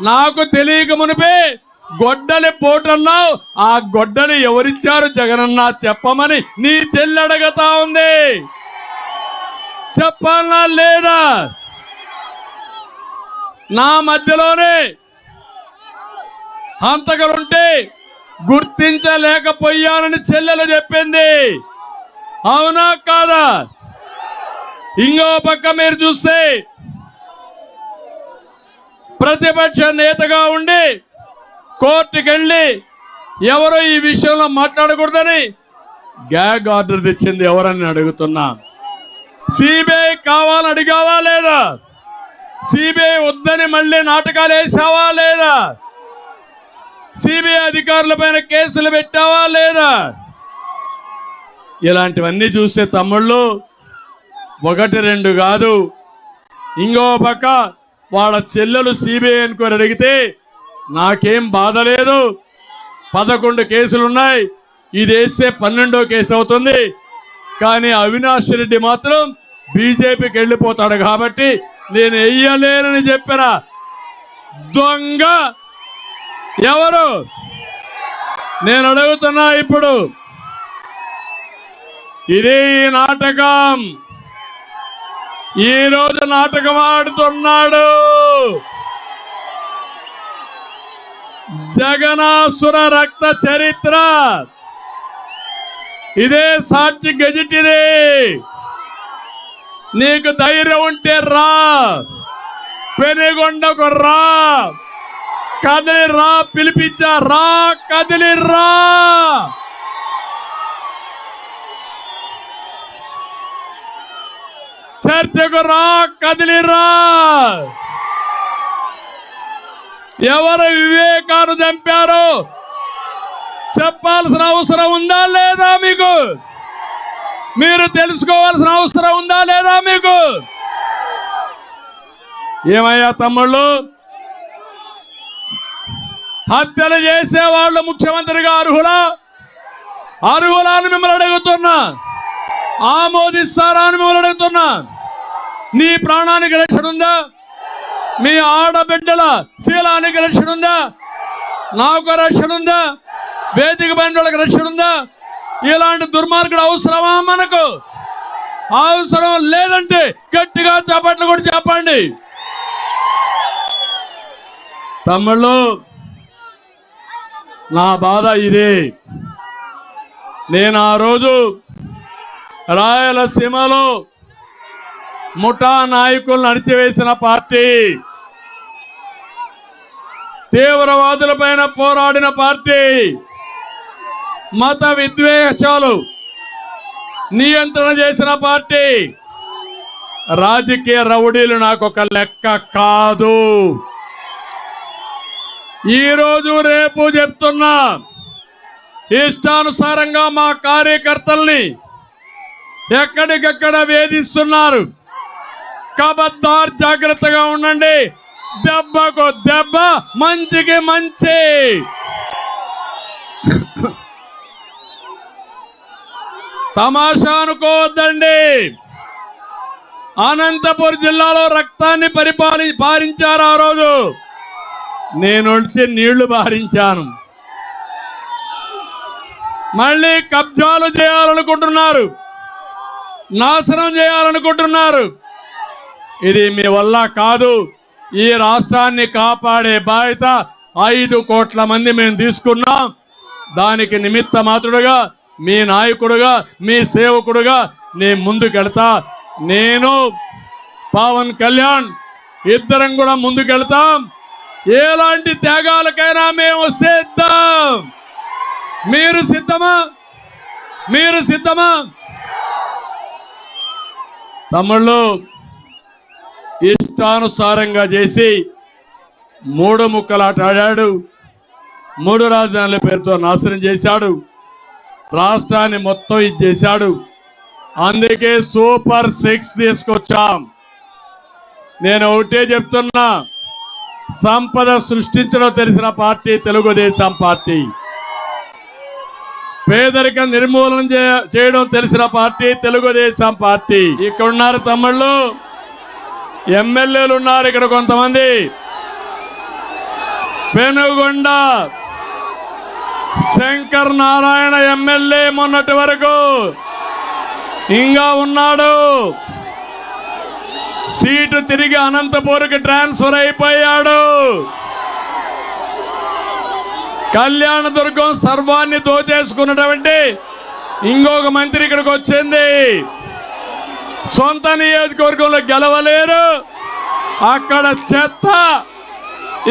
నాకు తెలియక మునిపే గొడ్డలి పోటు అన్నావు, ఆ గొడ్డలి ఎవరిచ్చారు జగనన్న చెప్పమని నీ చెల్లి అడుగుతా ఉంది. చెప్పాలనా లేదా? నా మధ్యలోనే హంతకులుంటే గుర్తించలేకపోయానని చెల్లెలు చెప్పింది. అవునా కాదా? ఇంకో పక్క మీరు చూస్తే ప్రతిపక్ష నేతగా ఉండి కోర్టుకెళ్ళి ఎవరు ఈ విషయంలో మాట్లాడకూడదని గ్యాగ్ ఆర్డర్ తెచ్చింది ఎవరని అడుగుతున్నా. సిబిఐ కావాలని అడిగావా లేదా? సిబిఐ వద్దని మళ్ళీ నాటకాలు వేసావా లేదా? సిబిఐ అధికారుల పైన కేసులు పెట్టావా లేదా? ఇలాంటివన్నీ చూస్తే తమ్ముళ్ళు ఒకటి రెండు కాదు. ఇంకో పక్క వాళ్ళ చెల్లెలు సిబిఐ ఎంక్వైరీ అడిగితే నాకేం బాధ లేదు, 11 కేసులున్నాయి, ఇది వేస్తే 12వ కేసు అవుతుంది. కానీ అవినాష్ రెడ్డి మాత్రం బీజేపీకి వెళ్ళిపోతాడు కాబట్టి నేను వెయ్యలేనని చెప్పిన దొంగ ఎవరు? నేను అడుగుతున్నా ఇప్పుడు. ఇది నాటకం. ఈ రోజు నాటకం ఆడుతున్నాడు. జగనాసుర రక్త చరిత్ర ఇదే సాక్షి గెజిట్. ఇది నీకు ధైర్యం ఉంటే రా, పెనుగొండకు రా, కదిలి రా, పిలిపించా రా, కదిలి రా. చర్చకు రా, కదిలి రా. ఎవరు వివేకాన్ని చంపారో చెప్పాల్సిన అవసరం ఉందా లేదా మీకు? మీరు తెలుసుకోవాల్సిన అవసరం ఉందా లేదా మీకు? ఏమయ్యా తమ్ముళ్ళు, హత్యలు చేసే వాళ్ళు ముఖ్యమంత్రిగా అర్హులా? అర్హులా అని మిమ్మల్ని అడుగుతున్నా. ఆమోదిస్తారా అని మిమ్మల్ని అడుగుతున్నా. నీ ప్రాణానికి రక్షణ ఉందా? మీ ఆడబిడ్డల శీలానికి రక్షణ ఉందా? నాకు రక్షణ ఉందా? వేదిక బంధువులకు రక్షణ ఉందా? ఇలాంటి దుర్మార్గుడు అవసరమా మనకు? అవసరం లేదంటే గట్టిగా చప్పట్లు కూడా చెప్పండి. తమ్ముళ్ళు, నా బాధ ఇదే. నేను ఆ రోజు రాయలసీమలో ముఠా నాయకులను అణిచివేసిన పార్టీ, తీవ్రవాదులపైన పోరాడిన పార్టీ, మత విద్వేషాలు నియంత్రణ చేసిన పార్టీ. రాజకీయ రౌడీలు నాకు ఒక లెక్క కాదు. ఈరోజు రేపు చెప్తున్నా, ఇష్టానుసారంగా మా కార్యకర్తల్ని ఎక్కడికక్కడ వేధిస్తున్నారు. కబద్దార్, జాగ్రత్తగా ఉండండి. దెబ్బకు దెబ్బ, మంచికి మంచి. తమాషా అనుకోవద్దండి. అనంతపురం జిల్లాలో రక్తాన్ని పారించారు ఆ రోజు. నేను వచ్చి నీళ్లు బారించాను. మళ్ళీ కబ్జాలు చేయాలనుకుంటున్నారు, నాశనం చేయాలనుకుంటున్నారు. ఇది మీ వల్ల కాదు. ఈ రాష్ట్రాన్ని కాపాడే బాధ్యత 5 కోట్ల మంది మేము తీసుకున్నాం. దానికి నిమిత్త మాత్రుడుగా, మీ నాయకుడుగా, మీ సేవకుడుగా నేను ముందుకెళ్తా. నేను పవన్ కళ్యాణ్ ఇద్దరం కూడా ముందుకెళ్తాం. ఎలాంటి త్యాగాలకైనా మేము సిద్ధం. మీరు సిద్ధమా? మీరు సిద్ధమా? తమ్ముళ్ళు, ఇష్టానుసారంగా చేసి 3 ముక్కలాట ఆడాడు. 3 రాజధానుల పేరుతో నాశనం చేశాడు. రాష్ట్రాన్ని మొత్తం ఇది చేశాడు. అందుకే సూపర్ 6 తీసుకొచ్చాం. నేను ఒకటే చెప్తున్నా, సంపద సృష్టించడం తెలిసిన పార్టీ తెలుగుదేశం పార్టీ, పేదరికం నిర్మూలన చేయడం తెలిసిన పార్టీ తెలుగుదేశం పార్టీ. ఇక్కడ ఉన్నారు తమ్ముళ్ళు, ఎమ్మెల్యేలు ఉన్నారు ఇక్కడ కొంతమంది. పెనుగొండ శంకర్ నారాయణ ఎమ్మెల్యే మొన్నటి వరకు ఇంకా ఉన్నాడు. సీటు తిరిగి అనంతపూర్కి ట్రాన్స్ఫర్ అయిపోయాడు. కళ్యాణదుర్గం సర్వాన్ని దోచేసుకున్నటువంటి ఇంకొక మంత్రి ఇక్కడికి వచ్చింది. సొంత నియోజకవర్గంలో గెలవలేరు. అక్కడ చెత్త,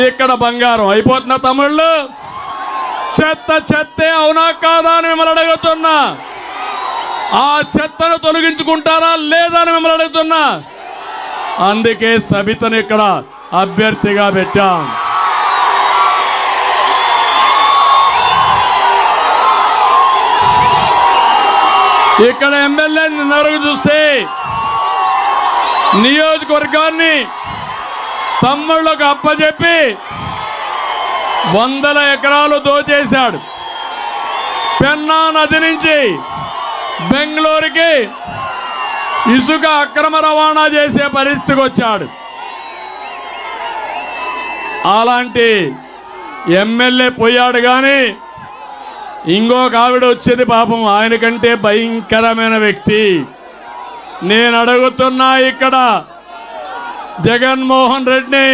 ఇక్కడ బంగారం అయిపోతున్న తమ్ముళ్ళు. చెత్త చెత్తే అవునా కాదా అని మిమ్మల్ని అడుగుతున్నా. ఆ చెత్తను తొలగించుకుంటారా లేదా అని మిమ్మల్ని అడుగుతున్నా. అందుకే సబితను ఇక్కడ అభ్యర్థిగా పెట్టాం. ఇక్కడ ఎమ్మెల్యే నిన్నరకు చూస్తే నియోజకవర్గాన్ని తమ్ముళ్ళకు అప్పచెప్పి 100 ఎకరాలు దోచేశాడు. పెన్నా నది నుంచి బెంగళూరుకి ఇసుక అక్రమ రవాణా చేసే పరిస్థితికి వచ్చాడు. అలాంటి ఎమ్మెల్యే పోయాడు. కానీ ఇంకొక ఆవిడ వచ్చేది పాపం, ఆయన కంటే భయంకరమైన వ్యక్తి. నేను అడుగుతున్నా, ఇక్కడ జగన్మోహన్ రెడ్డిని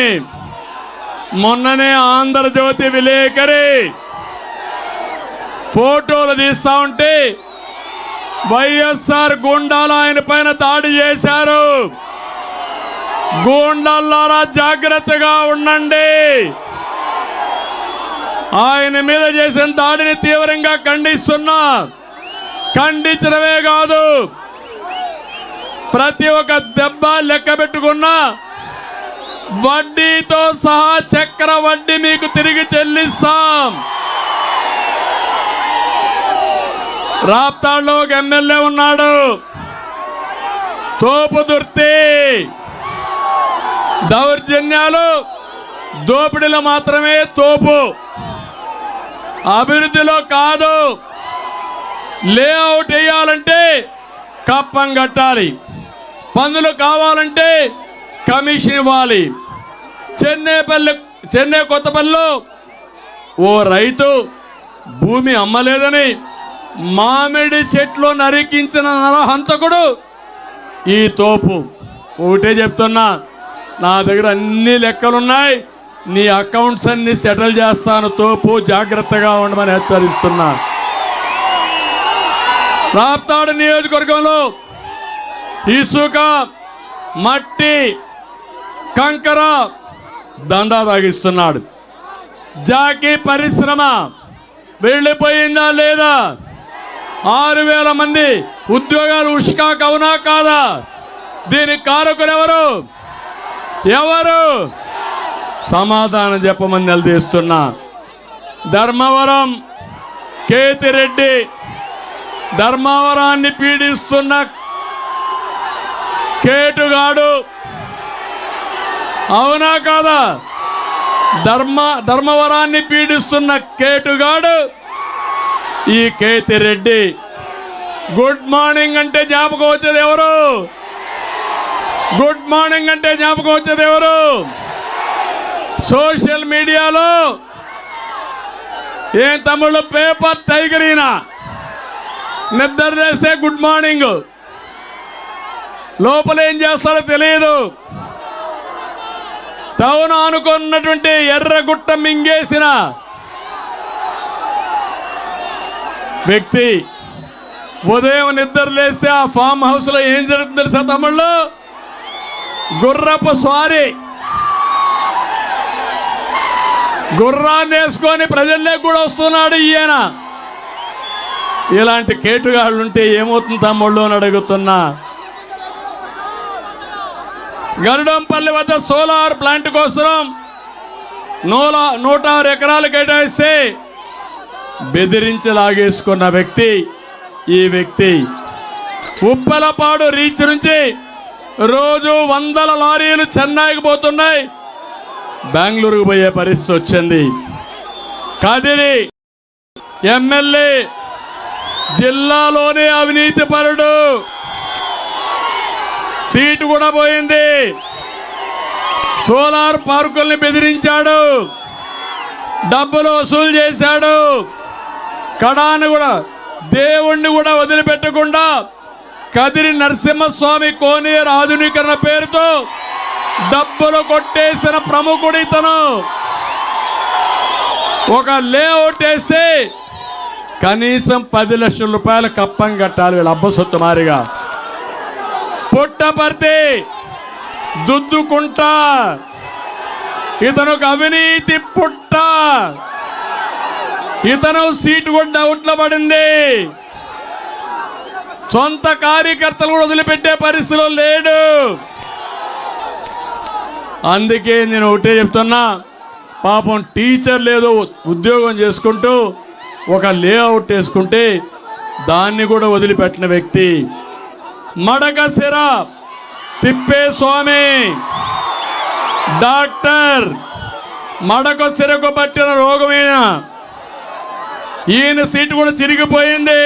మొన్ననే ఆంధ్రజ్యోతి విలేకరి ఫోటోలు తీస్తా ఉంటే వైఎస్ఆర్ గూండాలు ఆయన పైన దాడి చేశారు. గూండాలారా జాగ్రత్తగా ఉండండి. ఆయన మీద చేసిన దాడిని తీవ్రంగా ఖండిస్తున్నా. ఖండించడమే కాదు, ప్రతి ఒక్క దెబ్బ లెక్క పెట్టుకున్నా వడ్డీతో సహా చక్ర వడ్డీ మీకు తిరిగి చెల్లిస్తాం. రాప్తాడులో ఒక ఎమ్మెల్యే ఉన్నాడు, తోపు దుర్తి. దౌర్జన్యాలు దోపిడీలో మాత్రమే తోపు, అభివృద్ధిలో కాదు. లేఅవుట్ వేయాలంటే కప్పం కట్టాలి, పన్నులు కావాలంటే కమిషన్ ఇవ్వాలి. చెన్నై కొత్తపల్లిలో ఓ రైతు భూమి అమ్మలేదని మామిడి చెట్లు నరికించిన నరహంతకుడు ఈ తోపు. ఒకటే చెప్తున్నా, నా దగ్గర అన్ని లెక్కలున్నాయి, నీ అకౌంట్స్ అన్ని సెటిల్ చేస్తాను తోపు, జాగ్రత్తగా ఉండమని హెచ్చరిస్తున్నా. రాప్తాడు నియోజకవర్గంలో ఇసుక, మట్టి, కంకర దందా తాగిస్తున్నాడు. జాకీ పరిశ్రమ వెళ్ళిపోయిందా లేదా? 6,000 మంది ఉద్యోగాలు ఉష్కాకు అవునా కాదా? దీనికి కారకులు ఎవరు? సమాధానం చెప్పమని నిలదీస్తున్నా. ధర్మవరం కేతిరెడ్డి, ధర్మవరాన్ని పీడిస్తున్న కేటుగాడు అవునా కాదా? ధర్మవరాన్ని పీడిస్తున్న కేటుగాడు ఈ కేతిరెడ్డి. గుడ్ మార్నింగ్ అంటే జ్ఞాపకం వచ్చేది ఎవరు? గుడ్ మార్నింగ్ అంటే జ్ఞాపకం వచ్చేది ఎవరు? సోషల్ మీడియాలో ఏం తమ్ముళ్ళు, పేపర్ టైగర్ ఈయన. నిద్ర చేస్తే గుడ్ మార్నింగ్, లోపల ఏం చేస్తారో తెలియదు. టౌన్ అనుకున్నటువంటి ఎర్రగుట్ట మింగేసిన వ్యక్తి ఉదయం నిద్ర లేస్తే ఆ ఫామ్ హౌస్ లో ఏం జరుగుతుంది తెలుసా తమ్ముళ్ళు? గుర్రపు స్వారీ. గుర్రాన్ని వేసుకొని ప్రజల్లోకి కూడా వస్తున్నాడు ఈయన. ఇలాంటి కేటుగాళ్ళు ఉంటే ఏమవుతుంది తమ్ముళ్ళు అని అడుగుతున్నా. గరుడంపల్లి వద్ద సోలార్ ప్లాంట్ కోసం 106 ఎకరాలు కేటాయిస్తే బెదిరించి లాగేసుకున్న వ్యక్తి ఈ వ్యక్తి. ఉప్పలపాడు రీచ్ నుంచి రోజు వందల లారీలు చెన్నైకి పోతున్నాయి, బెంగళూరుకు పోయే పరిస్థితి వచ్చింది. కదిరి ఎమ్మెల్యే జిల్లాలోనే అవినీతి పరుడు, సీటు కూడా పోయింది. సోలార్ పార్కుల్ని బెదిరించాడు, డబ్బులు వసూలు చేశాడు. కడాను కూడా దేవుణ్ణి కూడా వదిలిపెట్టకుండా కదిరి నరసింహస్వామి కోనేరు ఆధునీకరణ పేరుతో డబ్బులు కొట్టేసిన ప్రముఖుడు ఇతను. ఒక లేఅవుట్ వేసి కనీసం 10 లక్షల రూపాయల కప్పం కట్టాలి వీళ్ళ అబ్బసొత్తు మారిగా. పుట్టపర్తి దుద్దుకుంట, ఇతను ఒక అవినీతి పుట్ట. ఇతను సీటు కూడా డౌట్లో పడింది. సొంత కార్యకర్తలు కూడా వదిలిపెట్టే పరిస్థితిలో లేడు. అందుకే నేను ఒకటే చెప్తున్నా, పాపం టీచర్ లేదో ఉద్యోగం చేసుకుంటూ ఒక లేఅవుట్ వేసుకుంటే దాన్ని కూడా వదిలిపెట్టిన వ్యక్తి. మడకశిర తిప్పేస్వామి డాక్టర్, మడకశిరకు పట్టిన రోగమైన ఈయన సీటు కూడా చిరిగిపోయింది.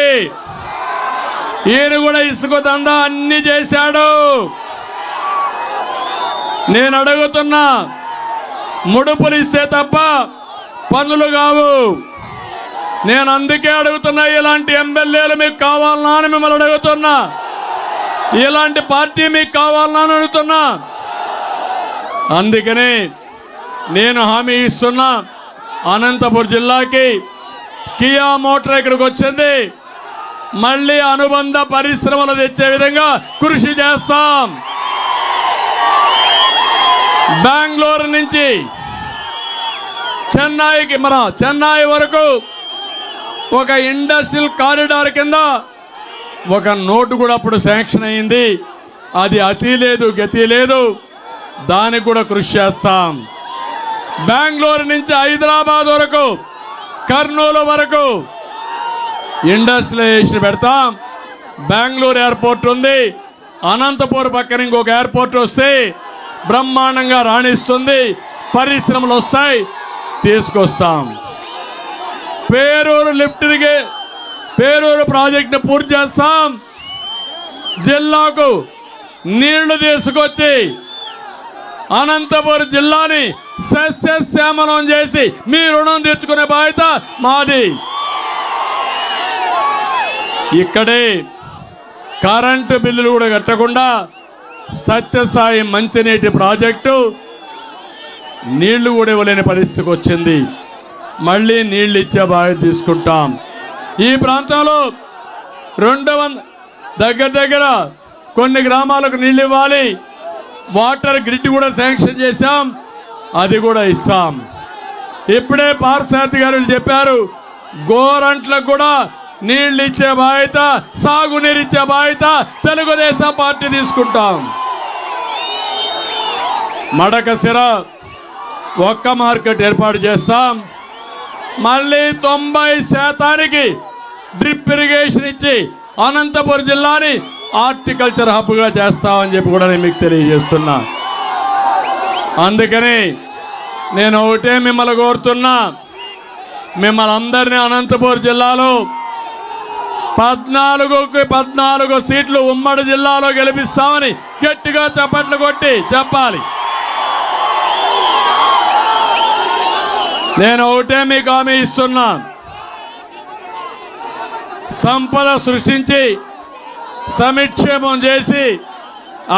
ఈయన కూడా ఇసుక దందా అన్ని చేశాడు. నేను అడుగుతున్నా, ముడుపులు ఇస్తే తప్ప పనులు కావు. నేను అందుకే అడుగుతున్నా, ఇలాంటి ఎమ్మెల్యేలు మీకు కావాలన్నా అని మిమ్మల్ని అడుగుతున్నా, ఇలాంటి పార్టీ మీకు కావాలన్నా అని అడుగుతున్నా. అందుకనే నేను హామీ ఇస్తున్నా, అనంతపురం జిల్లాకి కియా మోటార్ ఇక్కడికి వచ్చింది, మళ్ళీ అనుబంధ పరిశ్రమలు తెచ్చే విధంగా కృషి చేస్తాం. బెంగళూరు నుంచి చెన్నై వరకు ఒక ఇండస్ట్రియల్ కారిడార్ కింద ఒక నోటు కూడా అప్పుడు శాంక్షన్ అయింది. అది అతి లేదు గతి లేదు, దానికి కూడా కృషి చేస్తాం. బెంగళూరు నుంచి హైదరాబాద్ వరకు, కర్నూలు వరకు ఇండస్ట్రియలైజేషన్ పెడతాం. బెంగళూరు ఎయిర్పోర్ట్ ఉంది, అనంతపూర్ పక్కన ఇంకొక ఎయిర్పోర్ట్ వస్తే బ్రహ్మాండంగా రాణిస్తుంది, పరిశ్రమలు వస్తాయి, తీసుకొస్తాం. పేరూరు ప్రాజెక్టును పూర్తి చేస్తాం. జిల్లాకు నీళ్లు తీసుకొచ్చి అనంతపురం జిల్లాని సస్యశ్యామలం చేసి మీ రుణం తీర్చుకునే బాధ్యత మాది. ఇక్కడే కరెంటు బిల్లులు కూడా కట్టకుండా సత్యసాయి మంచినీటి ప్రాజెక్టు నీళ్లు కూడా ఇవ్వలేని పరిస్థితికి వచ్చింది. మళ్ళీ నీళ్లు ఇచ్చే బాధ్యత తీసుకుంటాం. ఈ ప్రాంతంలో 200 దగ్గర కొన్ని గ్రామాలకు నీళ్ళు ఇవ్వాలి. వాటర్ గ్రిడ్ కూడా శాంక్షన్ చేశాం, అది కూడా ఇస్తాం. ఇప్పుడే పార్సారథి గారు చెప్పారు, గోరంట్లకు కూడా నీళ్ళు ఇచ్చే బాధ్యత, సాగునీరు ఇచ్చే బాధ్యత తెలుగుదేశం పార్టీ తీసుకుంటాం. మడకశిర ఒక్క మార్కెట్ ఏర్పాటు చేస్తాం. మళ్ళీ 90% డ్రిప్ ఇరిగేషన్ ఇచ్చి అనంతపురం జిల్లాని హార్టికల్చర్ హబ్గా చేస్తామని చెప్పి కూడా నేను మీకు తెలియజేస్తున్నా. అందుకని నేను ఒకటే మిమ్మల్ని కోరుతున్నా, మిమ్మల్ని అందరినీ అనంతపురం జిల్లాలో 14కి 14 సీట్లు ఉమ్మడి జిల్లాలో గెలిపిస్తామని గట్టిగా చప్పట్లు కొట్టి చెప్పాలి. నేను ఒకటే మీకు హామీ ఇస్తున్నా, సంపద సృష్టించి సమిక్షేమం చేసి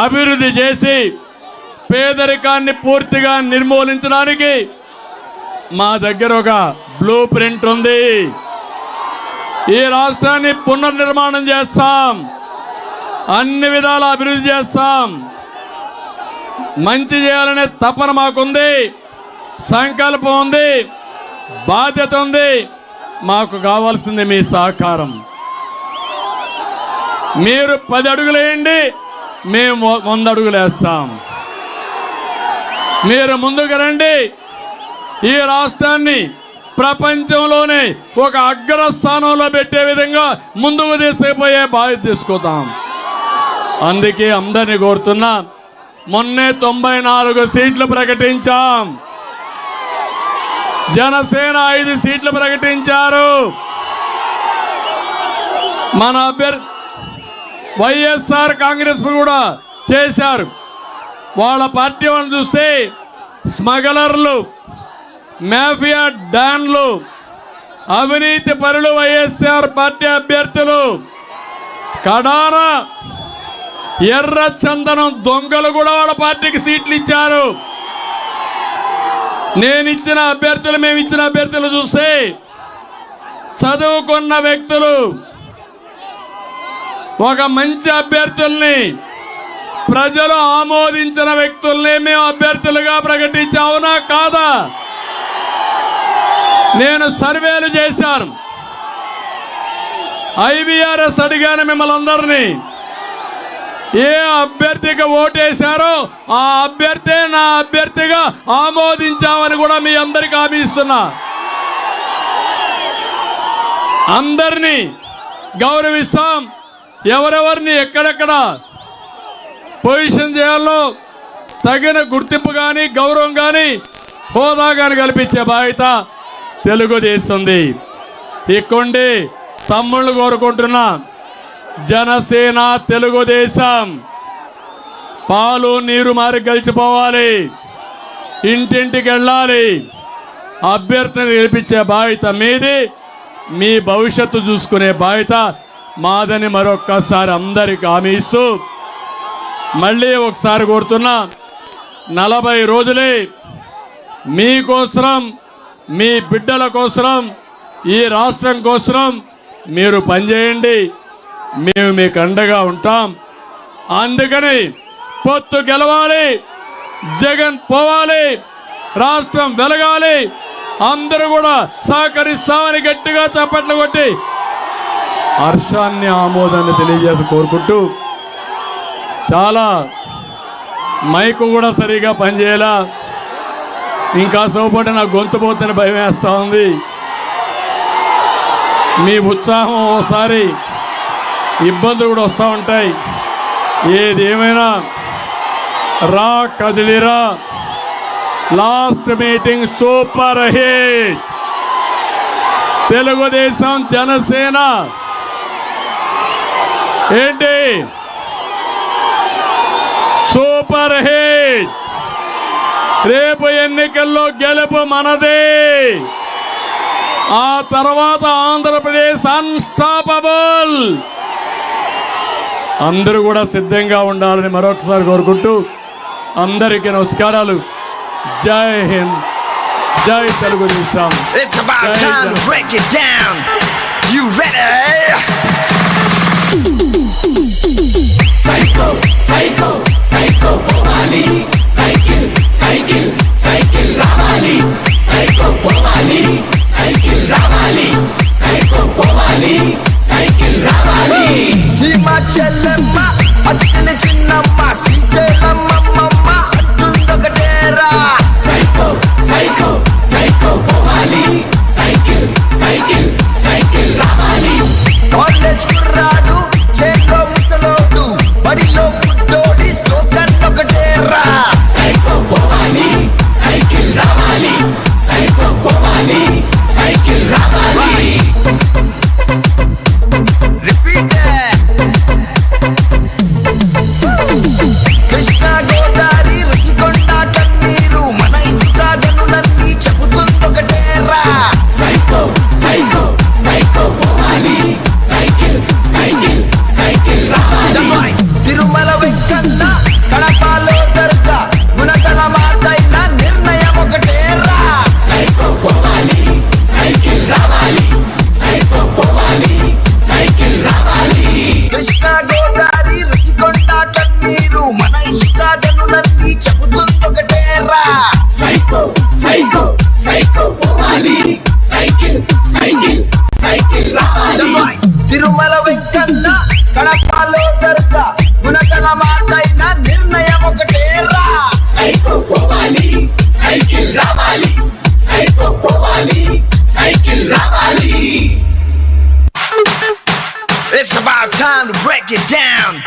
అభివృద్ధి చేసి పేదరికాన్ని పూర్తిగా నిర్మూలించడానికి మా దగ్గర ఒక బ్లూ ప్రింట్ ఉంది. ఈ రాష్ట్రాన్ని పునర్నిర్మాణం చేస్తాం, అన్ని విధాల అభివృద్ధి చేస్తాం. మంచి చేయాలనే తపన మాకుంది, సంకల్పం ఉంది, బాధ్యత ఉంది. మాకు కావాల్సింది మీ సహకారం. మీరు 10 అడుగులు వేయండి, మేము 100 అడుగులు వేస్తాం. మీరు ముందుకు రండి, ఈ రాష్ట్రాన్ని ప్రపంచంలోనే ఒక అగ్రస్థానంలో పెట్టే విధంగా ముందుకు తీసుకుపోయే బాధ్యత తీసుకుందాం. అందుకే అందరినీ కోరుతున్నా, మొన్నే 94 సీట్లు ప్రకటించాం. జనసేన 5 సీట్లు ప్రకటించారు. మన అభ్యర్థి వైఎస్ఆర్ కాంగ్రెస్ కూడా చేశారు. వాళ్ళ పార్టీ వాళ్ళని చూస్తే స్మగ్లర్లు, మాఫియా డాన్లు, అవినీతి పరులు వైఎస్ఆర్ పార్టీ అభ్యర్థులు, కడాన ఎర్ర చందనం దొంగలు కూడా వాళ్ళ పార్టీకి సీట్లు ఇచ్చారు. మేమిచ్చిన అభ్యర్థులు చూస్తే చదువుకున్న వ్యక్తులు, ఒక మంచి అభ్యర్థుల్ని, ప్రజలు ఆమోదించిన వ్యక్తుల్ని మేము అభ్యర్థులుగా ప్రకటించాం. అవునా కాదా? నేను సర్వేలు చేశాను, ఐవీఆర్ఎస్ అడిగాను మిమ్మల్ని అందరినీ. ఏ అభ్యర్థికి ఓటేశారో ఆ అభ్యర్థి నా అభ్యర్థిగా ఆమోదించామని కూడా మీ అందరికీ హామీ ఇస్తున్నా. అందరినీ గౌరవిస్తాం. ఎవరెవరిని ఎక్కడెక్కడ పొజిషన్ చేయాలో తగిన గుర్తింపు కానీ, గౌరవం కానీ, హోదా కానీ కల్పించే బాధ్యత తెలుగుదేశంది. ఇక్కండి తమ్ముళ్ళు కోరుకుంటున్నా, జనసేన తెలుగుదేశం పాలు నీరు మారి గెలిచిపోవాలి, ఇంటింటికి వెళ్ళాలి. అభ్యర్థిని గెలిపించే బాధ్యత మీది, మీ భవిష్యత్తు చూసుకునే బాధ్యత మాదని మరొక్కసారి అందరికి హామీ ఇస్తూ మళ్ళీ ఒకసారి కోరుతున్నా, 40 రోజులే మీకోసం, మీ బిడ్డల కోసం, ఈ రాష్ట్రం కోసం మీరు పనిచేయండి. మేము మీకు అండగా ఉంటాం. అందుకని పొత్తు గెలవాలి, జగన్ పోవాలి, రాష్ట్రం వెలగాలి. అందరూ కూడా సహకరిస్తామని గట్టిగా చప్పట్లు కొట్టి హర్షాన్ని, ఆమోదాన్ని తెలియజేసి కోరుకుంటూ, చాలా మైకు కూడా సరిగా పనిచేయాలా, ఇంకా సోపటి నా గొంతు పోతున్న భయం వేస్తూ ఉంది. మీ ఉత్సాహం ఓసారి ఇబ్బందులు కూడా వస్తూ ఉంటాయి. ఏదేమైనా రా కదిలిరా, last meeting super hit. Telugu Desam Janasena ఏంటి సూపర్ హిట్. రేపు ఎన్నికల్లో గెలుపు మనదే. ఆ తర్వాత ఆంధ్రప్రదేశ్ అన్స్టాపబుల్. అందరూ కూడా సిద్ధంగా ఉండాలని మరొకసారి కోరుకుంటూ అందరికీ నమస్కారాలు. జై హింద్, జై Telugu Desam. It's about time to break it down. You ready? Psycho, psycho, psycho, Pomali. Cycle, cycle, cycle, Ramali. Psycho, Pomali. Cycle, Ramali. Psycho, Pomali. Cycle, Ramali. Sima Chellemma, Attine Chinnamma, Sriselamma, Mamma, Attundokatera. Psycho, psycho, psycho, Pomali. Cycle, cycle, cycle, Ramali. College kurradu, chelo musalodu, badilo puddodi, slogan okatera. Psycho, Pomali. Cycle, Ramali. Psycho, Pomali. Cycle, Ramali. Repeat it. Krishna Godavari Rasikonda Kanneeru mana isuka ganunanni cheputundokatera. Psycho, psycho, psycho, Pomali. Cycle, cycle, cycle, Ramali. Tirumala Venkana Kadapalo Darga Gunatala Mataina Nirnayam okatera. Psycho, Pomali. Cycle, Ramali. Psycho, Pomali. Cycle, Ramali. Krishna Godavari Rasikonda Kanneeru mana isuka ganunanni cheputundokatera. Psycho, psycho, psycho, Pomali. Cycle, cycle, cycle, Ramali. Tirumala Venkana Kadapalo Darga Gunatala Mataina Nirnayam okatera. Psycho, Pomali. Cycle, Ramali. Psycho, Pomali. you down.